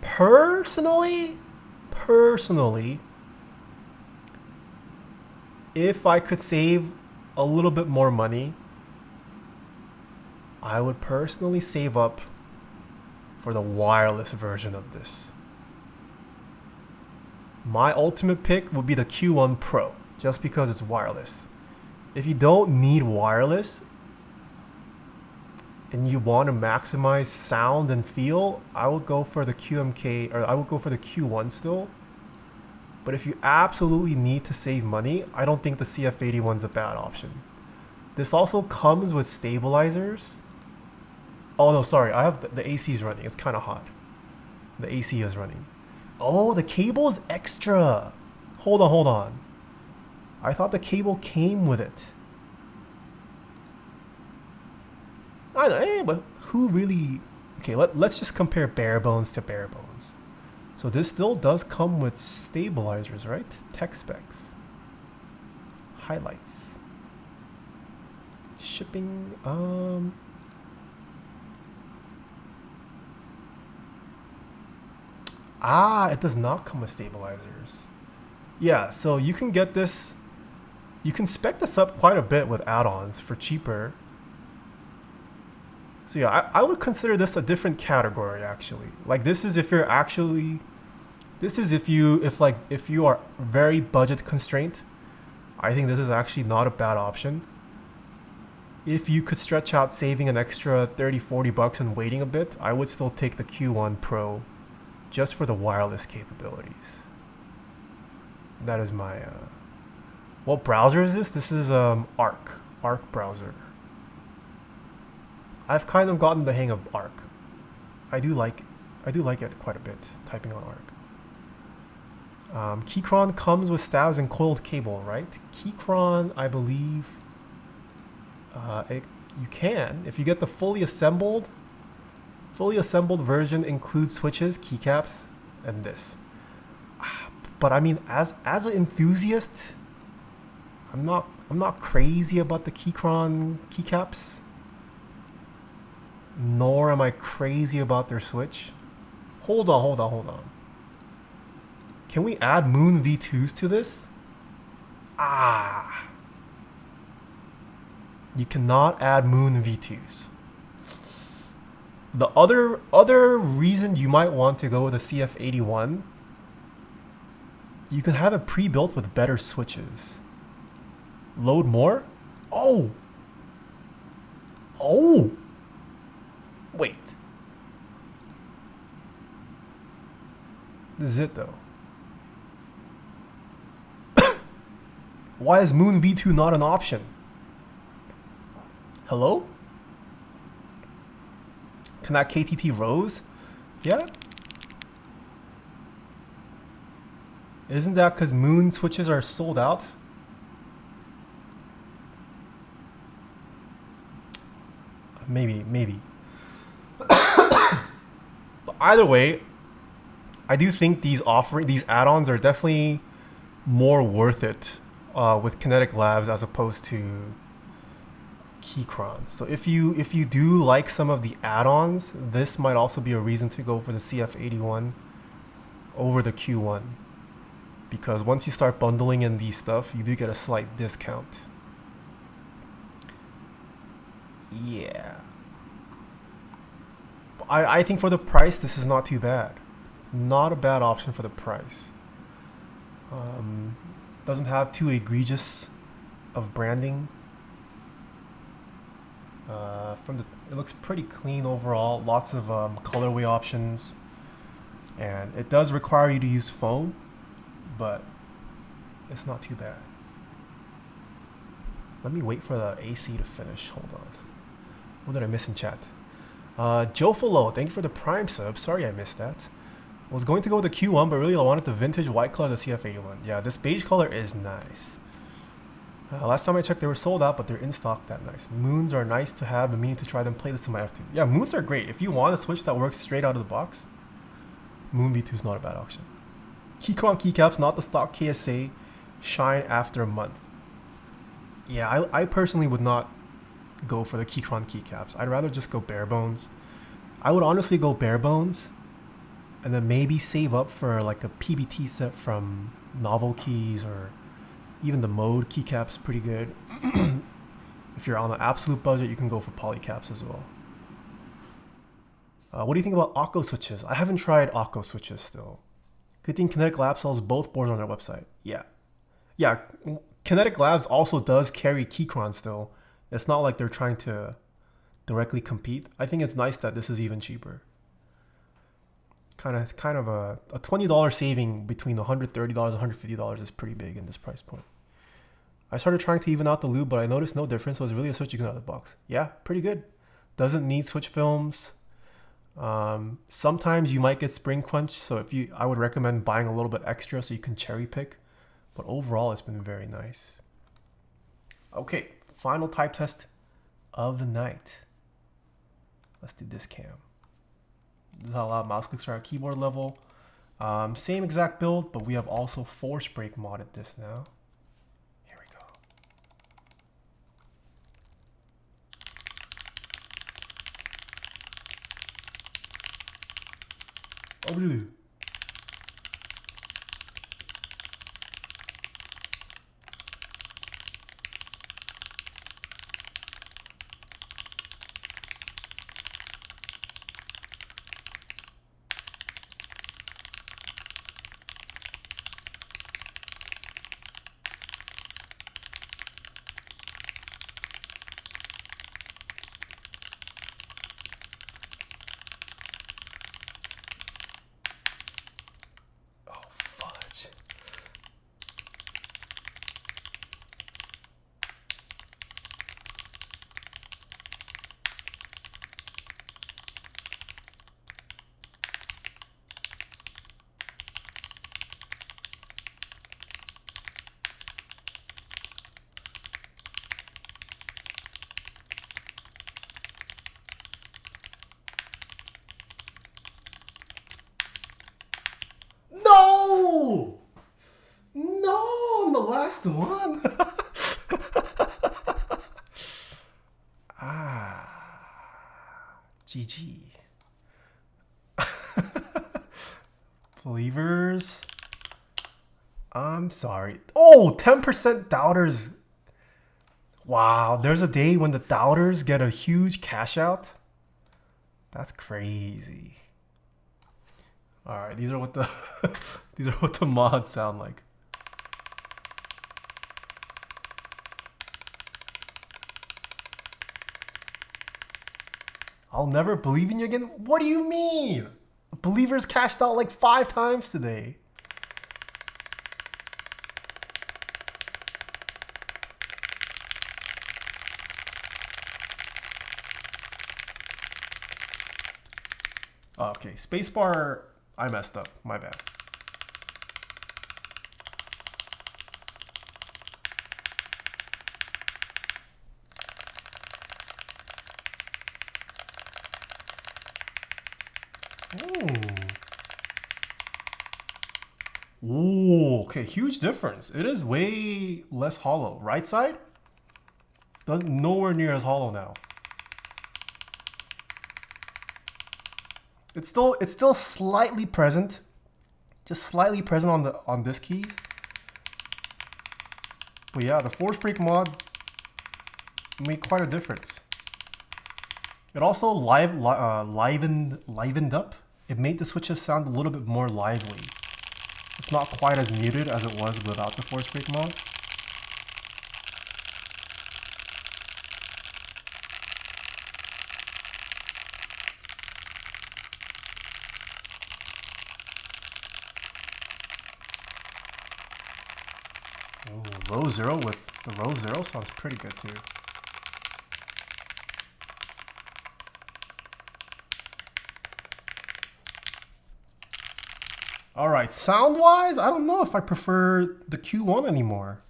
personally, if I could save a little bit more money, I would personally save up for the wireless version of this. My ultimate pick would be the Q1 Pro, just because it's wireless. If you don't need wireless and you want to maximize sound and feel, I would go for the QMK, or I would go for the Q1 still. But if you absolutely need to save money, I don't think the CF81 is a bad option. This also comes with stabilizers. Oh no, sorry, I have the AC is running. It's kind of hot. The AC is running. Oh, the cable is extra. Hold on. I thought the cable came with it. I know, but who really... Okay, let's just compare bare bones to bare bones. So this still does come with stabilizers, right? Tech specs. Highlights. Shipping, it does not come with stabilizers. Yeah, so you can get this, you can spec this up quite a bit with add-ons for cheaper. So yeah, I would consider this a different category actually. Like this is if you're actually, This is if you are very budget constrained. I think this is actually not a bad option. If you could stretch out saving an extra 30-40 bucks and waiting a bit, I would still take the Q1 Pro just for the wireless capabilities. That is my what browser is this? This is Arc browser. I've kind of gotten the hang of Arc. I do like it quite a bit, typing on Arc. Keychron comes with stabs and coiled cable, right? Keychron, I believe, you can. If you get the fully assembled version, includes switches, keycaps, and this. But I mean, as an enthusiast, I'm not crazy about the Keychron keycaps. Nor am I crazy about their switch. Hold on. Can we add Moon V2s to this? You cannot add Moon V2s. The other reason you might want to go with a CF81, you can have it pre-built with better switches. Load more? Oh! Wait. This is it though. Why is Moon V2 not an option? Hello? Can that KTT Rose? Yeah? Isn't that because Moon switches are sold out? Maybe. But either way, I do think these add-ons are definitely more worth it with Kinetic Labs as opposed to Keychron. So if you do like some of the add-ons, this might also be a reason to go for the CF81 over the Q1. Because once you start bundling in these stuff, you do get a slight discount. Yeah. I think for the price, this is not too bad. Not a bad option for the price. Doesn't have too egregious of branding. It looks pretty clean overall. Lots of colorway options, and it does require you to use foam, but it's not too bad. Let me wait for the AC to finish. Hold on. What did I miss in chat? Jofalo, thank you for the Prime sub. Sorry I missed that. I was going to go with the Q1, but really I wanted the vintage white color of the CF81. Yeah, this beige color is nice. Last time I checked, they were sold out, but they're in stock. That nice. Moons are nice to have, and meaning to try them. Play this in my F2. Yeah, moons are great. If you want a switch that works straight out of the box, Moon V2 is not a bad option. Keychron keycaps, not the stock KSA. Shine after a month. Yeah, I personally would not go for the Keychron keycaps. I'd rather just go bare bones. I would honestly go bare bones, and then maybe save up for like a PBT set from Novel Keys, or even the Mode keycaps pretty good. If you're on an absolute budget, you can go for Polycaps as well. What do you think about Akko switches? I haven't tried Akko switches still. Good thing Kinetic Labs sells both boards on their website. Yeah, Kinetic Labs also does carry Keychron still. It's not like they're trying to directly compete. I think it's nice that this is even cheaper. Kind of a $20 saving between $130 and $150 is pretty big in this price point. I started trying to even out the lube, but I noticed no difference, so it's really a switch you can out of the box. Yeah, pretty good. Doesn't need switch films. Sometimes you might get spring crunch, so I would recommend buying a little bit extra so you can cherry pick. But overall, it's been very nice. Okay, final type test of the night. Let's do this cam. This is how loud mouse clicks are at keyboard level. Same exact build, but we have also force brake modded this now. Here we go. Oh, blue. last one. GG. Believers. I'm sorry. Oh, 10% doubters. Wow, there's a day when the doubters get a huge cash out. That's crazy. All right, these are what the these are what the mods sound like. I'll never believe in you again. What do you mean? Believers cashed out like 5 times today. Oh, okay, spacebar, I messed up. My bad. Ooh, okay, huge difference. It is way less hollow. Right side? Nowhere near as hollow now. It's still slightly present. Just slightly present on this keys. But yeah, the force break mod made quite a difference. It also livened up. It made the switches sound a little bit more lively. It's not quite as muted as it was without the force break mod. Ooh, low zero with the row zero sounds pretty good too. All right, sound-wise, I don't know if I prefer the Q1 anymore.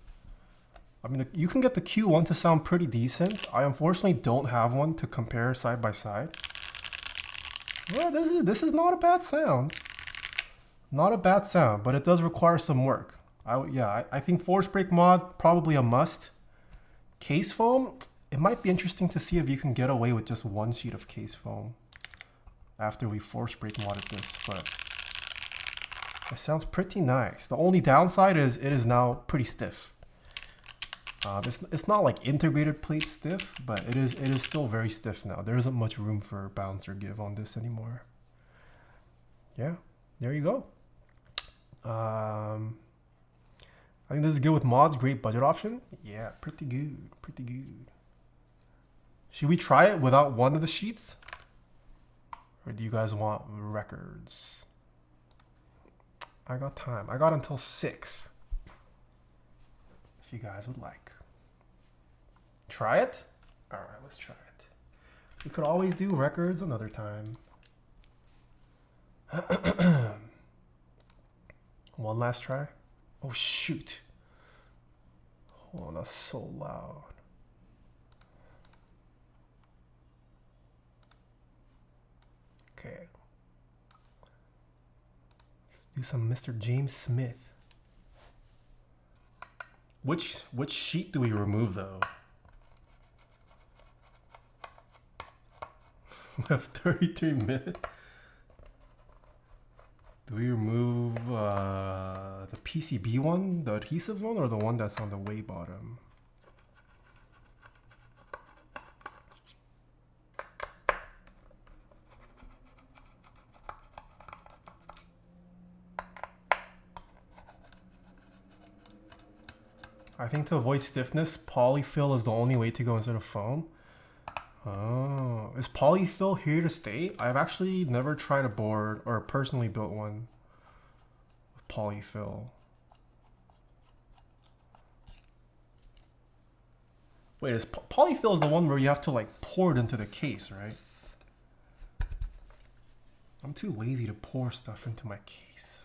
I mean, you can get the Q1 to sound pretty decent. I unfortunately don't have one to compare side by side. Well, this is not a bad sound. Not a bad sound, but it does require some work. I think force break mod, probably a must. Case foam, it might be interesting to see if you can get away with just one sheet of case foam after we force break modded this, but it sounds pretty nice. The only downside is it is now pretty stiff. It's not like integrated plate stiff, but it is still very stiff now. There isn't much room for bounce or give on this anymore. Yeah, there you go. I think this is good with mods. Great budget option. Yeah, pretty good. Pretty good. Should we try it without one of the sheets? Or do you guys want records? I got time. I got until 6. If you guys would like. Try it? Alright, let's try it. We could always do records another time. One last try. Oh shoot. Oh, that's so loud. Okay. Let's do some Mr. James Smith. Which sheet do we remove though? We have 33 minutes. Do we remove the PCB one, the adhesive one, or the one that's on the way bottom? I think to avoid stiffness, polyfill is the only way to go instead of foam. Oh, is polyfill here to stay? I've actually never tried a board or personally built one with polyfill. Wait, is polyfill is the one where you have to like pour it into the case, right? I'm too lazy to pour stuff into my case.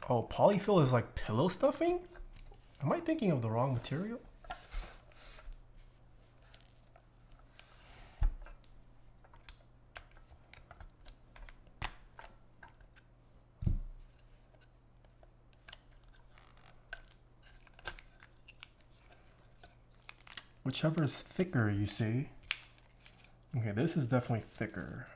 Oh, polyfill is like pillow stuffing? Am I thinking of the wrong material? Whichever is thicker, you see. Okay, this is definitely thicker.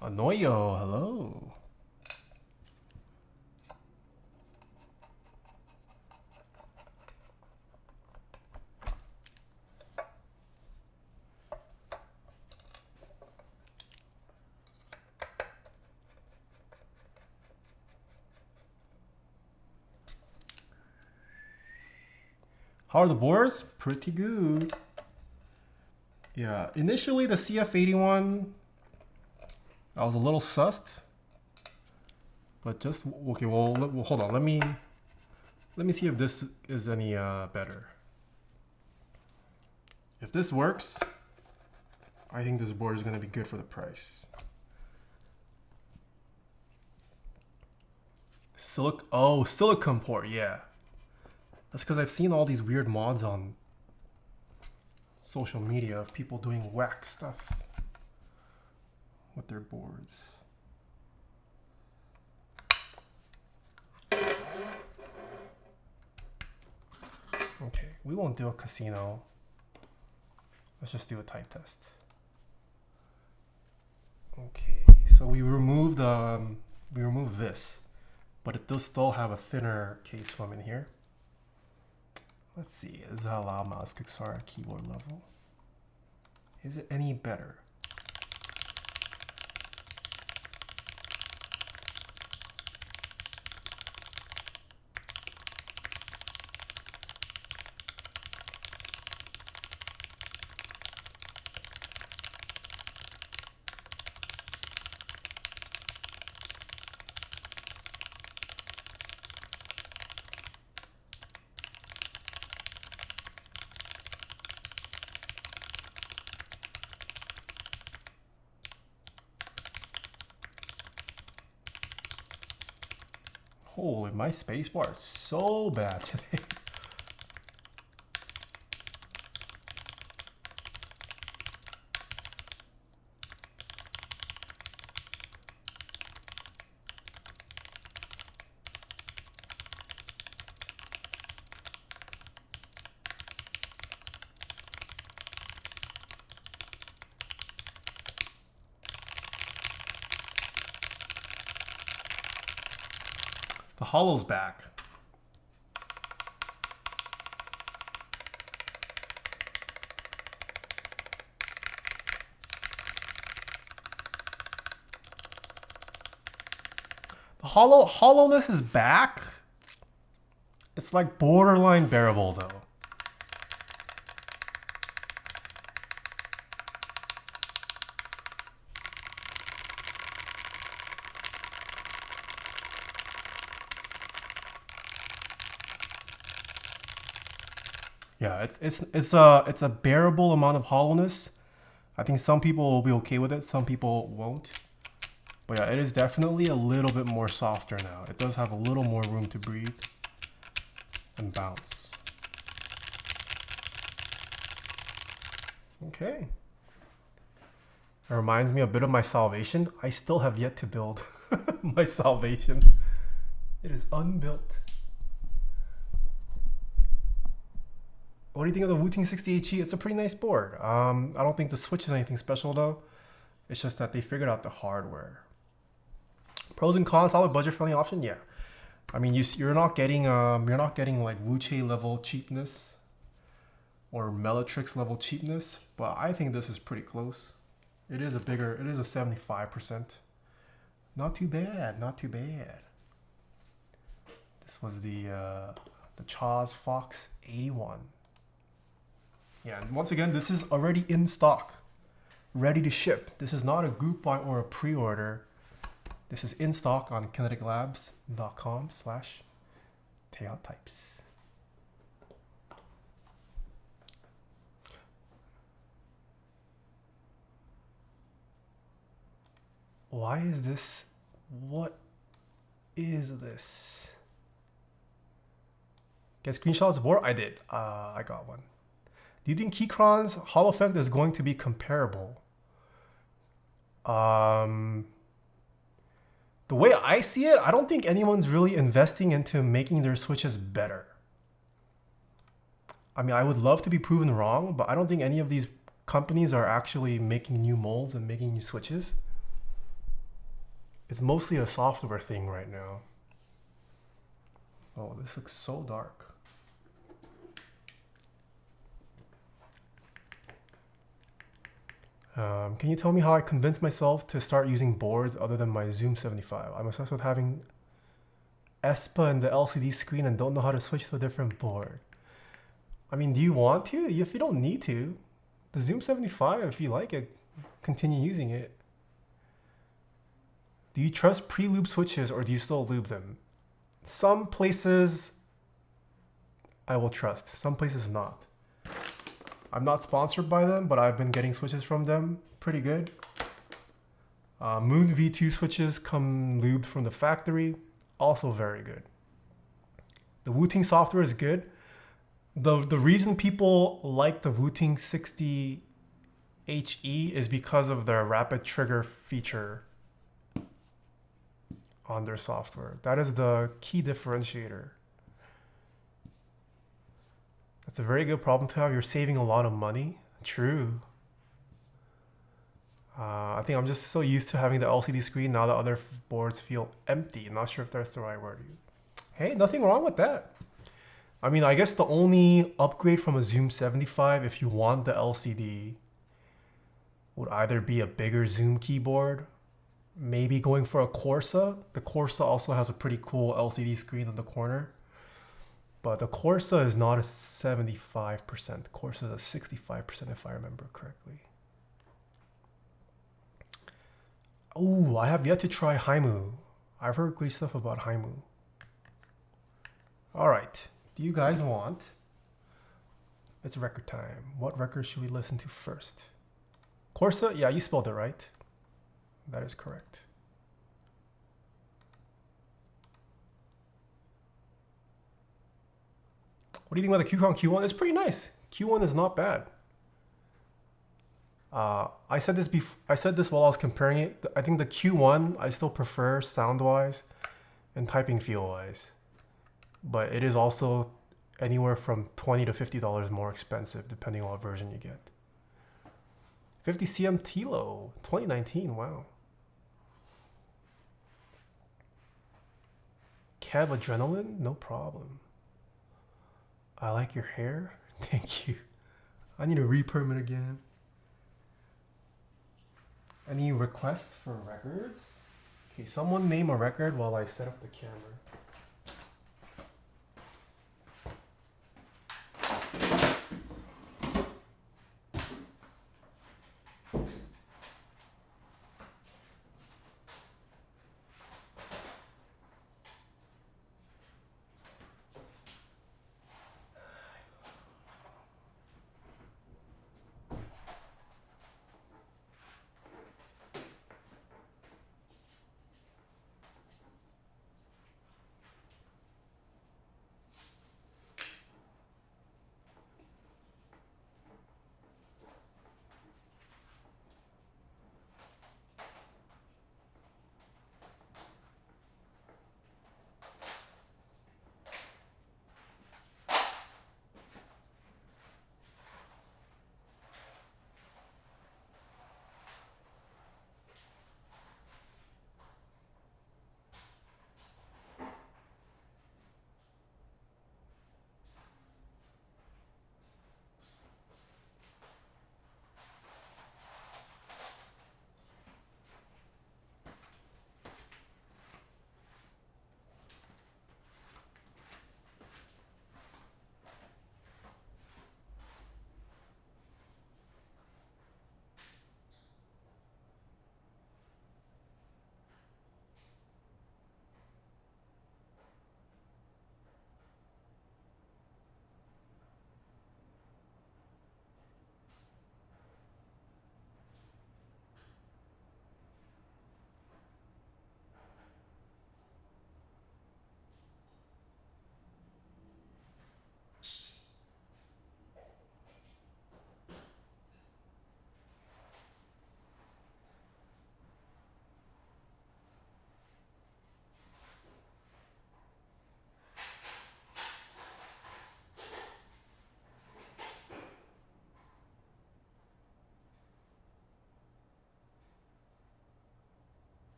Anoyo, hello. How are the boards? Pretty good. Yeah, initially the CF81, I was a little sussed, but just okay. Well, hold on. Let me see if this is any better. If this works, I think this board is going to be good for the price. Silicone port. Yeah, that's because I've seen all these weird mods on social media of people doing whack stuff with their boards. Okay, we won't do a casino. Let's just do a type test. Okay, so we removed this, but it does still have a thinner case foam in here. Let's see, does that allow mouse Keycaps at keyboard level? Is it any better? Holy, my spacebar is so bad today. The hollow's back. The hollowness is back. It's like borderline bearable though. Yeah, it's a bearable amount of hollowness. I think some people will be okay with it, some people won't. But yeah, it is definitely a little bit more softer now. It does have a little more room to breathe and bounce. Okay. It reminds me a bit of my Salvation. I still have yet to build my Salvation. It is unbuilt. What do you think of the Wu-Ting 60HE? It's a pretty nice board. I don't think the Switch is anything special though. It's just that they figured out the hardware. Pros and cons, solid budget-friendly option. Yeah, I mean you're not getting like Wu-Che level cheapness or Melatrix level cheapness, but I think this is pretty close. It is a 75%. Not too bad, not too bad. This was the Chaz Fox 81. Yeah, and once again, this is already in stock, ready to ship. This is not a group buy or a pre-order. This is in stock on kineticlabs.com/Taeha types. Why is this? What is this? Get screenshots of board? I did. I got one. Do you think Keychron's Hall effect is going to be comparable? The way I see it, I don't think anyone's really investing into making their switches better. I mean, I would love to be proven wrong, but I don't think any of these companies are actually making new molds and making new switches. It's mostly a software thing right now. Oh, this looks so dark. Can you tell me how I convinced myself to start using boards other than my Zoom 75? I'm obsessed with having ESPA and the LCD screen and don't know how to switch to a different board. I mean, do you want to? If you don't need to, the Zoom 75, if you like it, continue using it. Do you trust pre-lube switches or do you still lube them? Some places I will trust, some places not. I'm not sponsored by them, but I've been getting switches from them. Pretty good. Moon V2 switches come lubed from the factory. Also very good. The Wooting software is good. The reason people like the Wooting 60 HE is because of their rapid trigger feature on their software. That is the key differentiator. That's a very good problem to have. You're saving a lot of money. True. I think I'm just so used to having the LCD screen now that other boards feel empty. I'm not sure if that's the right word. Hey, nothing wrong with that. I mean, I guess the only upgrade from a Zoom 75, if you want the LCD, would either be a bigger Zoom keyboard, maybe going for a Corsa. The Corsa also has a pretty cool LCD screen in the corner. But the Corsa is not a 75%. Corsa is a 65% if I remember correctly. Oh, I have yet to try Haimu. I've heard great stuff about Haimu. All right. Do you guys want? It's record time. What record should we listen to first? Corsa? Yeah, you spelled it right. That is correct. What do you think about the Keychron Q1? It's pretty nice. Q1 is not bad. I said this while I was comparing it. I think the Q1 I still prefer sound-wise and typing feel-wise, but it is also anywhere from $20 to $50 more expensive depending on what version you get. 50 CM Tilo, 2019. Wow. Kev Adrenaline, no problem. I like your hair. Thank you. I need a re-permit again. Any requests for records? Okay, someone name a record while I set up the camera.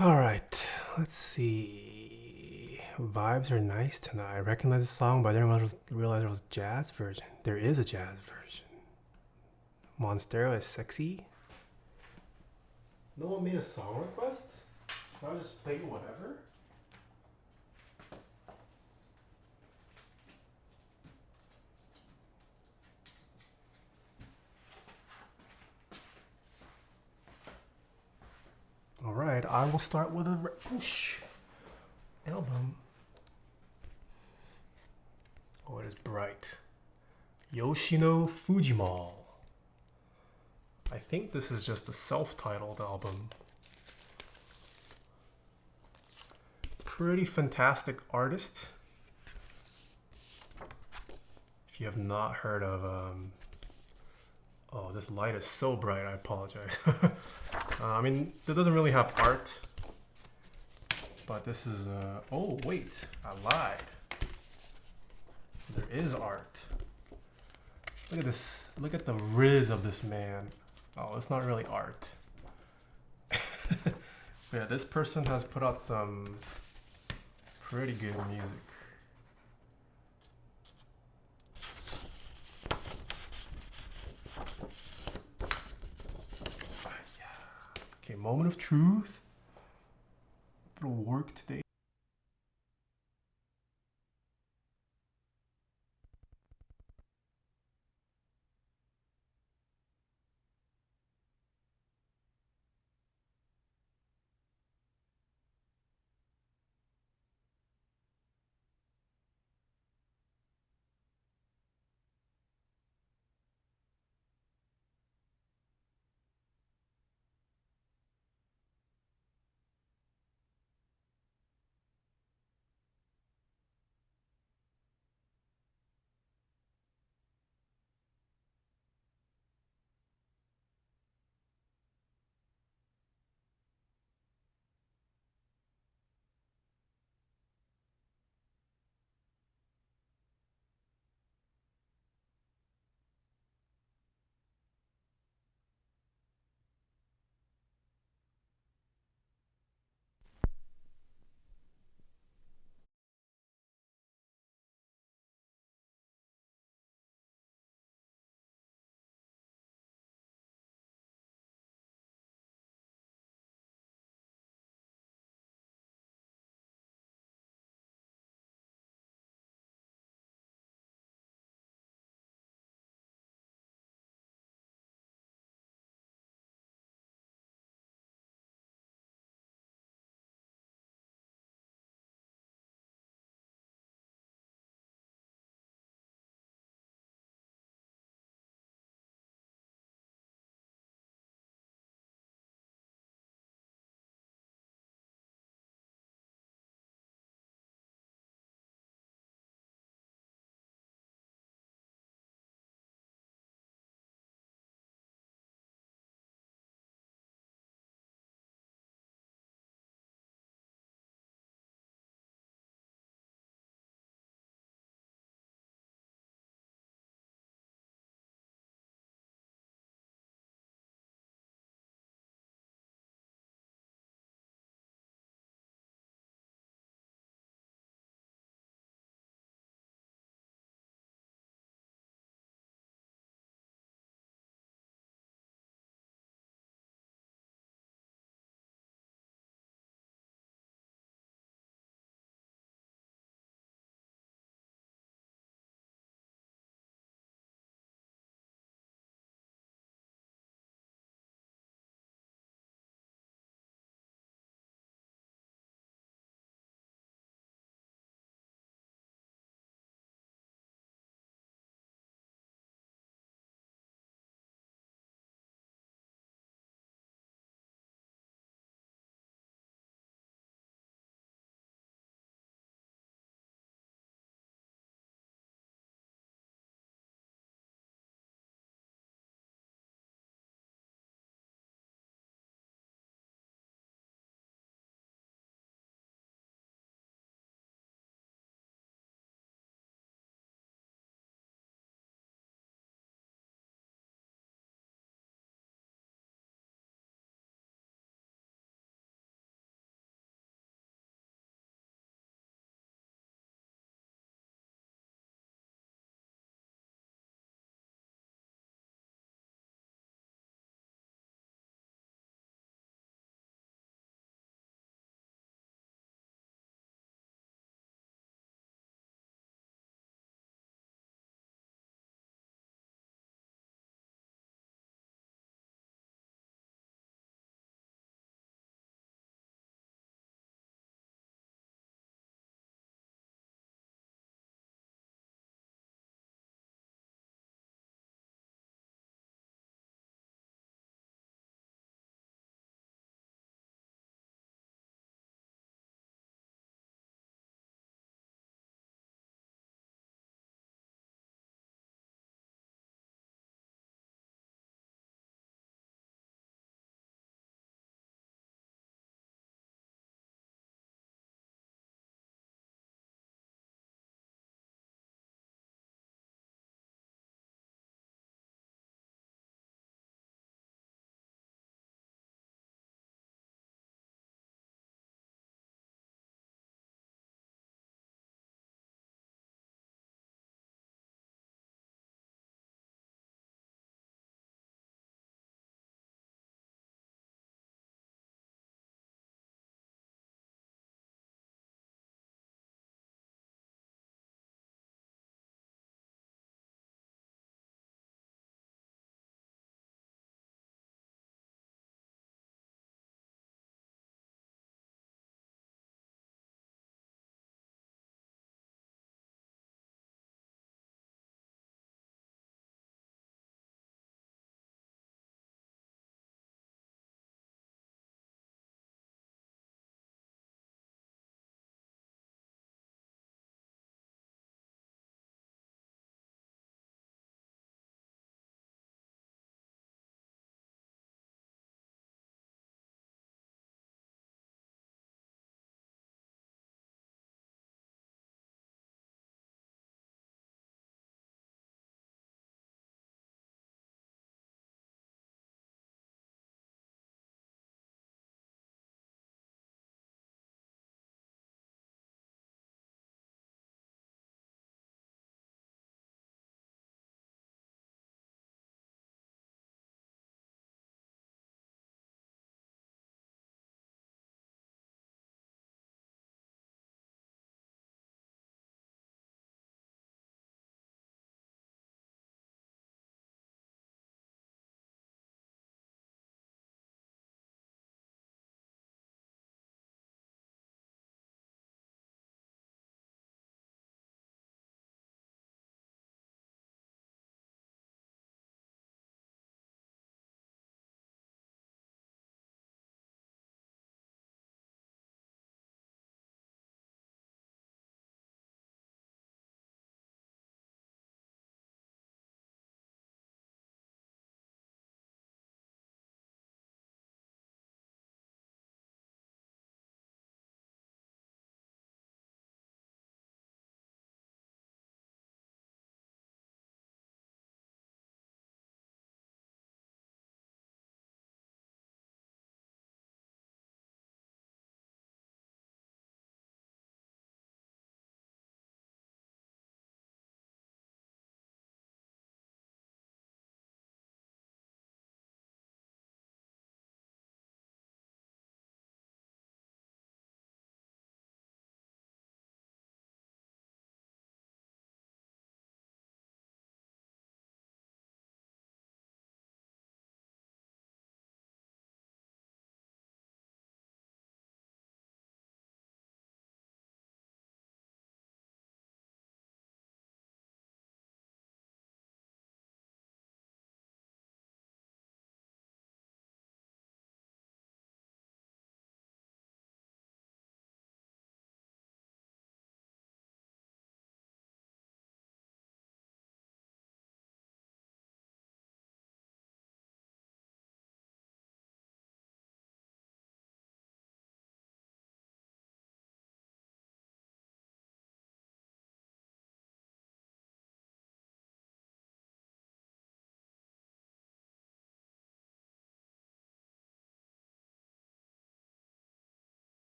All right, let's see. Vibes are nice tonight. I recognize the song, but I didn't realize there was a jazz version. There is a jazz version. Monstero is sexy. No one made a song request? Can I just play whatever? All right, I will start with a album. Oh, it is bright. Yoshino Fujimall. I think this is just a self-titled album. Pretty fantastic artist. If you have not heard of, oh, this light is so bright, I apologize. I mean, it doesn't really have art, but this is, oh wait, I lied. There is art. Look at this, look at the riz of this man. Oh, it's not really art. Yeah, this person has put out some pretty good music. Okay, moment of truth. It'll work today.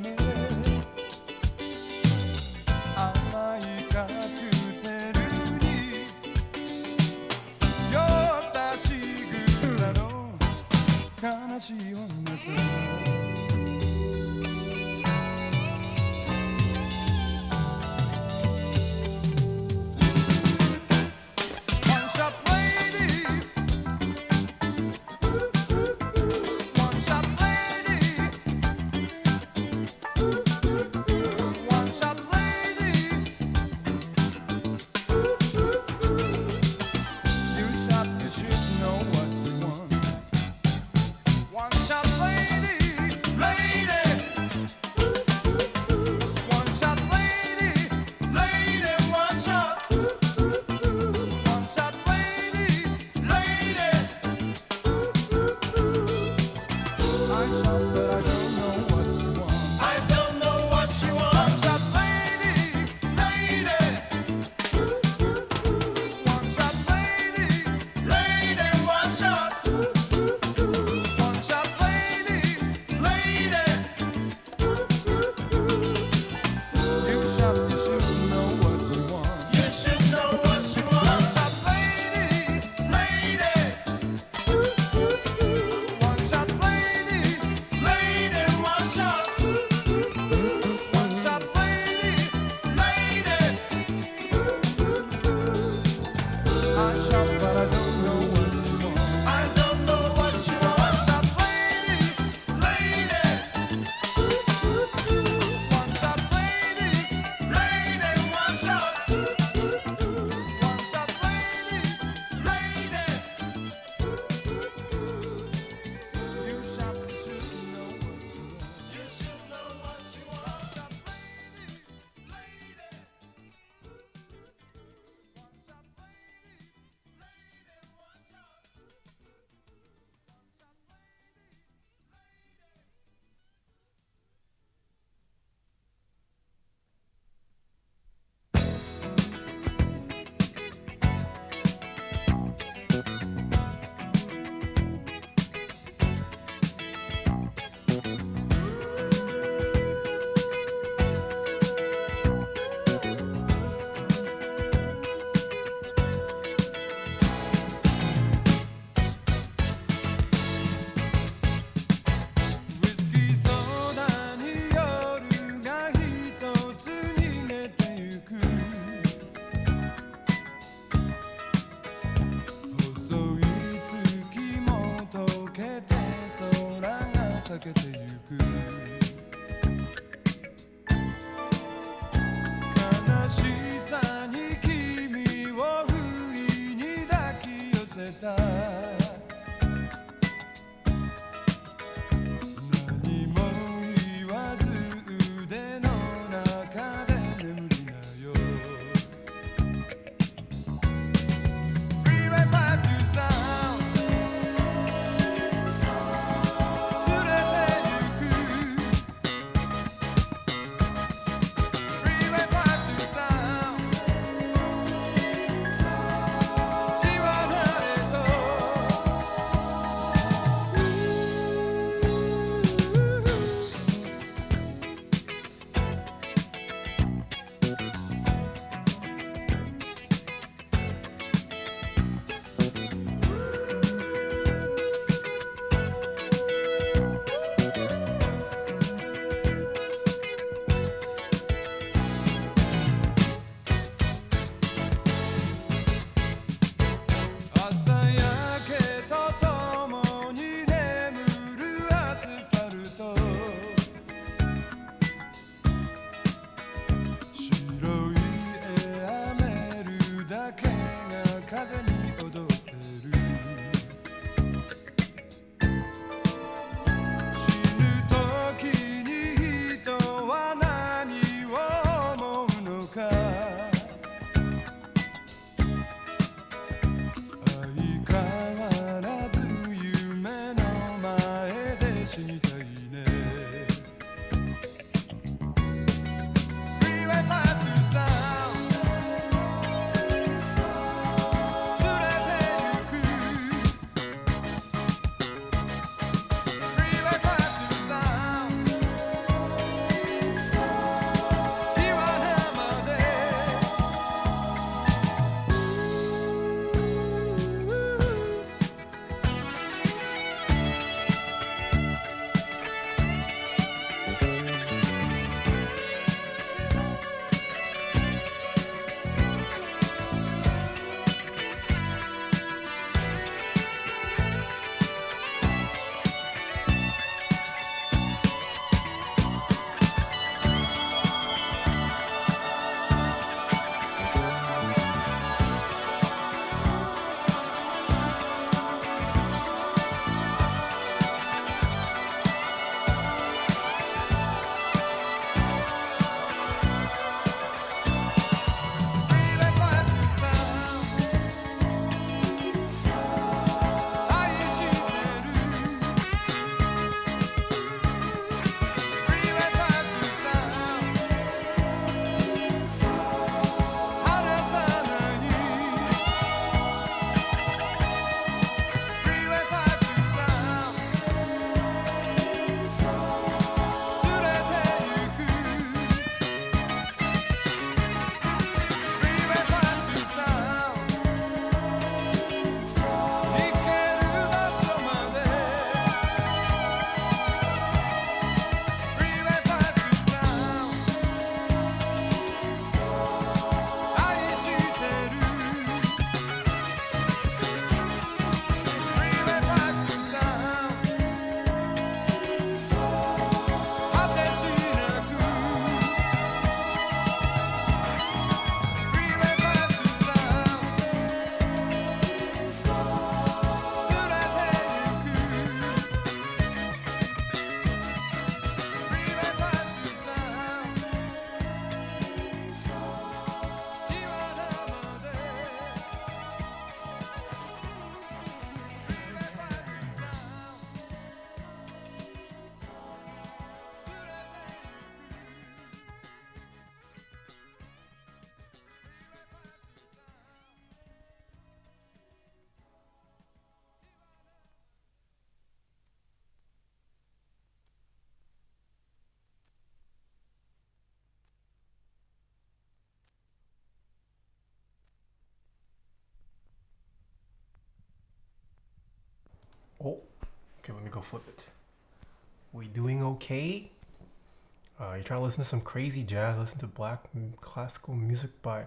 め甘いカクテルに酔った仕草の悲しい女さ Oh, okay, let me go flip it. We doing okay? You trying to listen to some crazy jazz, listen to black classical music by...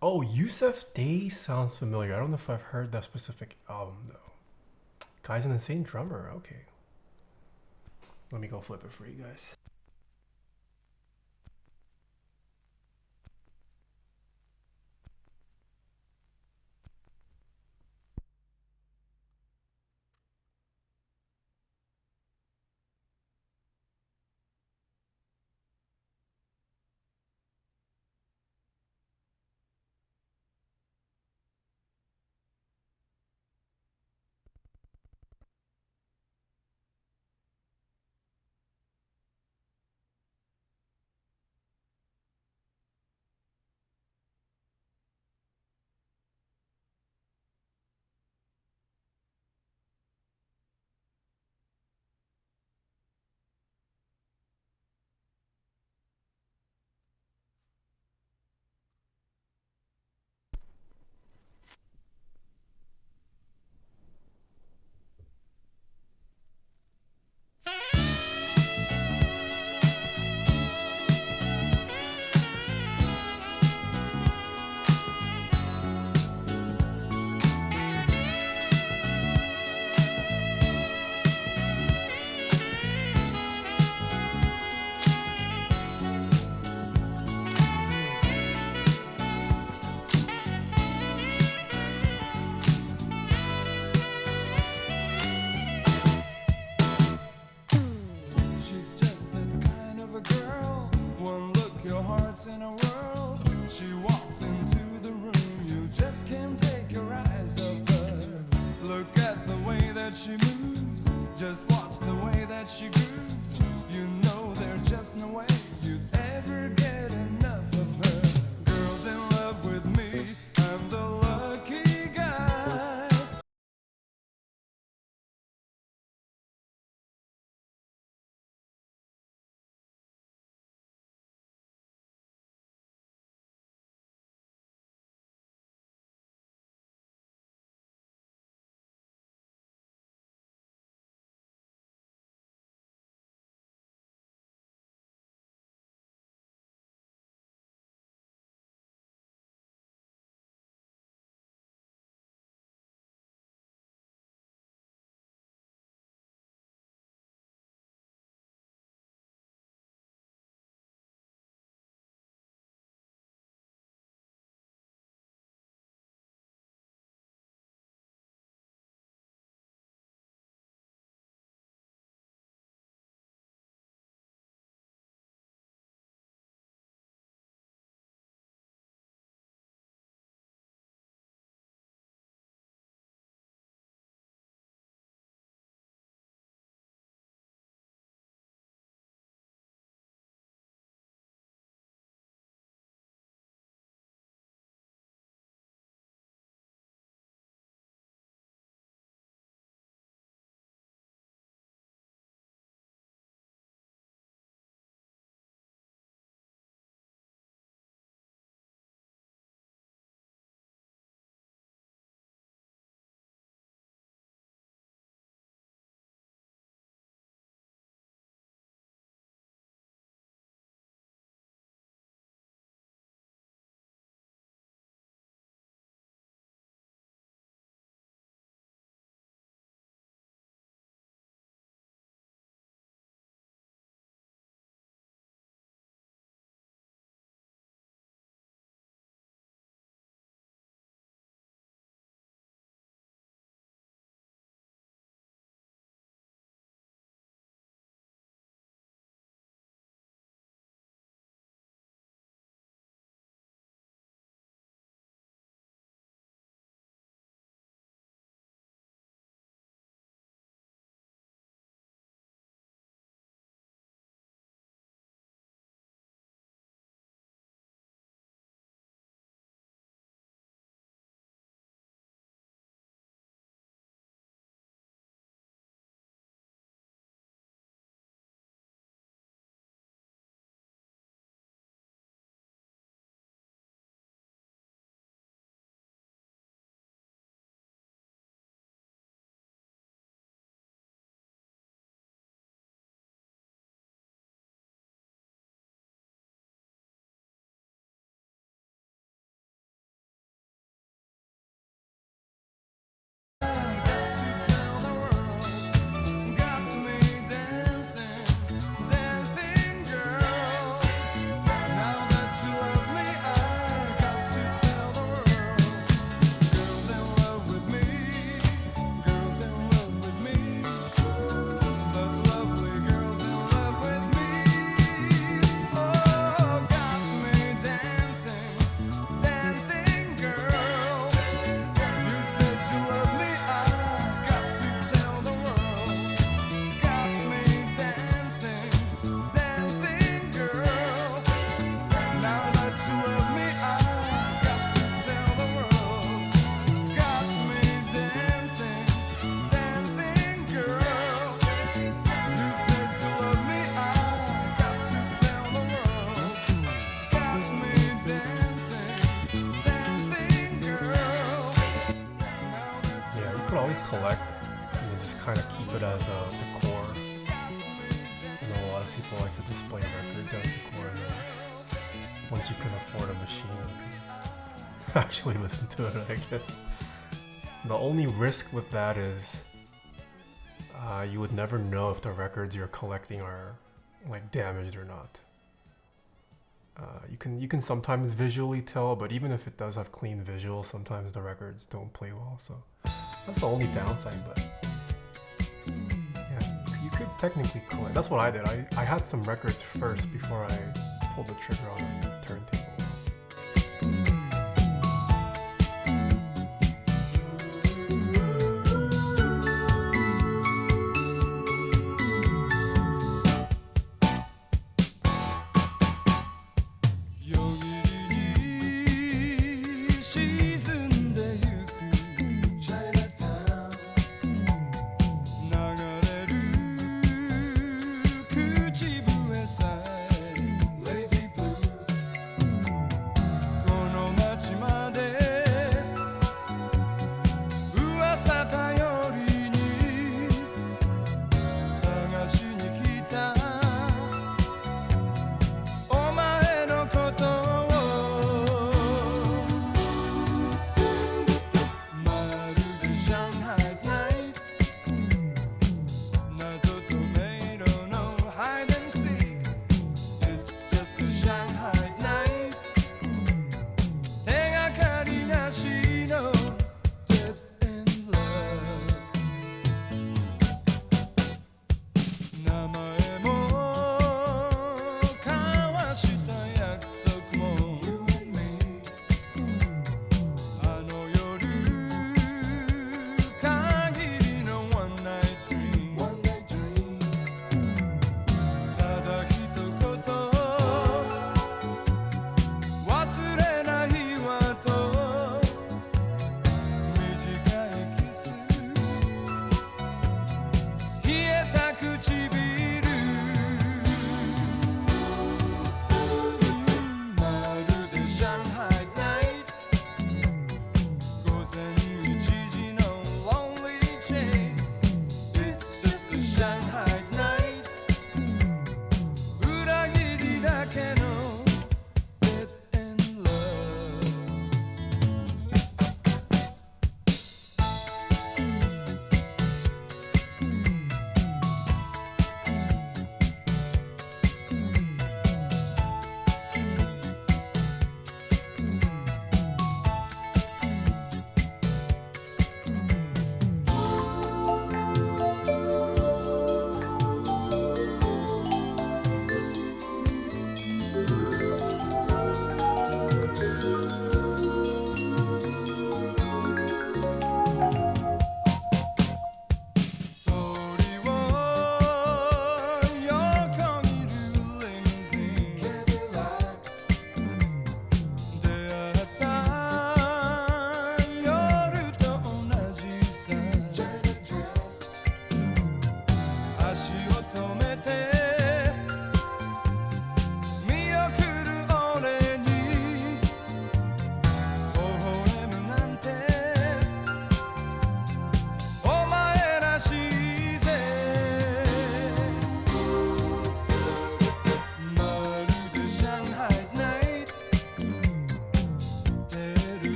Oh, Yusuf Day sounds familiar. I don't know if I've heard that specific album though. Guy's an insane drummer, okay. Let me go flip it for you guys. in a world. She walks into the room, you just can't take your eyes off her. Look at the way that she moves, just watch the way that she grooves. You know there's just no way you'd ever get enough of her. Girls in love with me, I'm the lucky guy. always collect, you can just kind of keep it as a decor. You know, a lot of people like to display records as decor, and then once you can afford a machine, you can actually listen to it, I guess. The only risk with that is you would never know if the records you're collecting are like damaged or not. You can sometimes visually tell, but even if it does have clean visuals, sometimes the records don't play well. So that's the only downside. But yeah, you could technically collect. That's what I did. I had some records first before I pulled the trigger on a turntable.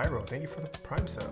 Pyro, thank you for the Prime sub.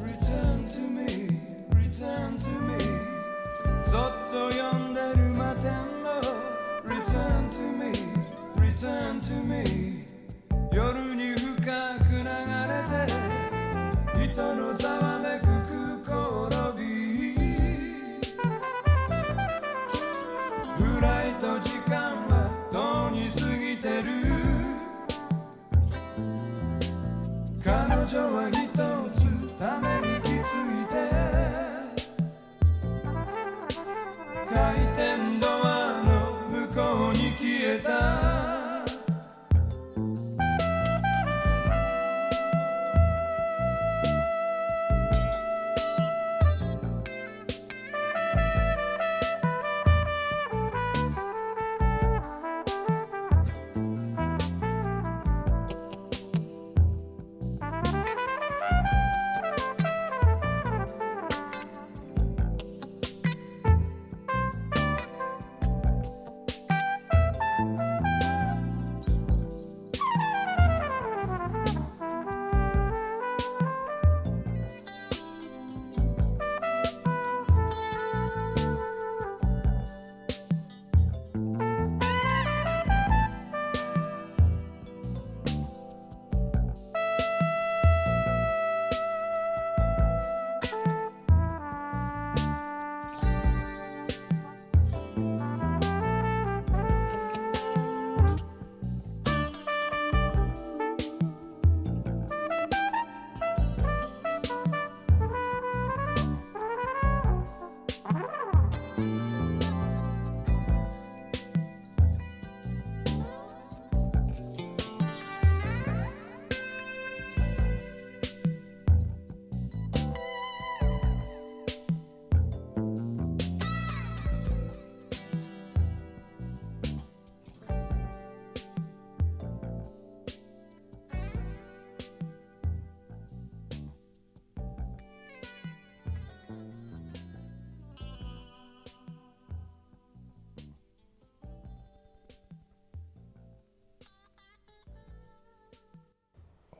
Return to me そっと呼んでる摩天夜に深く流れて人のざわめく転びフライト時間はとうに過ぎてる彼女は一つため息ついて回転ドアの向こうに消えた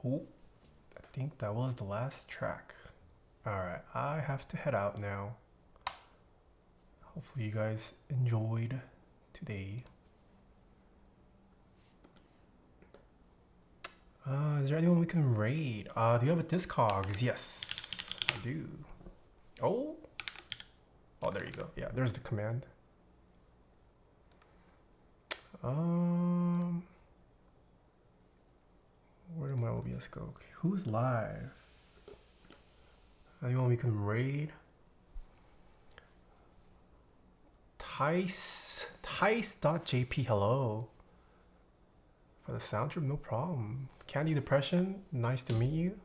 Oh, I think that was the last track. Alright, I have to head out now. Hopefully you guys enjoyed today. Is there anyone we can raid? Do you have a Discogs? Yes, I do. Oh, there you go. Yeah, there's the command. Where did my OBS go? Okay, who's live? Anyone we can raid? Tice.jp, hello. For the sound trip, no problem. Candy Depression, nice to meet you.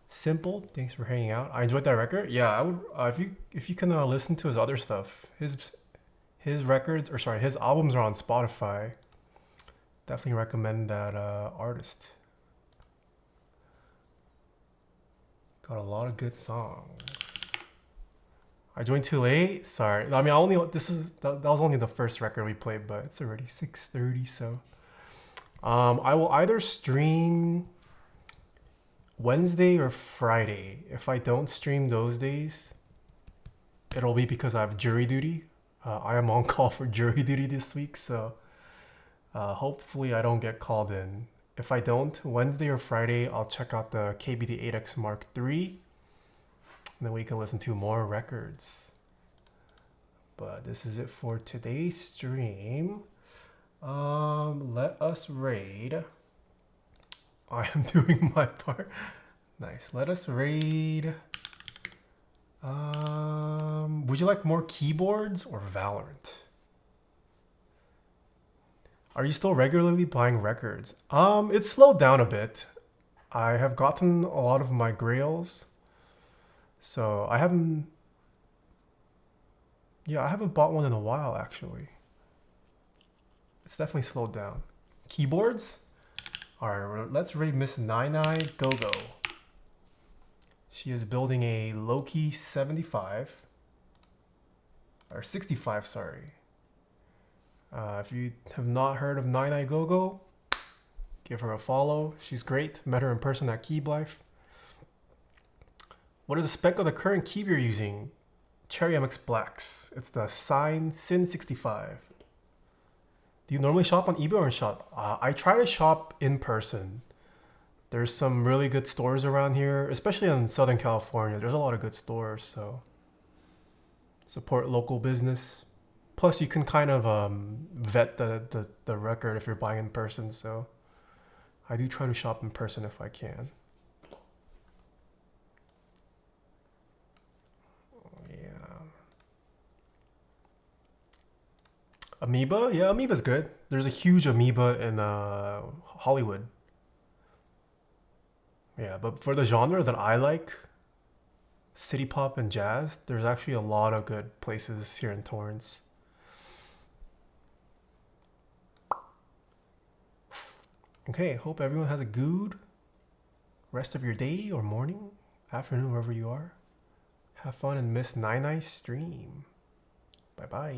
Simple, thanks for hanging out. I enjoyed that record. Yeah, I would if you can listen to his other stuff. His records, or sorry, his albums are on Spotify. Definitely recommend that artist. Got a lot of good songs. I joined too late. Sorry. I mean, that was only the first record we played, but it's already 6:30. So, I will either stream Wednesday or Friday. If I don't stream those days, it'll be because I have jury duty. I am on call for jury duty this week, so hopefully I don't get called in. If I don't, Wednesday or Friday, I'll check out the KBD8X Mark III. And then we can listen to more records. But this is it for today's stream. Let us raid. I am doing my part. Nice. Let us raid. Would you like more keyboards or Valorant? Are you still regularly buying records? It's slowed down a bit. I have gotten a lot of my grails. So I haven't bought one in a while actually. It's definitely slowed down. Keyboards? Alright, let's raid Miss Nai Gogo. She is building a Loki 75. Or 65, sorry. If you have not heard of Nai Gogo, give her a follow. She's great. Met her in person at KeyBlife. What is the spec of the current key you're using? Cherry MX Blacks. It's the Sin 65. Do you normally shop on eBay or in shop? I try to shop in person. There's some really good stores around here, especially in Southern California. There's a lot of good stores, so support local business. Plus, you can kind of vet the record if you're buying in person, so I do try to shop in person if I can. Yeah. Amoeba? Yeah, Amoeba's good. There's a huge Amoeba in Hollywood. Yeah, but for the genre that I like, city pop and jazz, there's actually a lot of good places here in Torrance. Okay, hope everyone has a good rest of your day or morning, afternoon, wherever you are. Have fun and miss Nine stream. Bye-bye.